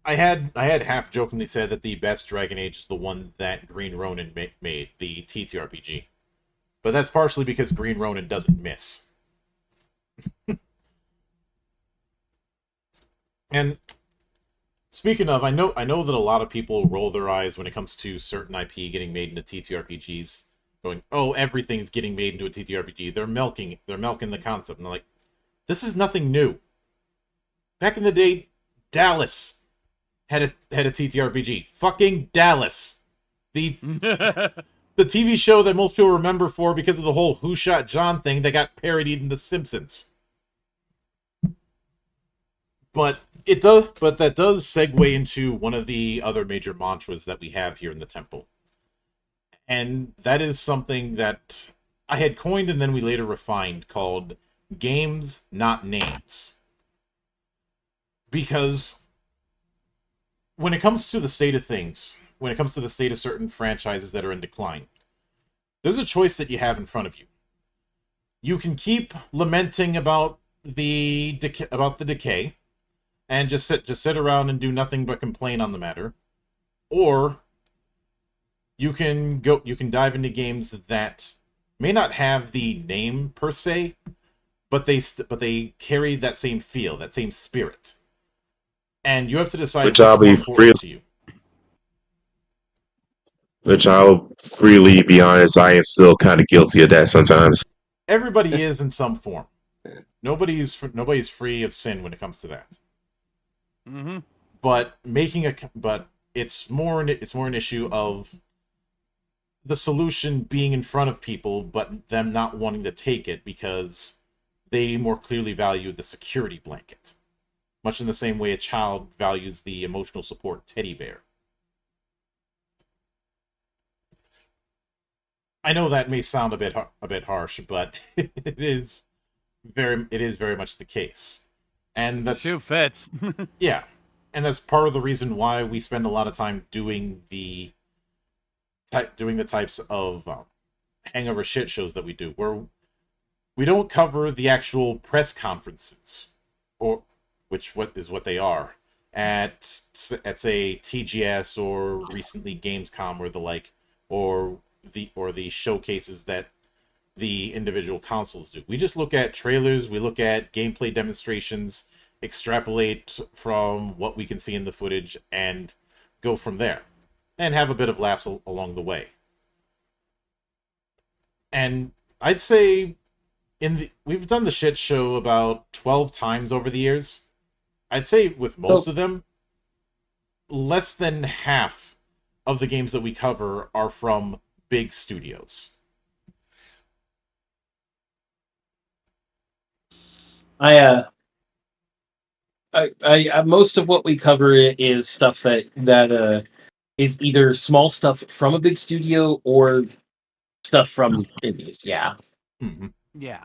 I had half jokingly said that the best Dragon Age is the one that Green Ronin made, the TTRPG. But that's partially because Green Ronin doesn't miss. And speaking of, I know that a lot of people roll their eyes when it comes to certain IP getting made into TTRPGs, going, "Oh, everything's getting made into a TTRPG. They're milking the concept." And I'm like, this is nothing new. Back in the day, Dallas had a TTRPG. Fucking Dallas. The TV show that most people remember for because of the whole Who Shot John thing that got parodied in The Simpsons. But It does, but that does segue into one of the other major mantras that we have here in the temple. And that is something that I had coined and then we later refined, called games, not names. Because when it comes to the state of things, when it comes to the state of certain franchises that are in decline, there's a choice that you have in front of you. You can keep lamenting about the decay, and just sit around and do nothing but complain on the matter, or you can dive into games that may not have the name per se, but they carry that same feel, that same spirit, and you have to decide which I'll be free. To you. Which I'll freely be honest, I am still kind of guilty of that sometimes. Everybody is in some form. Nobody's free of sin when it comes to that. Mm-hmm. But it's more an issue of the solution being in front of people, but them not wanting to take it because they more clearly value the security blanket, much in the same way a child values the emotional support teddy bear. I know that may sound a bit harsh, but it is very much the case, and that's shoe fits. Yeah, and that's part of the reason why we spend a lot of time doing the types of hangover shit shows that we do, where we don't cover the actual press conferences, or what they are at say TGS or recently Gamescom or the like, or the showcases that the individual consoles do. We just look at trailers, we look at gameplay demonstrations, extrapolate from what we can see in the footage, and go from there, and have a bit of laughs along the way. And I'd say we've done the shit show about 12 times over the years. I'd say with most of them, less than half of the games that we cover are from big studios. I most of what we cover is stuff that is either small stuff from a big studio or stuff from indies. Yeah. Mm-hmm. Yeah.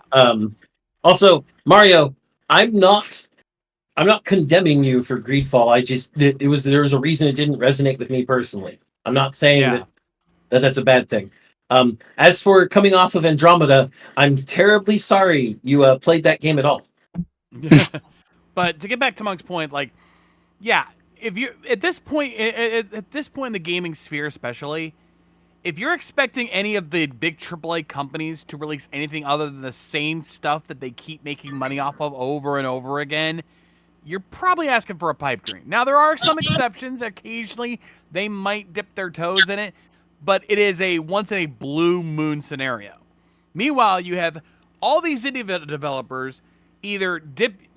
Also, Mario, I'm not condemning you for Greedfall. There was a reason it didn't resonate with me personally. I'm not saying that's a bad thing. As for coming off of Andromeda, I'm terribly sorry you played that game at all. But to get back to Monk's point, if you at this point in the gaming sphere, especially, if you're expecting any of the big AAA companies to release anything other than the same stuff that they keep making money off of over and over again, you're probably asking for a pipe dream. Now, there are some exceptions. Occasionally, they might dip their toes in it, but it is a once-in-a-blue moon scenario. Meanwhile, you have all these indie developers either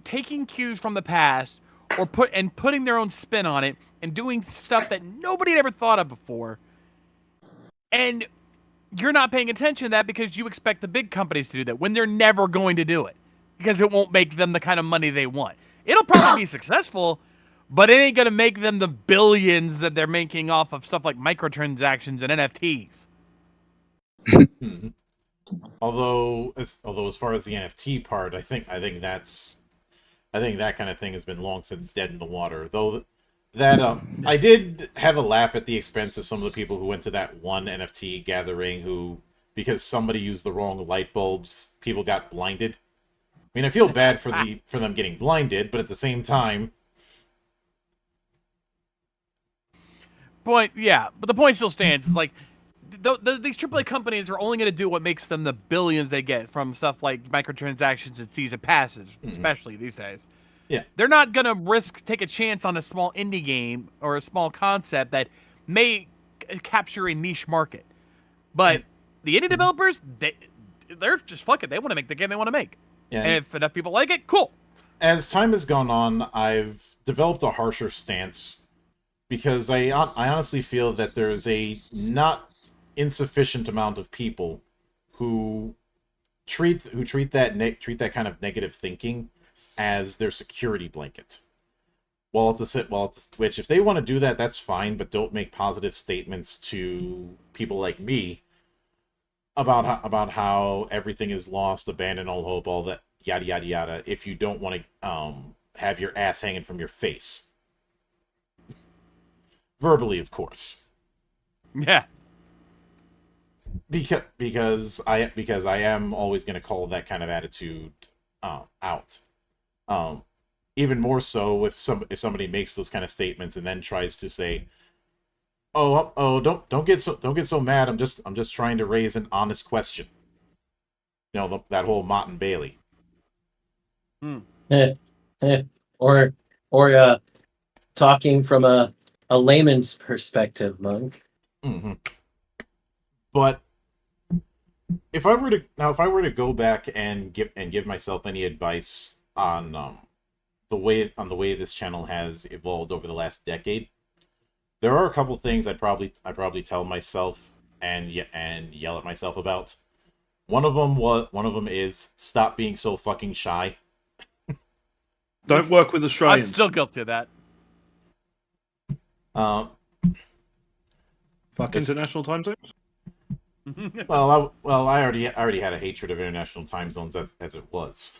taking cues from the past or putting their own spin on it and doing stuff that nobody had ever thought of before. And you're not paying attention to that because you expect the big companies to do that when they're never going to do it because it won't make them the kind of money they want. It'll probably be successful, but it ain't going to make them the billions that they're making off of stuff like microtransactions and NFTs. Although as far as the NFT part, I think that kind of thing has been long since dead in the water. Though that I did have a laugh at the expense of some of the people who went to that one NFT gathering who, because somebody used the wrong light bulbs, people got blinded. I mean, I feel bad for them getting blinded, but at the same time, but the point still stands. It's like these AAA companies are only going to do what makes them the billions they get from stuff like microtransactions and season passes, especially these days. Yeah, they're not going to take a chance on a small indie game or a small concept that may capture a niche market. But the indie developers, they're just fuck it. They want to make the game they want to make. Yeah, and if enough people like it, cool. As time has gone on, I've developed a harsher stance because I honestly feel that there's a not insufficient amount of people who treat that kind of negative thinking as their security blanket. which if they want to do that, that's fine, but don't make positive statements to people like me about how everything is lost, abandon all hope, all that yada yada yada. If you don't want to have your ass hanging from your face, verbally, of course. Yeah. Because I am always going to call that kind of attitude out. Even more so if somebody makes those kind of statements and then tries to say, don't get so mad. I'm just trying to raise an honest question. You know, that whole Mott and Bailey. Or talking from a layman's perspective, Monk. Mm-hmm. But if I were to go back and give myself any advice on the way this channel has evolved over the last decade, there are a couple things I'd probably tell myself and yell at myself about. One of them is stop being so fucking shy. Don't work with Australians. I'm still guilty of that. Fuck international time zones. I already had a hatred of international time zones as it was.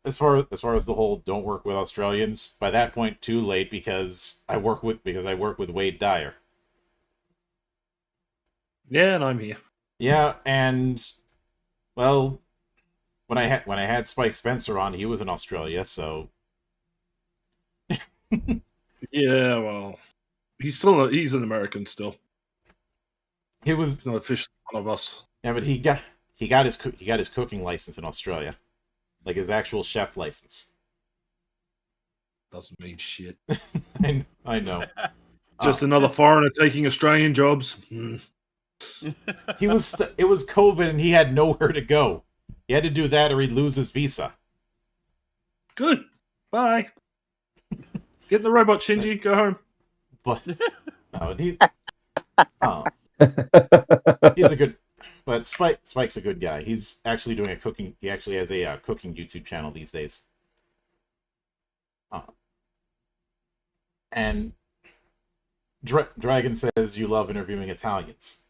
As far as the whole don't work with Australians, by that point too late because I work with Wade Dyer. Yeah, and I'm here. Yeah, and well, when I had Spike Spencer on, he was in Australia, so yeah, well, he's an American still. He's not officially one of us. Yeah, but he got his cooking license in Australia, like his actual chef license. Doesn't mean shit. I know. Just another foreigner taking Australian jobs. It was COVID and he had nowhere to go. He had to do that or he'd lose his visa. Good. Bye. Get in the robot, Shinji. Go home. But he's a good. But Spike's a good guy. He's actually doing cooking. He actually has a cooking YouTube channel these days. And Dragon says you love interviewing Italians.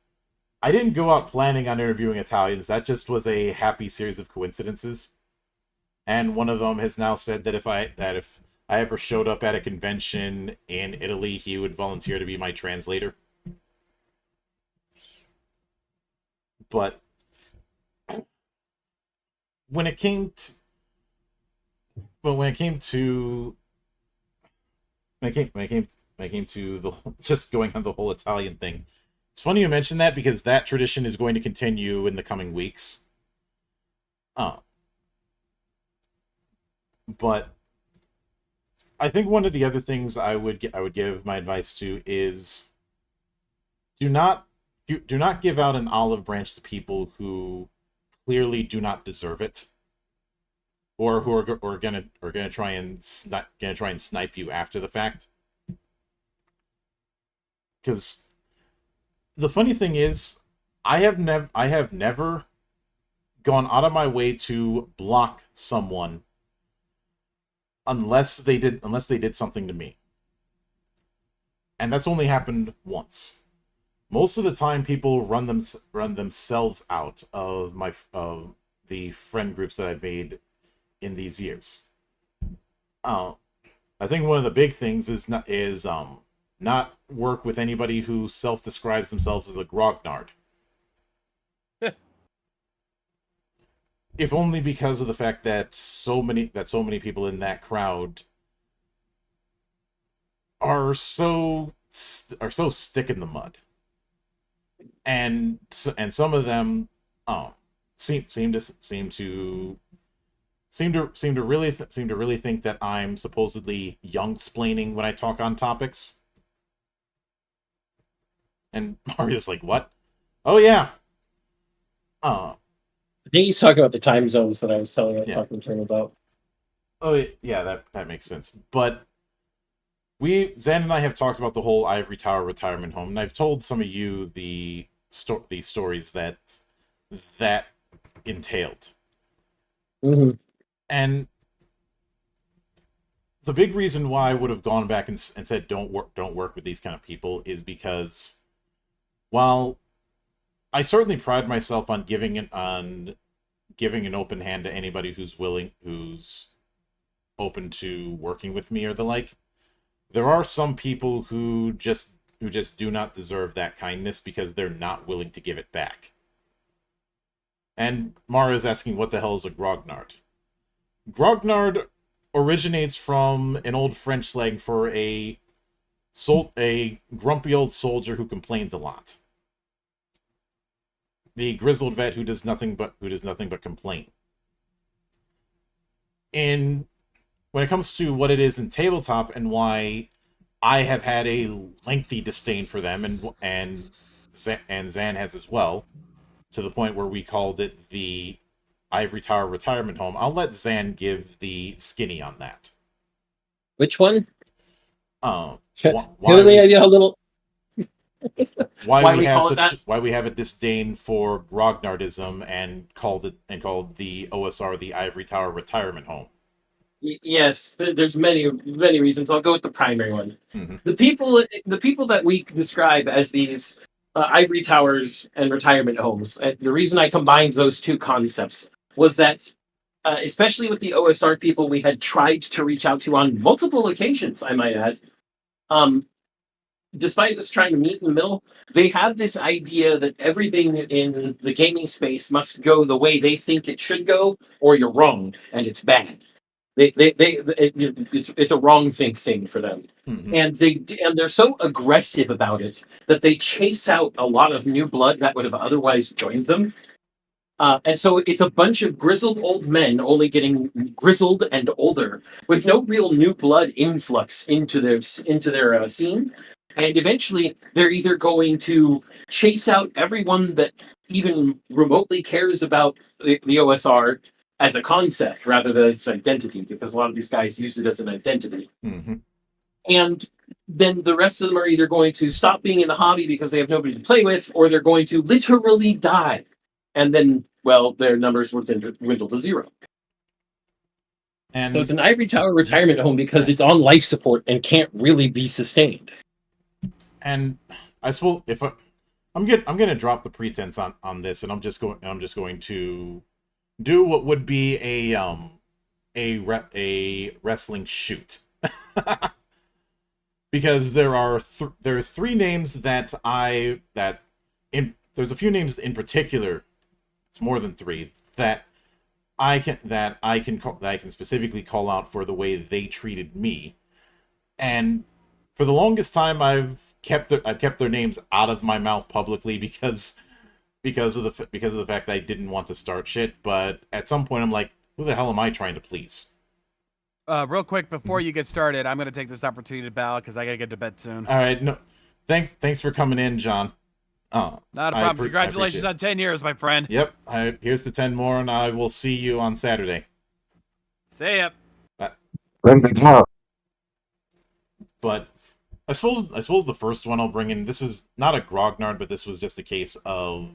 I didn't go out planning on interviewing Italians. That just was a happy series of coincidences. And one of them has now said that if I ever showed up at a convention in Italy, he would volunteer to be my translator. But when it came to the just going on the whole Italian thing, it's funny you mention that because that tradition is going to continue in the coming weeks. But I think one of the other things I would give my advice to is do not give out an olive branch to people who clearly do not deserve it, or who are gonna try and snipe you after the fact. Because the funny thing is, I have never gone out of my way to block someone unless they did something to me, and that's only happened once. Most of the time, people run themselves out of the friend groups that I've made in these years. I think one of the big things is not work with anybody who self-describes themselves as a grognard. If only because of the fact that so many people in that crowd are so stick in the mud. And some of them seem to really think that I'm supposedly young-splaining when I talk on topics. And Mario's like, "What? Oh yeah." I think he's talking about the time zones that I was talking to him about. Oh yeah, that makes sense. But Zen and I have talked about the whole Ivory Tower retirement home, and I've told some of you the stories that entailed. Mm-hmm. And the big reason why I would have gone back and said don't work with these kind of people is because while I certainly pride myself on giving an open hand to anybody who's open to working with me or the like, there are some people who just do not deserve that kindness because they're not willing to give it back. And Mara is asking, what the hell is a grognard? Grognard originates from an old French slang for a grumpy old soldier who complains a lot. The grizzled vet who does nothing but complain. And when it comes to what it is in tabletop and why I have had a lengthy disdain for them, and Zan has as well, to the point where we called it the Ivory Tower Retirement Home. I'll let Zan give the skinny on that. Which one? Why a little. why we have a disdain for grognardism and called the OSR the Ivory Tower Retirement Home. Yes, there's many reasons. I'll go with the primary one. Mm-hmm. The people that we describe as these ivory towers and retirement homes. The reason I combined those two concepts was that, especially with the OSR people, we had tried to reach out to on multiple occasions. I might add, despite us trying to meet in the middle, they have this idea that everything in the gaming space must go the way they think it should go, or you're wrong and it's bad. It's a wrong thing for them, and they're so aggressive about it that they chase out a lot of new blood that would have otherwise joined them, and so it's a bunch of grizzled old men only getting grizzled and older with no real new blood influx into their scene, and eventually they're either going to chase out everyone that even remotely cares about the OSR as a concept rather than as identity, because a lot of these guys use it as an identity. Mm-hmm. And then the rest of them are either going to stop being in the hobby because they have nobody to play with, or they're going to literally die. And then, well, their numbers will dwindle to zero. And so it's an ivory tower retirement home because it's on life support and can't really be sustained. And I suppose I'm gonna drop the pretense on this, and I'm just going to do what would be a wrestling shoot. Because there are three names there's a few names in particular, it's more than three, that I can specifically call out for the way they treated me. And for the longest time I've kept their names out of my mouth publicly because of the fact that I didn't want to start shit, but at some point I'm like, who the hell am I trying to please? Real quick before you get started, I'm gonna take this opportunity to bow because I gotta get to bed soon. All right, no, thanks for coming in, John. Not a problem. Congratulations on 10 years, my friend. Yep, here's the 10 more, and I will see you on Saturday. See ya. But I suppose the first one I'll bring in. This is not a grognard, but this was just a case of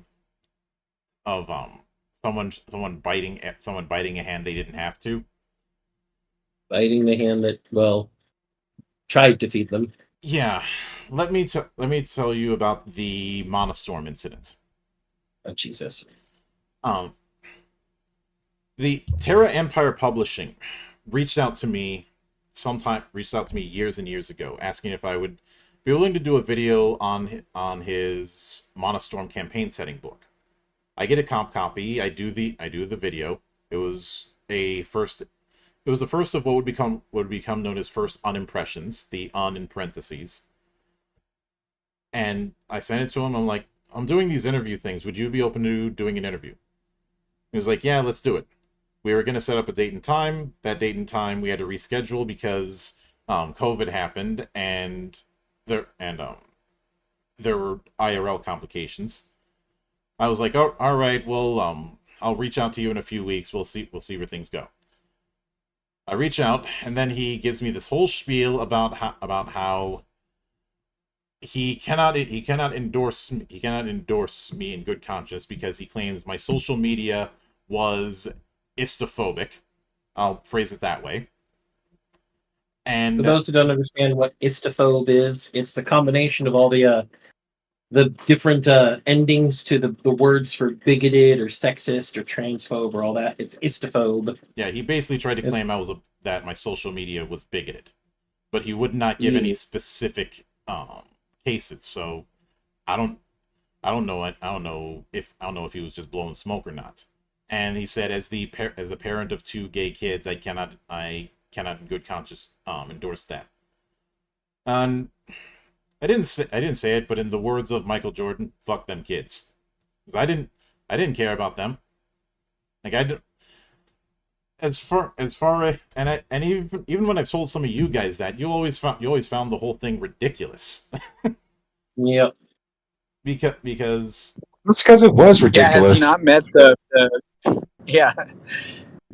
someone biting a hand they didn't have to. Biting the hand that, well, tried to feed them. Yeah, let me tell you about the Monostorm incident. Oh Jesus! The Terra Empire Publishing reached out to me years and years ago, asking if I would be willing to do a video on his Monostorm campaign setting book. I get a comp copy. I do the video. It was the first of what would become known as first unimpressions, the un in parentheses. And I sent it to him. I'm like, I'm doing these interview things. Would you be open to doing an interview? He was like, yeah, let's do it. We were going to set up a date and time. That date and time we had to reschedule because COVID happened and there were IRL complications. I was like, oh, all right, well, I'll reach out to you in a few weeks. We'll see where things go. I reach out, and then he gives me this whole spiel about how he cannot endorse me in good conscience because he claims my social media was istophobic. I'll phrase it that way. And for those who don't understand what istophobe is, it's the combination of all the different endings to the words for bigoted or sexist or transphobe or all that. It's istophobe. Yeah, he basically tried to claim that my social media was bigoted, but he would not give any specific cases. So I don't know if he was just blowing smoke or not. And he said, as the parent of 2 gay kids, I cannot in good conscience endorse that. And I didn't say it, but in the words of Michael Jordan, fuck them kids, because I didn't care about them. Like I did, as far and even when I've told some of you guys that, you always found the whole thing ridiculous. Yep. That's Because because it was ridiculous. Has he not met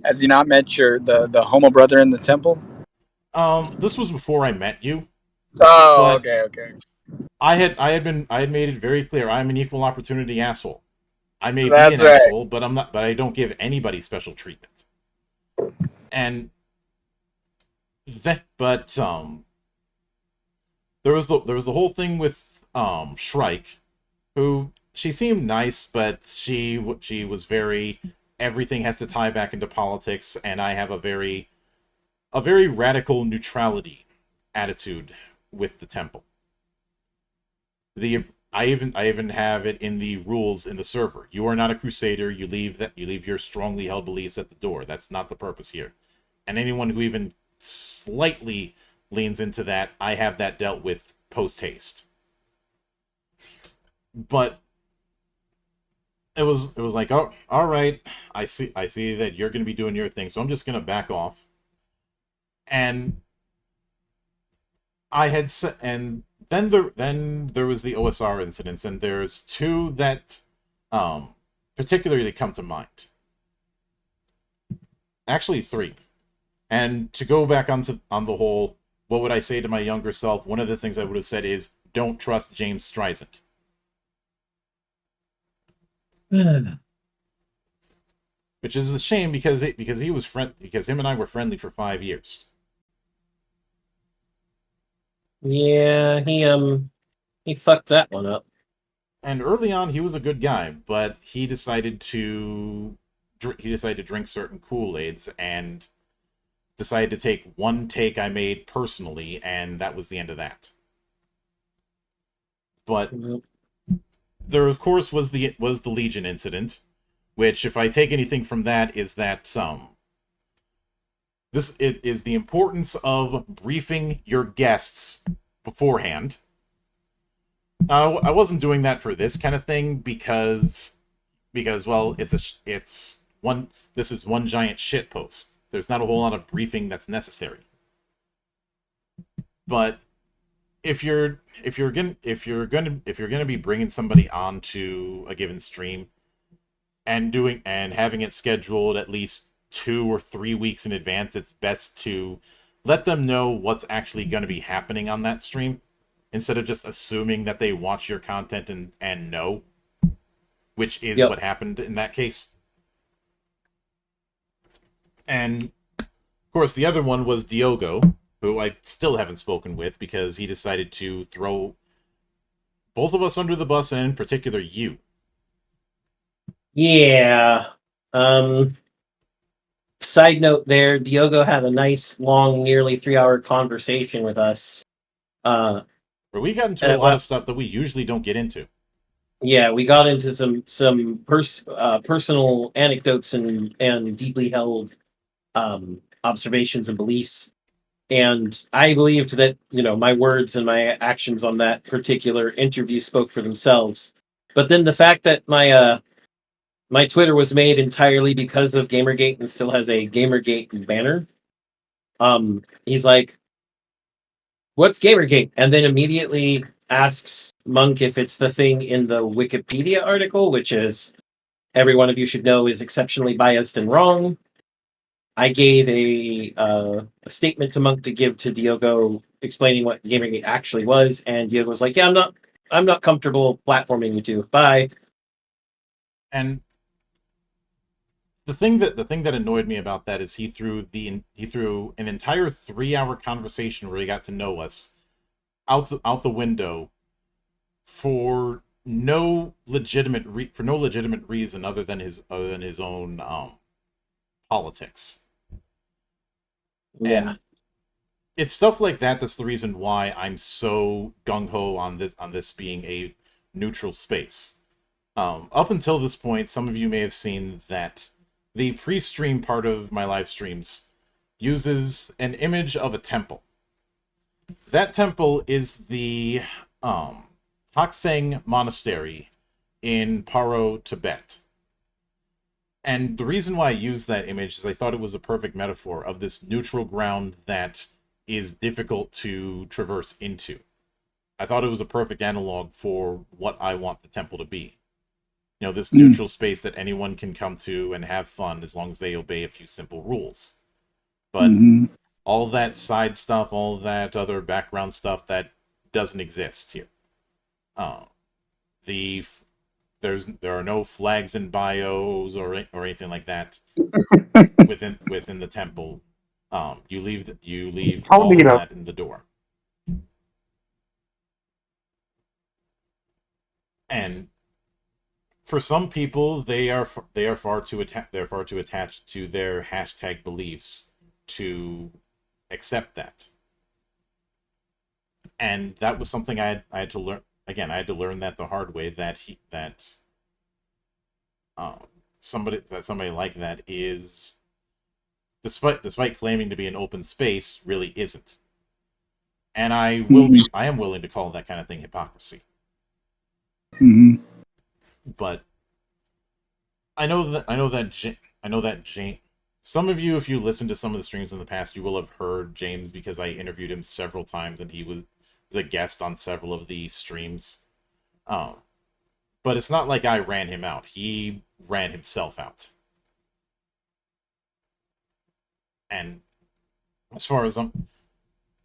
Has he not met the homo brother in the temple? This was before I met you. Oh, okay. I had made it very clear I'm an equal opportunity asshole. I may That's be an right. asshole, but I don't give anybody special treatment. And there was the whole thing with Shrike, who she seemed nice, but she was very, everything has to tie back into politics, and I have a very radical neutrality attitude with the temple. I even have it in the rules in the server. You are not a crusader. You leave your strongly held beliefs at the door. That's not the purpose here. And anyone who even slightly leans into that, I have that dealt with post haste. But it was like, oh, all right, I see that you're going to be doing your thing, so I'm just going to back off. And I had and then there was the OSR incidents, and there's 2 that particularly come to mind. Actually 3. And to go back on the whole, what would I say to my younger self? One of the things I would have said is, don't trust James Streisand. Which is a shame because him and I were friendly for 5 years. Yeah, he fucked that one up. And early on, he was a good guy, but he decided to drink certain Kool-Aids and decided to take one take I made personally, and that was the end of that. But there, of course, was the Legion incident, which, if I take anything from that, is that this is the importance of briefing your guests beforehand. I wasn't doing that for this kind of thing because well, this is one giant shit post. There's not a whole lot of briefing that's necessary. But if you're gonna be bringing somebody onto a given stream and having it scheduled at least 2 or 3 weeks in advance, it's best to let them know what's actually going to be happening on that stream, instead of just assuming that they watch your content and know, which is what happened in that case. And of course, the other one was Diogo, who I still haven't spoken with because he decided to throw both of us under the bus, and in particular you. Yeah. Side note there, Diogo had a nice, long, nearly 3-hour conversation with us. Where we got into a lot of stuff that we usually don't get into. Yeah, we got into some personal anecdotes and deeply held observations and beliefs. And I believed that, my words and my actions on that particular interview spoke for themselves. But then the fact that my Twitter was made entirely because of Gamergate and still has a Gamergate banner, he's like, what's Gamergate? And then immediately asks Monk if it's the thing in the Wikipedia article, which is, every one of you should know, is exceptionally biased and wrong. I gave a statement to Monk to give to Diogo explaining what Gamergate actually was, and Diogo was like, yeah, I'm not comfortable platforming you two. Bye. And the thing that annoyed me about that is he threw an entire 3-hour conversation where he got to know us out the window for no legitimate reason other than his own politics. Yeah. And it's stuff like that that's the reason why I'm so gung-ho on this being a neutral space. Up until this point, some of you may have seen that the pre-stream part of my live streams uses an image of a temple. That temple is the Takseng Monastery in Paro, Tibet. And the reason why I used that image is I thought it was a perfect metaphor of this neutral ground that is difficult to traverse into. I thought it was a perfect analog for what I want the temple to be. You know, this neutral space that anyone can come to and have fun as long as they obey a few simple rules. But all that side stuff, all that other background stuff, that doesn't exist here. There are no flags and bios or anything like that within the temple. You leave all of that in the door. And for some people, they are far too attached to their hashtag beliefs to accept that. And that was something I had to learn. Again, I had to learn that the hard way. Somebody like that is, despite claiming to be an open space, really isn't. And I am willing to call that kind of thing hypocrisy. But I know that James. Some of you, if you listen to some of the streams in the past, you will have heard James because I interviewed him several times and he was a guest on several of the streams. But it's not like I ran him out. He ran himself out. And as far as I'm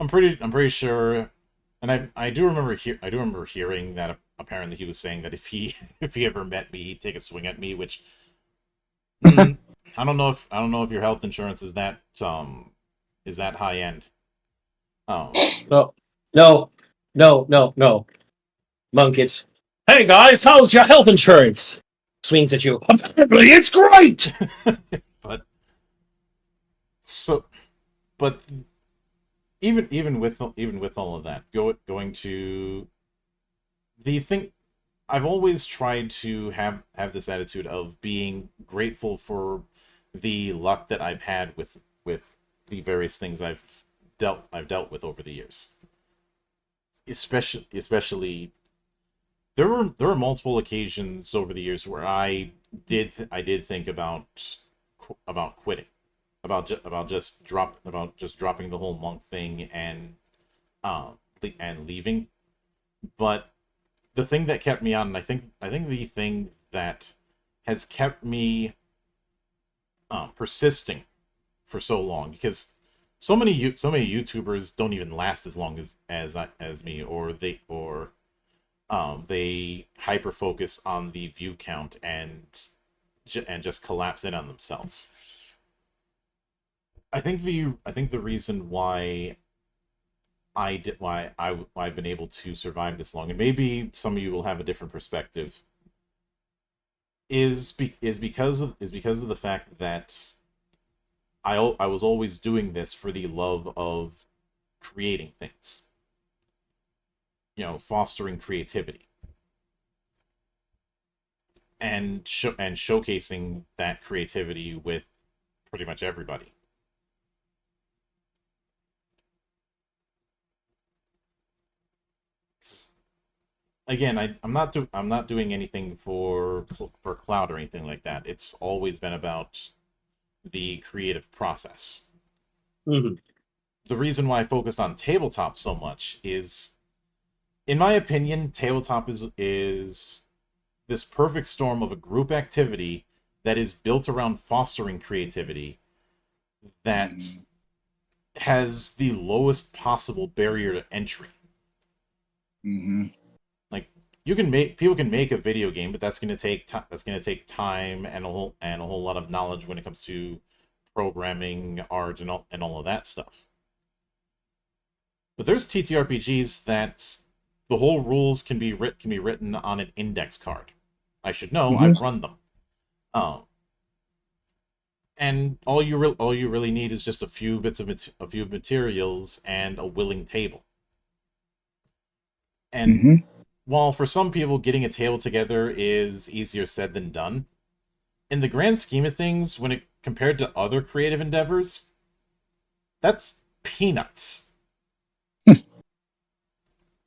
pretty sure, and I do remember hearing that apparently he was saying that if he ever met me, he'd take a swing at me, which I don't know if your health insurance is that high end. No. Monk, it's, hey guys, how's your health insurance? Swings at you. Apparently, it's great. But even with all of that, going to the thing, I've always tried to have this attitude of being grateful for the luck that I've had with the various things I've dealt with over the years. Especially there were multiple occasions over the years where I did think about quitting, about just dropping the whole monk thing and leaving. But the thing that kept me on, and I think the thing that has kept me persisting for so long, because so many YouTubers don't even last as long as me, or they hyper focus on the view count and just collapse in on themselves. I think the reason why I've been able to survive this long, and maybe some of you will have a different perspective, is because of the fact that I was always doing this for the love of creating things, fostering creativity and showcasing that creativity with pretty much everybody. Again, I'm not doing anything for clout or anything like that. It's always been about the creative process. The reason why I focused on tabletop so much is, in my opinion, tabletop is this perfect storm of a group activity that is built around fostering creativity that has the lowest possible barrier to entry. Like, people can make a video game, but that's going to take time and a whole lot of knowledge when it comes to programming, art, and all of that stuff. But there's TTRPGs that the whole rules can be written on an index card. I should know. I've run them. And all you really need is just a few materials and a willing table. And while for some people getting a table together is easier said than done, in the grand scheme of things, when it compared to other creative endeavors, that's peanuts.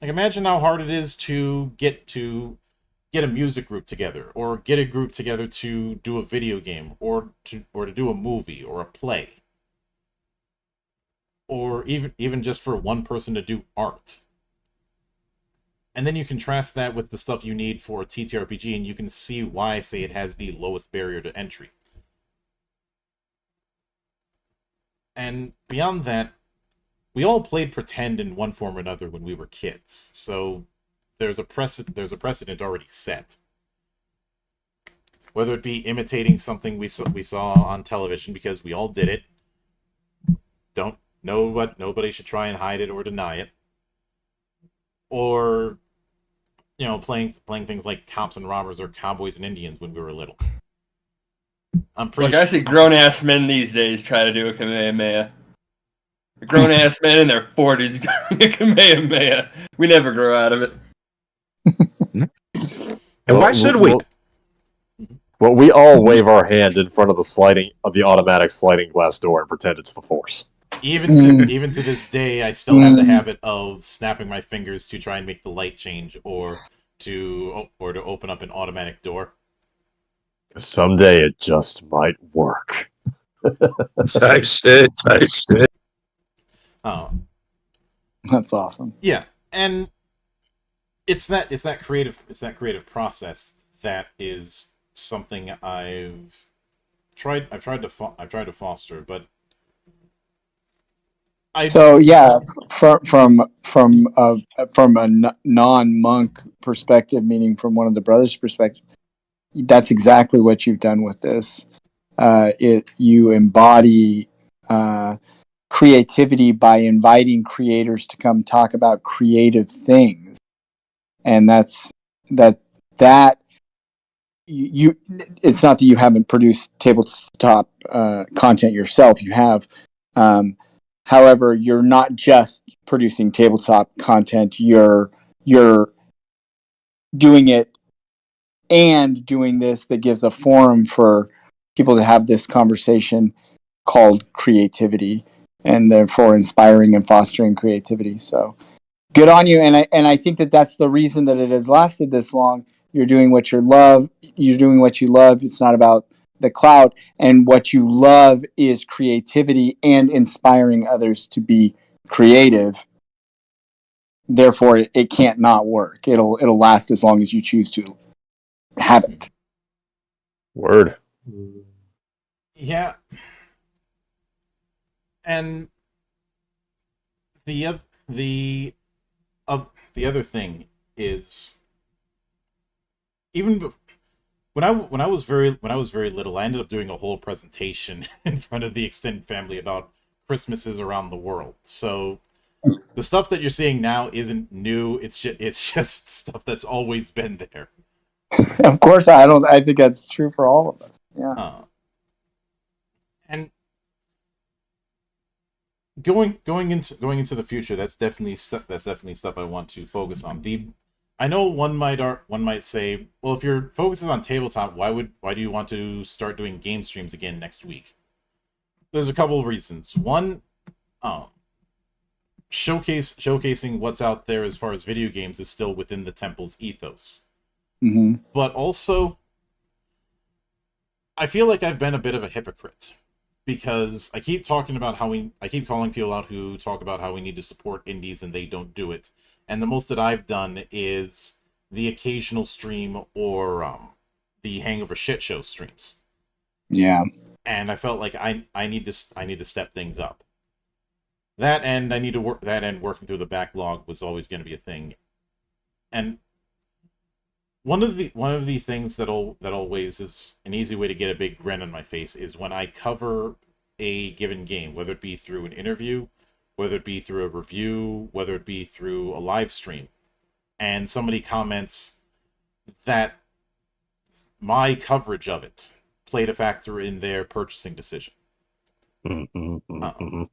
Like, imagine how hard it is to get a music group together, or get a group together to do a video game, or to do a movie or a play, or even just for one person to do art. And then you contrast that with the stuff you need for a TTRPG, and you can see why I say it has the lowest barrier to entry. And beyond that, we all played pretend in one form or another when we were kids, so there's a precedent already set. Whether it be imitating something we saw on television because we all did it, nobody should try and hide it or deny it, or playing things like cops and robbers or cowboys and Indians when we were little. Look, I see grown-ass men these days try to do a Kamehameha. Grown-ass men in their 40s doing a Kamehameha. We never grow out of it. And why should we? Well, we all wave our hand in front of the automatic sliding glass door and pretend it's the Force. Even to this day, I still have the habit of snapping my fingers to try and make the light change, or to open up an automatic door. Someday it just might work. Type shit. Oh, that's awesome. Yeah, and it's that creative process that is something I've tried to foster, but from a non-monk perspective, meaning from one of the brothers' perspective, that's exactly what you've done with this. You embody creativity by inviting creators to come talk about creative things, and it's not that you haven't produced tabletop content yourself. You have. However, you're not just producing tabletop content. You're doing it and doing this that gives a forum for people to have this conversation called creativity, and therefore inspiring and fostering creativity. So good on you. And I think that's the reason that it has lasted this long. You're doing what you love. It's not about the cloud, and what you love is creativity and inspiring others to be creative. Therefore, it can't not work. It'll last as long as you choose to have it. Word. Yeah. And the other thing is, even when I was very little, I ended up doing a whole presentation in front of the extended family about Christmases around the world. So the stuff that you're seeing now isn't new. It's just stuff that's always been there. Of course, I think that's true for all of us. Yeah. And going into the future, that's definitely stuff I want to focus on. I know one might say, well, if your focus is on tabletop, why do you want to start doing game streams again next week? There's a couple of reasons. One, showcasing what's out there as far as video games is still within the temple's ethos. Mm-hmm. But also, I feel like I've been a bit of a hypocrite, because I keep calling people out who talk about how we need to support indies and they don't do it. And the most that I've done is the occasional stream or the Hangover Shit Show streams. Yeah. And I felt like I need to step things up. That and working through the backlog was always going to be a thing. And one of the things that always is an easy way to get a big grin on my face is when I cover a given game, whether it be through an interview, whether it be through a review, whether it be through a live stream, and somebody comments that my coverage of it played a factor in their purchasing decision. Like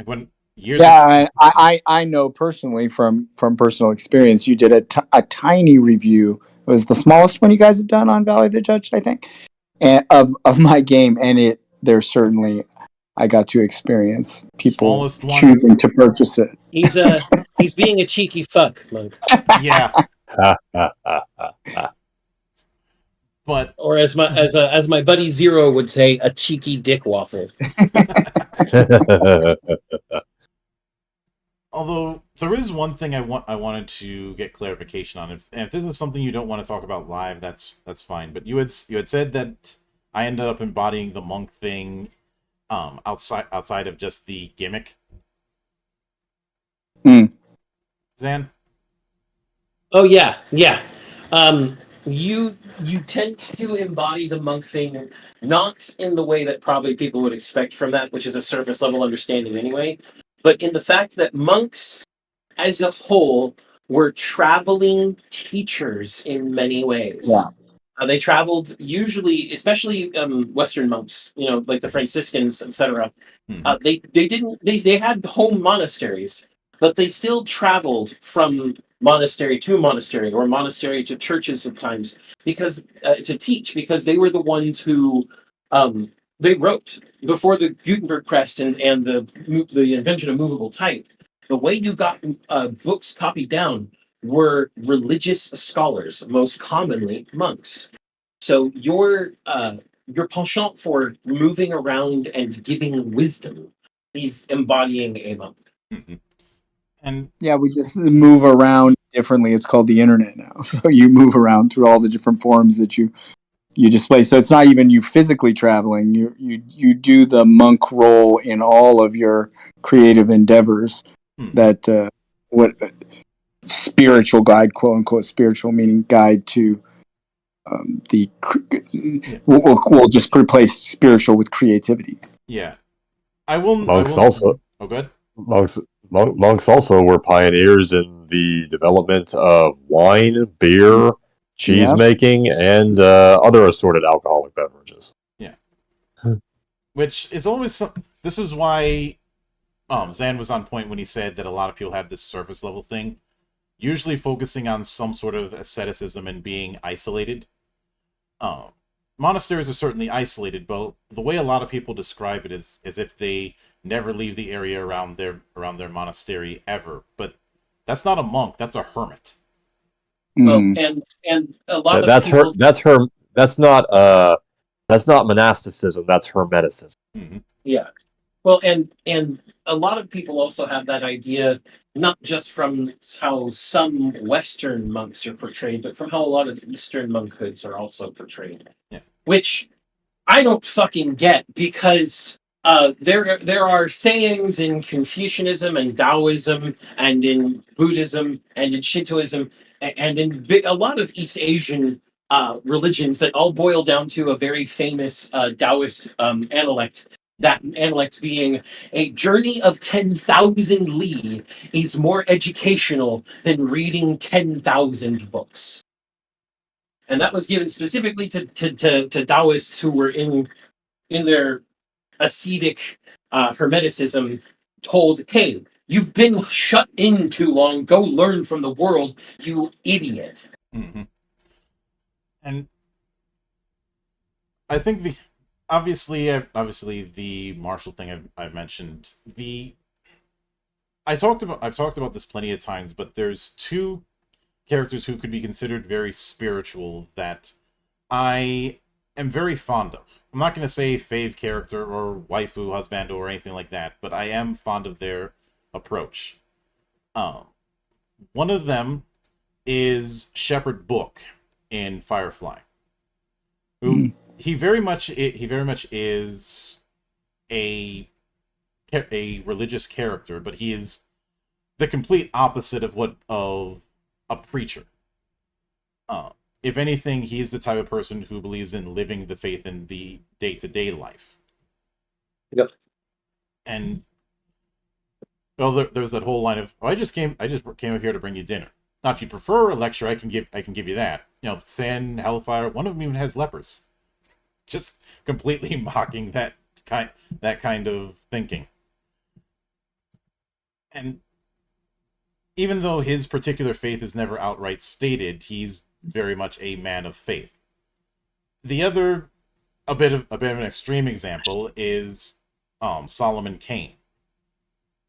when years Yeah, I know personally from personal experience. You did a tiny review. It was the smallest one you guys have done on Valley of the Judged, I think, and of my game, and there's certainly I got to experience people choosing to purchase it. He's being a cheeky fuck, Monk. Yeah. But or as my buddy Zero would say, a cheeky dick waffle. Although there is one thing I wanted to get clarification on. If this is something you don't want to talk about live, that's fine. But you had said that I ended up embodying the monk thing outside of just the gimmick. Zan? Oh yeah. You tend to embody the monk thing, not in the way that probably people would expect from that, which is a surface level understanding anyway, but in the fact that monks, as a whole, were traveling teachers in many ways. Yeah. They traveled usually, especially Western monks, like the Franciscans, etc. They had home monasteries, but they still traveled from monastery to monastery or monastery to churches sometimes because to teach, because they were the ones who they wrote before the Gutenberg press and the invention of movable type. The way you got books copied down were religious scholars, most commonly monks. So your penchant for moving around and giving wisdom is embodying a monk. And yeah, we just move around differently. It's called the internet now. So you move around through all the different forms that you display. So it's not even you physically traveling. You do the monk role in all of your creative endeavors. That what spiritual guide, quote unquote, spiritual meaning guide to we'll just replace spiritual with creativity. Yeah, I will. Monks also. Oh, good. Monks also were pioneers in the development of wine, beer, cheese making, and other assorted alcoholic beverages. Yeah. Which is always this is why Zan was on point when he said that a lot of people have this surface level thing, usually focusing on some sort of asceticism and being isolated. Monasteries are certainly isolated, but the way a lot of people describe it is as if they never leave the area around their monastery ever. But that's not a monk; that's a hermit. Well, and a lot of people... That's not monasticism. That's hermeticism. Yeah. Well, and a lot of people also have that idea, not just from how some Western monks are portrayed, but from how a lot of Eastern monkhoods are also portrayed. Yeah. Which I don't fucking get, because there are sayings in Confucianism and Taoism and in Buddhism and in Shintoism and in a lot of East Asian religions that all boil down to a very famous Taoist analect. That analect being a journey of 10,000 li is more educational than reading 10,000 books. And that was given specifically to Taoists who were in their ascetic hermeticism, told, hey, you've been shut in too long, go learn from the world, you idiot. And I think obviously the martial thing I've mentioned. I've talked about this plenty of times, but there's two characters who could be considered very spiritual that I am very fond of. I'm not going to say fave character or waifu, husband, or anything like that, but I am fond of their approach. One of them is Shepherd Book in Firefly, who he very much is a religious character, but he is the complete opposite of a preacher. If anything, he's the type of person who believes in living the faith in the day-to-day life. Yep. And well, there's that whole line of, I just came over here to bring you dinner. Now, if you prefer a lecture, I can give you that. Sand, hellfire. One of them even has lepers. Just completely mocking that kind of thinking. And even though his particular faith is never outright stated, he's very much a man of faith. The other, a bit of an extreme example is Solomon Kane.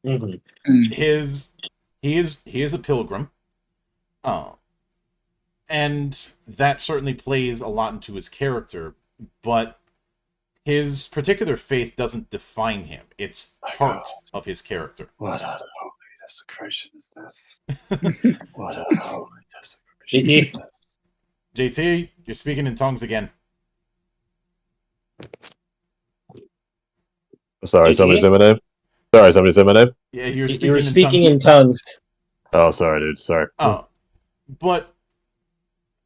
Mm-hmm. He is a pilgrim, and that certainly plays a lot into his character. But his particular faith doesn't define him; it's part of his character. What unholy desecration is this? What unholy desecration? JT, you're speaking in tongues again. Sorry, somebody said my name. Sorry, somebody said my name. Yeah, you were speaking in tongues. Oh, sorry, dude. Sorry. Oh, but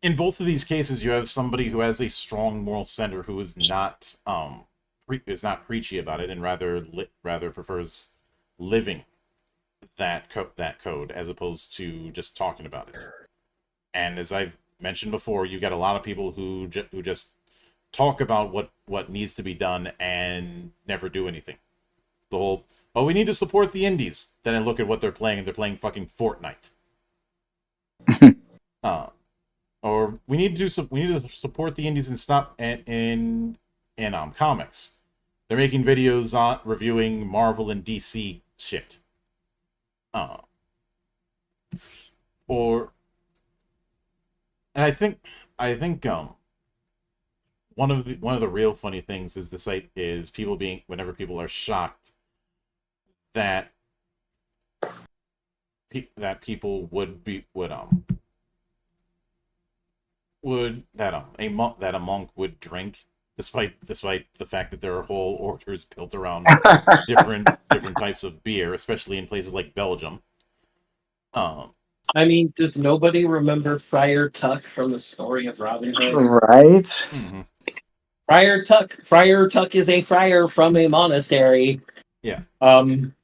in both of these cases, you have somebody who has a strong moral center who is not preachy about it, and rather prefers living that code as opposed to just talking about it. And as I've mentioned before, you got a lot of people who just talk about what needs to be done and never do anything. The whole, we need to support the indies. Then I look at what they're playing, and they're playing fucking Fortnite. Or we need to support the indies and stop in comics. They're making videos on reviewing Marvel and DC shit. And I think one of the real funny things is whenever people are shocked that people would a monk would drink, despite the fact that there are whole orders built around different types of beer, especially in places like Belgium. I mean, does nobody remember Friar Tuck from the story of Robin Hood? Right. Mm-hmm. Friar Tuck is a friar from a monastery. Yeah. And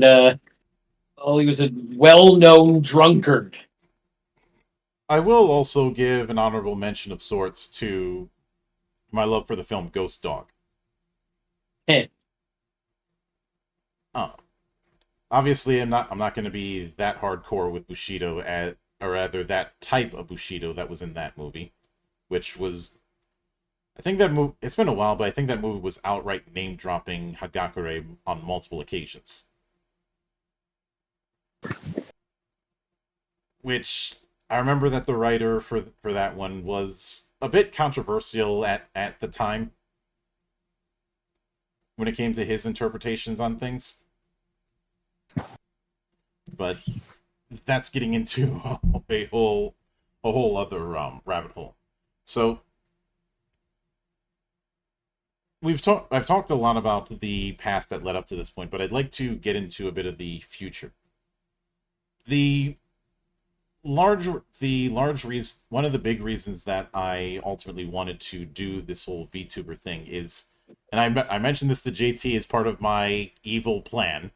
he was a well-known drunkard. I will also give an honorable mention of sorts to my love for the film Ghost Dog. Obviously, I'm not going to be that hardcore with Bushido, or rather that type of Bushido that was in that movie, which was, I think that movie. It's been a while, but I think that movie was outright name dropping Hagakure on multiple occasions. Which I remember that the writer for that one was a bit controversial at the time when it came to his interpretations on things. But that's getting into a whole other rabbit hole. So I've talked a lot about the past that led up to this point, but I'd like to get into a bit of the future. One of the big reasons that I ultimately wanted to do this whole VTuber thing is, and I mentioned this to JT as part of my evil plan,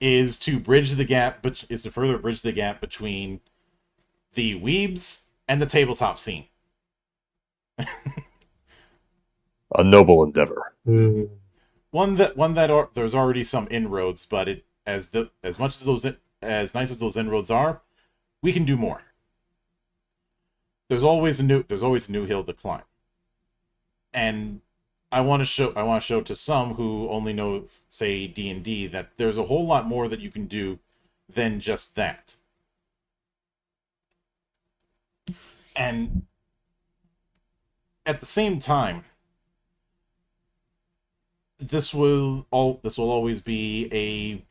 is to further bridge the gap between the weebs and the tabletop scene. A noble endeavor. One that there's already some inroads, but as nice as those inroads are, we can do more. There's always a new hill to climb, and I want to show to some who only know, say, D&D, that there's a whole lot more that you can do than just that. And at the same time, this will always be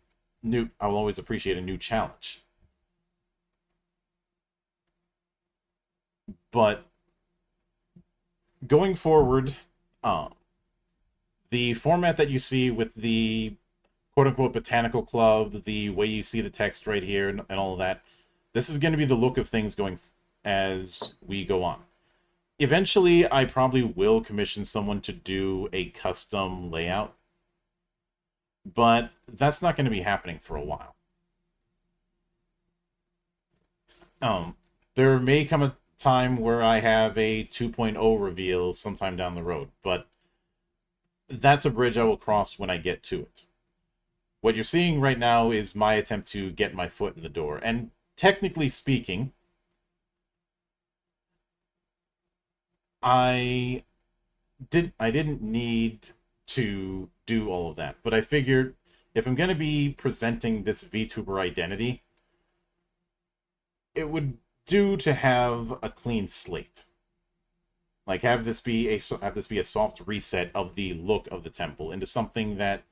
I will always appreciate a new challenge. But going forward, the format that you see with the quote-unquote botanical club, the way you see the text right here and all of that, this is going to be the look of things going as we go on. Eventually, I probably will commission someone to do a custom layout, but that's not going to be happening for a while. There may come a time where I have a 2.0 reveal sometime down the road, but that's a bridge I will cross when I get to it. What you're seeing right now is my attempt to get my foot in the door, and technically speaking, I didn't need to do all of that, but I figured if I'm going to be presenting this VTuber identity, it would do to have a clean slate. Like have this be a soft reset of the look of the temple into something that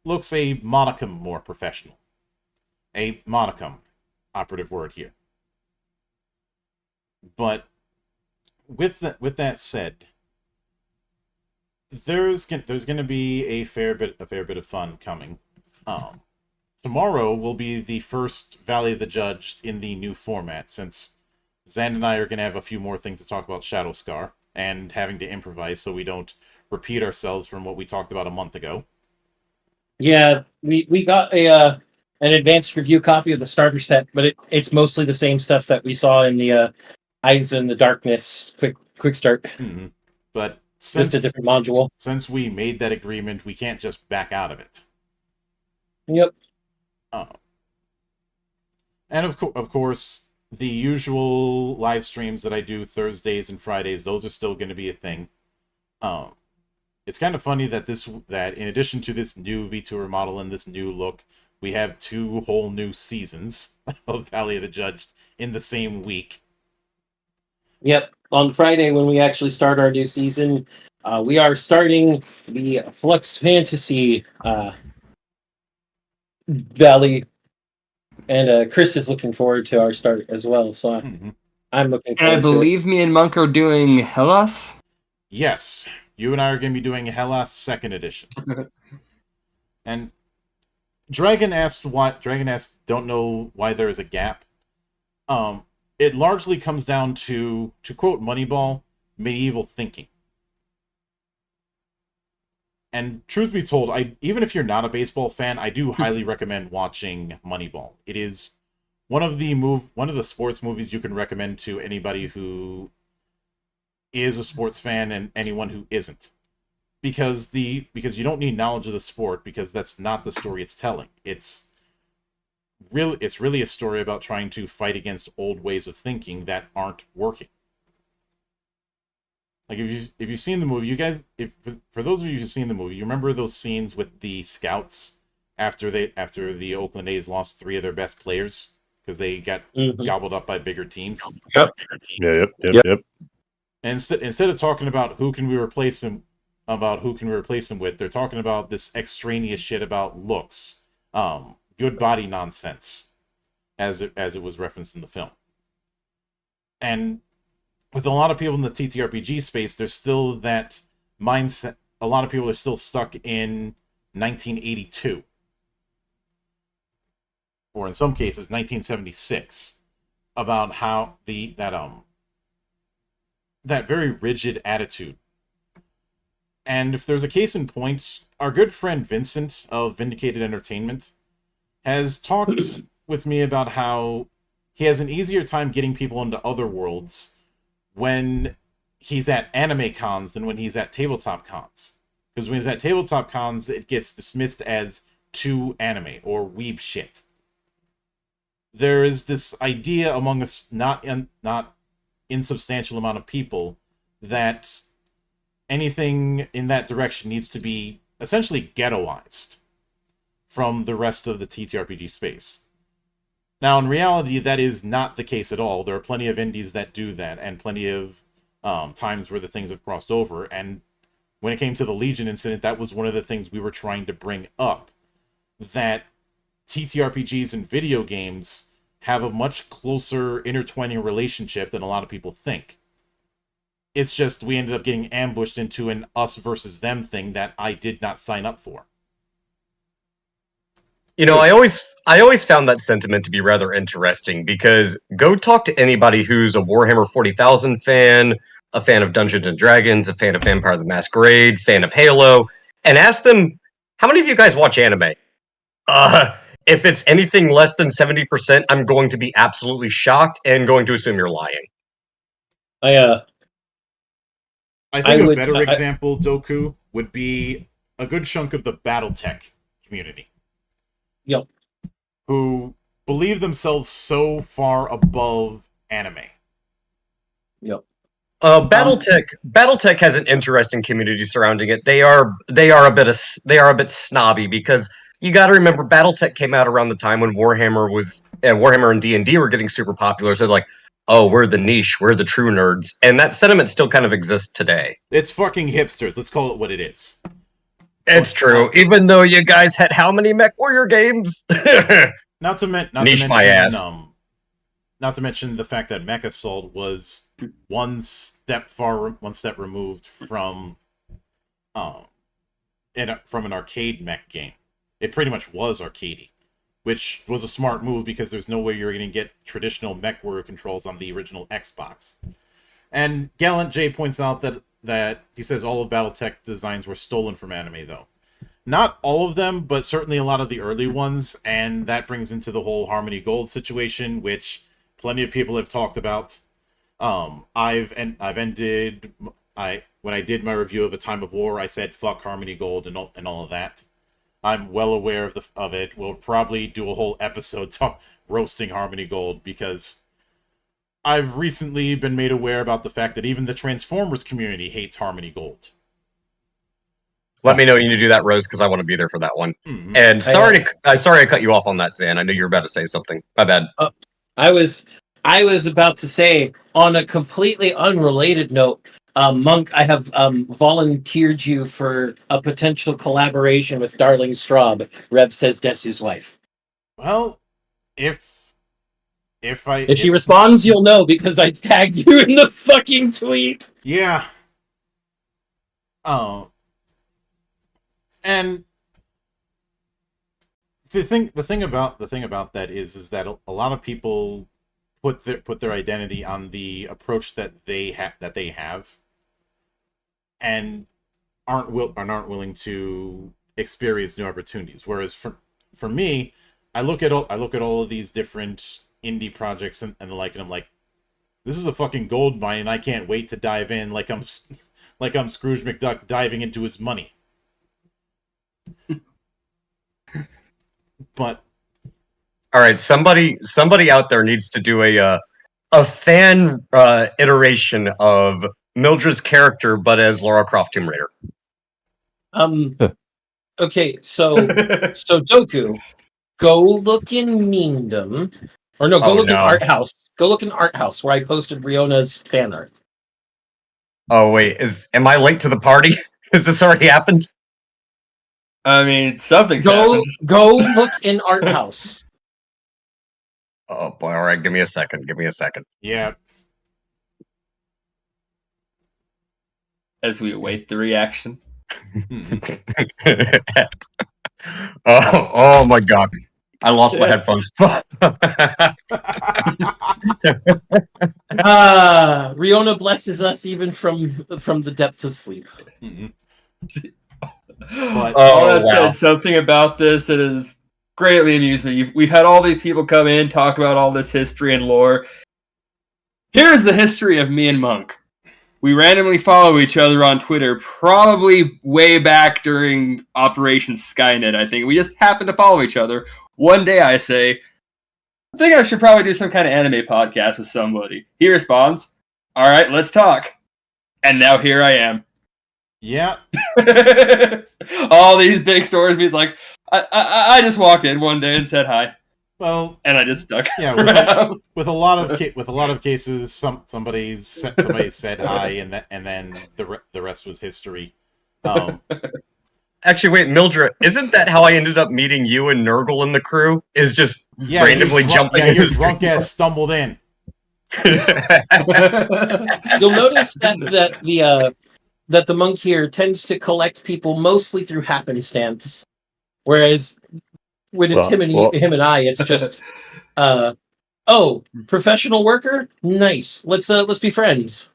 looks a modicum more professional. A modicum, operative word here. But with that said, there's going to be a fair bit of fun coming. Tomorrow will be the first Valley of the Judged in the new format, since Zan and I are going to have a few more things to talk about Shadow Scar, and having to improvise so we don't repeat ourselves from what we talked about a month ago. Yeah, we got an advanced review copy of the starter set, but it's mostly the same stuff that we saw in the Eyes in the Darkness quick start. Mm-hmm. But just a different module. Since we made that agreement, we can't just back out of it. Yep. And of course, the usual live streams that I do Thursdays and Fridays, those are still going to be a thing. It's kind of funny that in addition to this new VTuber model and this new look, we have 2 whole new seasons of Valley of the Judged in the same week. Yep. On Friday, when we actually start our new season, we are starting the Flux Fantasy Valley, and Chris is looking forward to our start as well. So I'm looking forward. And I believe me and Monk are doing Hellas. Yes, you and I are going to be doing Hellas 2nd edition. And Dragon asked, don't know why there is a gap. It largely comes down to quote Moneyball, medieval thinking. And truth be told, even if you're not a baseball fan, I do highly recommend watching Moneyball. It is one of the sports movies you can recommend to anybody who is a sports fan and anyone who isn't. Because you don't need knowledge of the sport, because that's not the story it's telling. It's really a story about trying to fight against old ways of thinking that aren't working. Like if you've seen the movie, you guys, for those of you who've seen the movie, you remember those scenes with the scouts after the Oakland A's lost 3 of their best players because they got gobbled up by bigger teams. Yep. Yep. And instead of talking about who can we replace him with, they're talking about this extraneous shit about looks, good body nonsense, as it was referenced in the film. And with a lot of people in the TTRPG space, there's still that mindset. A lot of people are still stuck in 1982. Or in some cases, 1976. About how that very rigid attitude. And if there's a case in point, our good friend Vincent of Vindicated Entertainment has talked with me about how he has an easier time getting people into other worlds when he's at anime cons than when he's at tabletop cons. Because when he's at tabletop cons, it gets dismissed as too anime or weeb shit. There is this idea among us not insubstantial amount of people that anything in that direction needs to be essentially ghettoized from the rest of the TTRPG space. Now, in reality, that is not the case at all. There are plenty of indies that do that, and plenty of times where the things have crossed over. And when it came to the Legion incident, that was one of the things we were trying to bring up. That TTRPGs and video games have a much closer intertwining relationship than a lot of people think. It's just we ended up getting ambushed into an us versus them thing that I did not sign up for. You know, I always found that sentiment to be rather interesting because go talk to anybody who's a Warhammer 40,000 fan, a fan of Dungeons and Dragons, a fan of Vampire the Masquerade, fan of Halo, and ask them, how many of you guys watch anime? If it's anything less than 70%, I'm going to be absolutely shocked and going to assume you're lying. I think a better example, Doku, would be a good chunk of the BattleTech community. Yep. Who believe themselves so far above anime. Yep. BattleTech has an interesting community surrounding it. They are a bit snobby because you got to remember BattleTech came out around the time when Warhammer and D&D were getting super popular. So they're like, oh, we're the niche, we're the true nerds, and that sentiment still kind of exists today. It's fucking hipsters. Let's call it what it is. It's true, even though you guys had how many Mech Warrior games? Not to mention the fact that Mech Assault was one step removed from an arcade mech game. It pretty much was arcadey, which was a smart move because there's no way you're going to get traditional Mech Warrior controls on the original Xbox. And Gallant J points out that he says all of BattleTech designs were stolen from anime, though. Not all of them, but certainly a lot of the early ones, and that brings into the whole Harmony Gold situation, which plenty of people have talked about. When I did my review of A Time of War, I said fuck Harmony Gold and all of that. I'm well aware of it. We'll probably do a whole episode roasting Harmony Gold because I've recently been made aware about the fact that even the Transformers community hates Harmony Gold. Let me know when you do that, Rose, because I want to be there for that one. Mm-hmm. And sorry I cut you off on that, Zan. I knew you were about to say something. My bad. I was about to say, on a completely unrelated note, Monk, I have volunteered you for a potential collaboration with Darling Straub. Rev says Desu's wife. Well, if she responds, you'll know because I tagged you in the fucking tweet. Yeah. Oh. And the thing about that is that a lot of people put their identity on the approach that they have, and aren't willing to experience new opportunities. Whereas for me, I look at all of these different indie projects and the like, and I'm like, this is a fucking gold mine, and I can't wait to dive in like I'm Scrooge McDuck diving into his money. But all right, somebody out there needs to do a fan iteration of Mildred's character, but as Lara Croft Tomb Raider. Okay, so Doku, go look in Meandom, or no, go look in Art House. Go look in Art House where I posted Riona's fan art. Oh wait, am I late to the party? Has this already happened? I mean, something's happened. Go look in Art House. Oh boy! All right, give me a second. Yeah. As we await the reaction. Oh my god! I lost my headphones. Riona blesses us even from the depths of sleep. Mm-hmm. But all that said, something about this that has greatly amused me. We've had all these people come in, talk about all this history and lore. Here's the history of me and Monk. We randomly follow each other on Twitter, probably way back during Operation Skynet, I think. We just happened to follow each other. One day I say, I think I should probably do some kind of anime podcast with somebody. He responds, all right, let's talk. And now here I am. Yeah. All these big stories. He's like, I just walked in one day and said hi. Well, and I just stuck. Yeah, with a lot of cases, somebody said hi, and then the rest was history. Actually, wait, Mildred, isn't that how I ended up meeting you and Nurgle in the crew? Is just randomly jumping in. Your drunk ass stumbled in. You'll notice that the monk here tends to collect people mostly through happenstance, whereas when it's him and I, it's just, oh, professional worker, nice. Let's be friends.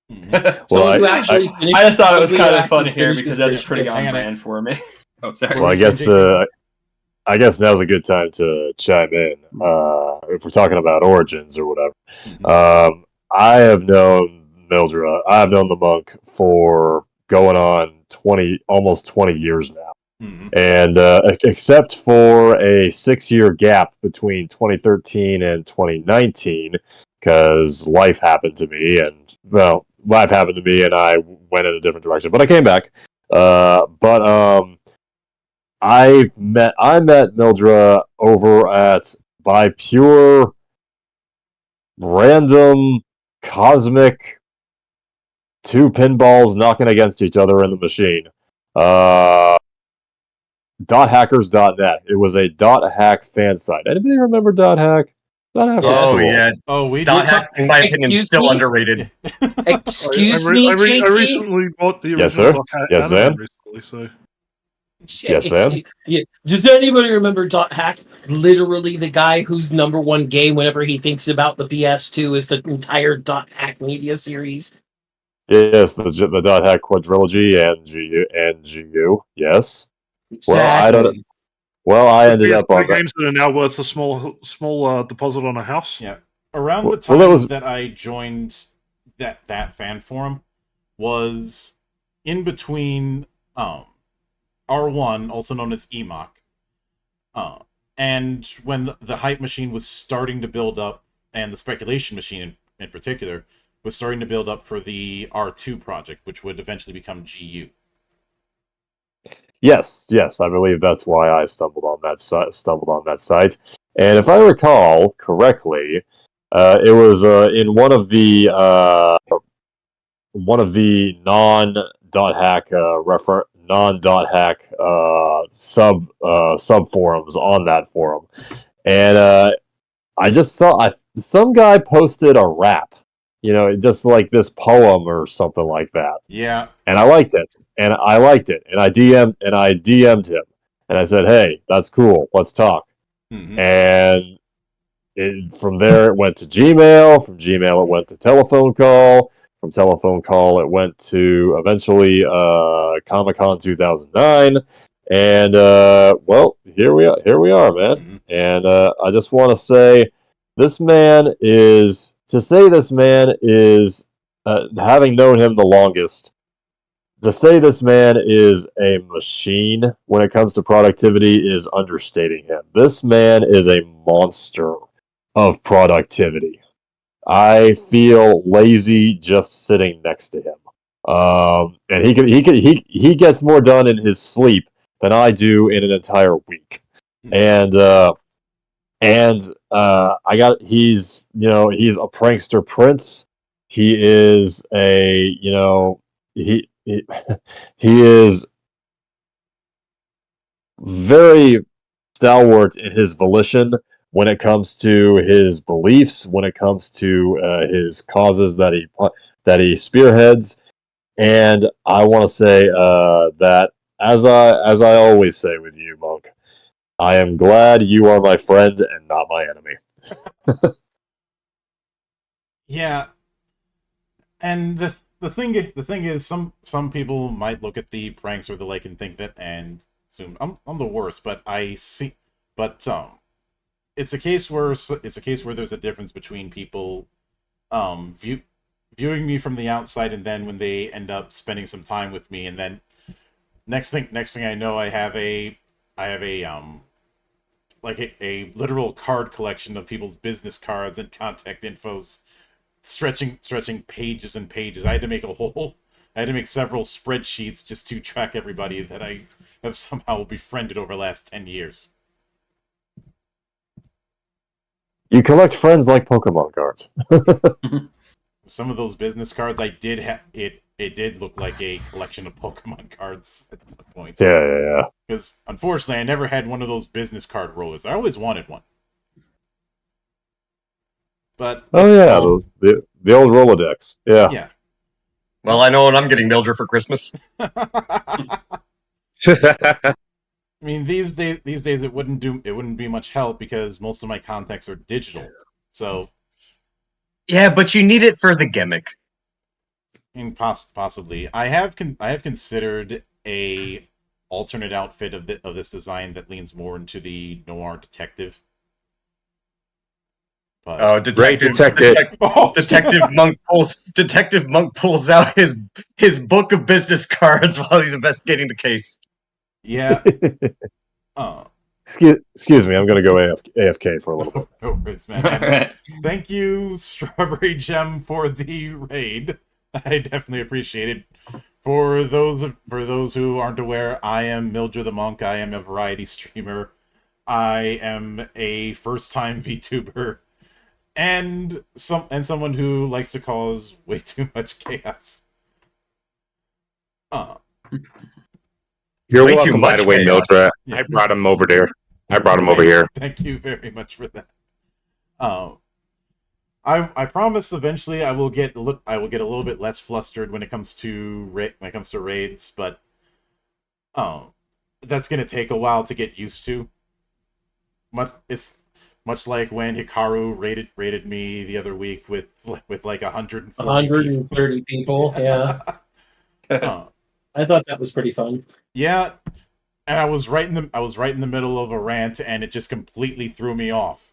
Well, I just thought it was kind of fun to hear because that's pretty on brand for me. Oh, sorry. Well, I guess now's a good time to chime in. If we're talking about origins or whatever, I have known Mildra. I have known the monk for going on almost 20 years now. And except for a 6-year gap between 2013 and 2019, because life happened to me, and I went in a different direction. But I came back. I met Mildra over by pure random cosmic 2 pinballs knocking against each other in the machine. .hackers.net. It was a .hack fan site. Anybody remember .hack? .hack was Oh cool. yeah. Oh, we .hack, in my opinion, is still underrated. Excuse me, I JT? recently bought the original Yes, sir. .hack Yes, anime Sam. recently, so. Yes, Sam. Yeah. Does anybody remember .hack? Literally, the guy whose #1 game whenever he thinks about the PS2 is the entire .hack media series. Yes, the .hack quadrilogy and GU. Yes. Exactly. I ended up on games that are now worth a small deposit on a house. Yeah. Around the time that I joined that fan forum was in between R1, also known as EMOC, and when the hype machine was starting to build up, and the speculation machine in particular was starting to build up for the R2 project, which would eventually become GU. Yes, I believe that's why I stumbled on that site. And if I recall correctly, it was in one of the non.hack sub forums on that forum, and I just saw some guy posted a rap, just like this poem or something like that. Yeah. And I liked it, and I DM'd him, and I said, "Hey, that's cool. Let's talk." And from there, it went to Gmail. From Gmail, it went to telephone call. From telephone call, it went to eventually Comic-Con 2009, and here we are, man. And I just want to say, this man is having known him the longest. To say this man is a machine when it comes to productivity is understating him. This man is a monster of productivity. I feel lazy just sitting next to him. And he gets more done in his sleep than I do in an entire week. And he's a prankster prince. He is he is very stalwart in his volition when it comes to his beliefs, when it comes to his causes that he spearheads. And I want to say that, as I always say with you, Monk, I am glad you are my friend and not my enemy. Yeah. And the thing is, some people might look at the pranks or the like and think that and assume I'm the worst, but it's a case where there's a difference between people viewing me from the outside, and then when they end up spending some time with me, and then next thing I know, I have a literal card collection of people's business cards and contact infos, stretching pages and pages. I had to make several spreadsheets just to track everybody that I have somehow befriended over the last 10 years. You collect friends like Pokemon cards. Some of those business cards I did have, it did look like a collection of Pokemon cards at that point. Yeah. Because unfortunately, I never had one of those business card rollers. I always wanted one. But the old Rolodex. Yeah. Yeah. Well, I know what I'm getting Mildred for Christmas. I mean, these days it wouldn't be much help because most of my contacts are digital. So yeah, but you need it for the gimmick. I mean, possibly. I have considered a alternate outfit of this design that leans more into the noir detective. But... Oh, Detective Monk pulls out his book of business cards while he's investigating the case. Yeah. Excuse me, I'm going to go AFK for a little bit. Oh, man. Thank you, Strawberry Gem, for the raid. I definitely appreciate it. For those who aren't aware, I am Mildred the Monk. I am a variety streamer. I am a first-time VTuber, and someone who likes to cause way too much chaos. You're welcome, by the way, Mildred. I brought him over there. I brought him over here. Thank you very much for that. I promise eventually I will get a little bit less flustered when it comes to raids, but that's gonna take a while to get used to. It's much like when Hikaru raided me the other week with like 130 people. Yeah. I thought that was pretty fun. Yeah, and I was right in the middle of a rant, and it just completely threw me off.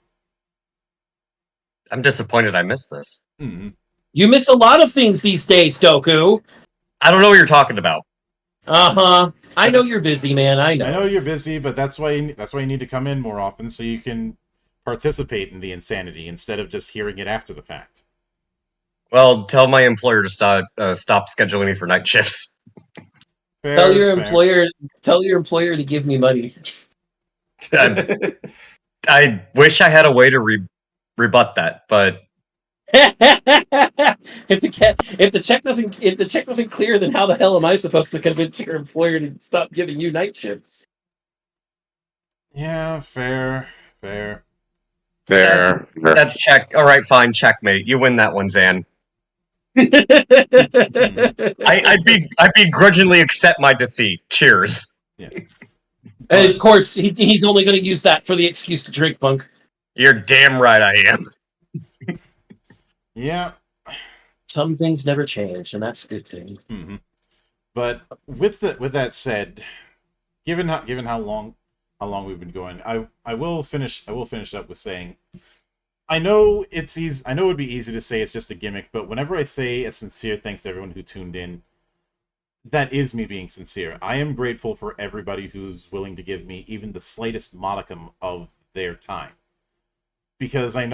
I'm disappointed I missed this. Mm-hmm. You miss a lot of things these days, Doku. I don't know what you're talking about. I know you're busy, man. I know you're busy, but that's why you need to come in more often so you can participate in the insanity instead of just hearing it after the fact. Well, tell my employer to stop scheduling me for night shifts. Tell your employer to give me money. I wish I had a way to rebut that, but if the check doesn't clear, then how the hell am I supposed to convince your employer to stop giving you night shifts? Yeah, fair. That's check. All right, fine, checkmate. You win that one, Zan. I begrudgingly accept my defeat. Cheers. Yeah. And of course, he's only going to use that for the excuse to drink, Punk. You're damn right I am. Yeah. Some things never change, and that's a good thing. Mm-hmm. But with that said, given how long we've been going, I will finish up with saying, I know it's easy. I know it would be easy to say it's just a gimmick, but whenever I say a sincere thanks to everyone who tuned in, that is me being sincere. I am grateful for everybody who's willing to give me even the slightest modicum of their time, because I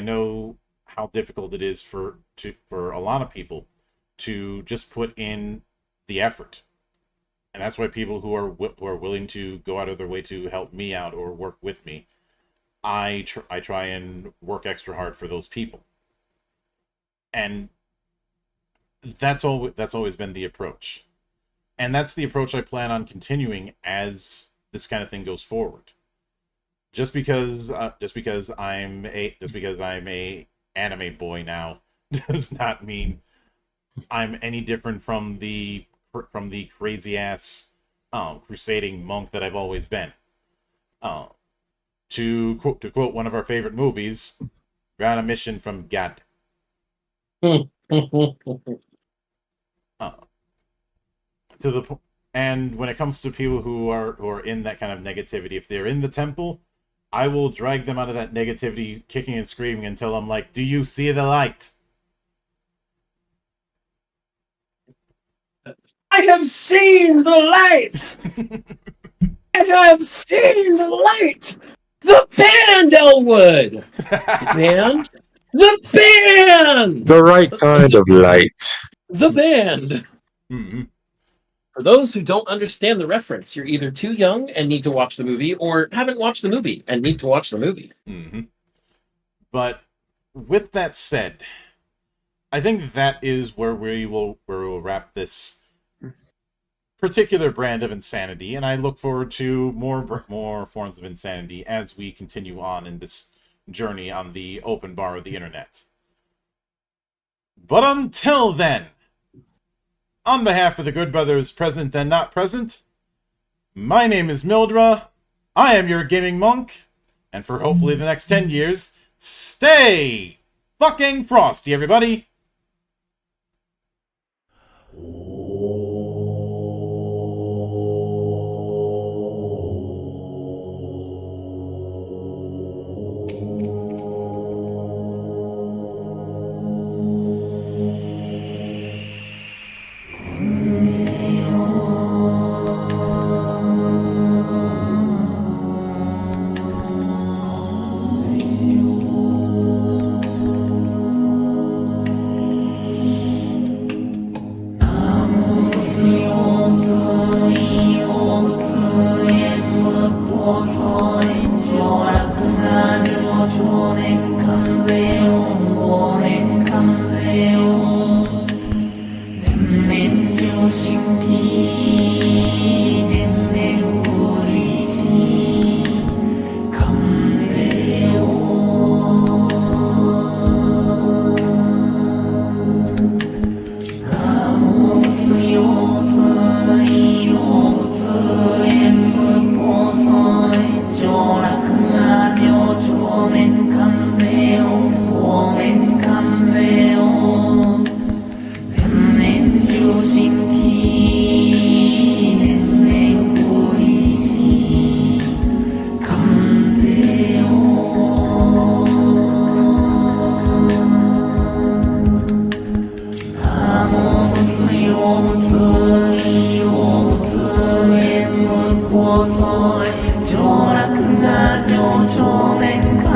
know how difficult it is for a lot of people to just put in the effort, and that's why people who are willing to go out of their way to help me out or work with me, I try and work extra hard for those people, and that's always been the approach, and that's the approach I plan on continuing as this kind of thing goes forward. Just because I'm a anime boy now does not mean I'm any different from the crazy ass crusading monk that I've always been. To quote one of our favorite movies, "We're on a mission from God." And when it comes to people who are in that kind of negativity, if they're in the temple, I will drag them out of that negativity, kicking and screaming until I'm like, "Do you see the light?" I have seen the light! I have seen the light! The band, Elwood! The band? The band! The right kind of light. The band! Mm-hmm. For those who don't understand the reference, you're either too young and need to watch the movie, or haven't watched the movie and need to watch the movie. Mm-hmm. But with that said, I think that is where we will wrap this particular brand of insanity, and I look forward to more forms of insanity as we continue on in this journey on the open bar of the internet. But until then, on behalf of the good brothers present and not present, My name is Mildra. I am your gaming monk. And for hopefully the next 10 years, stay fucking frosty, everybody.上楽な情緒年間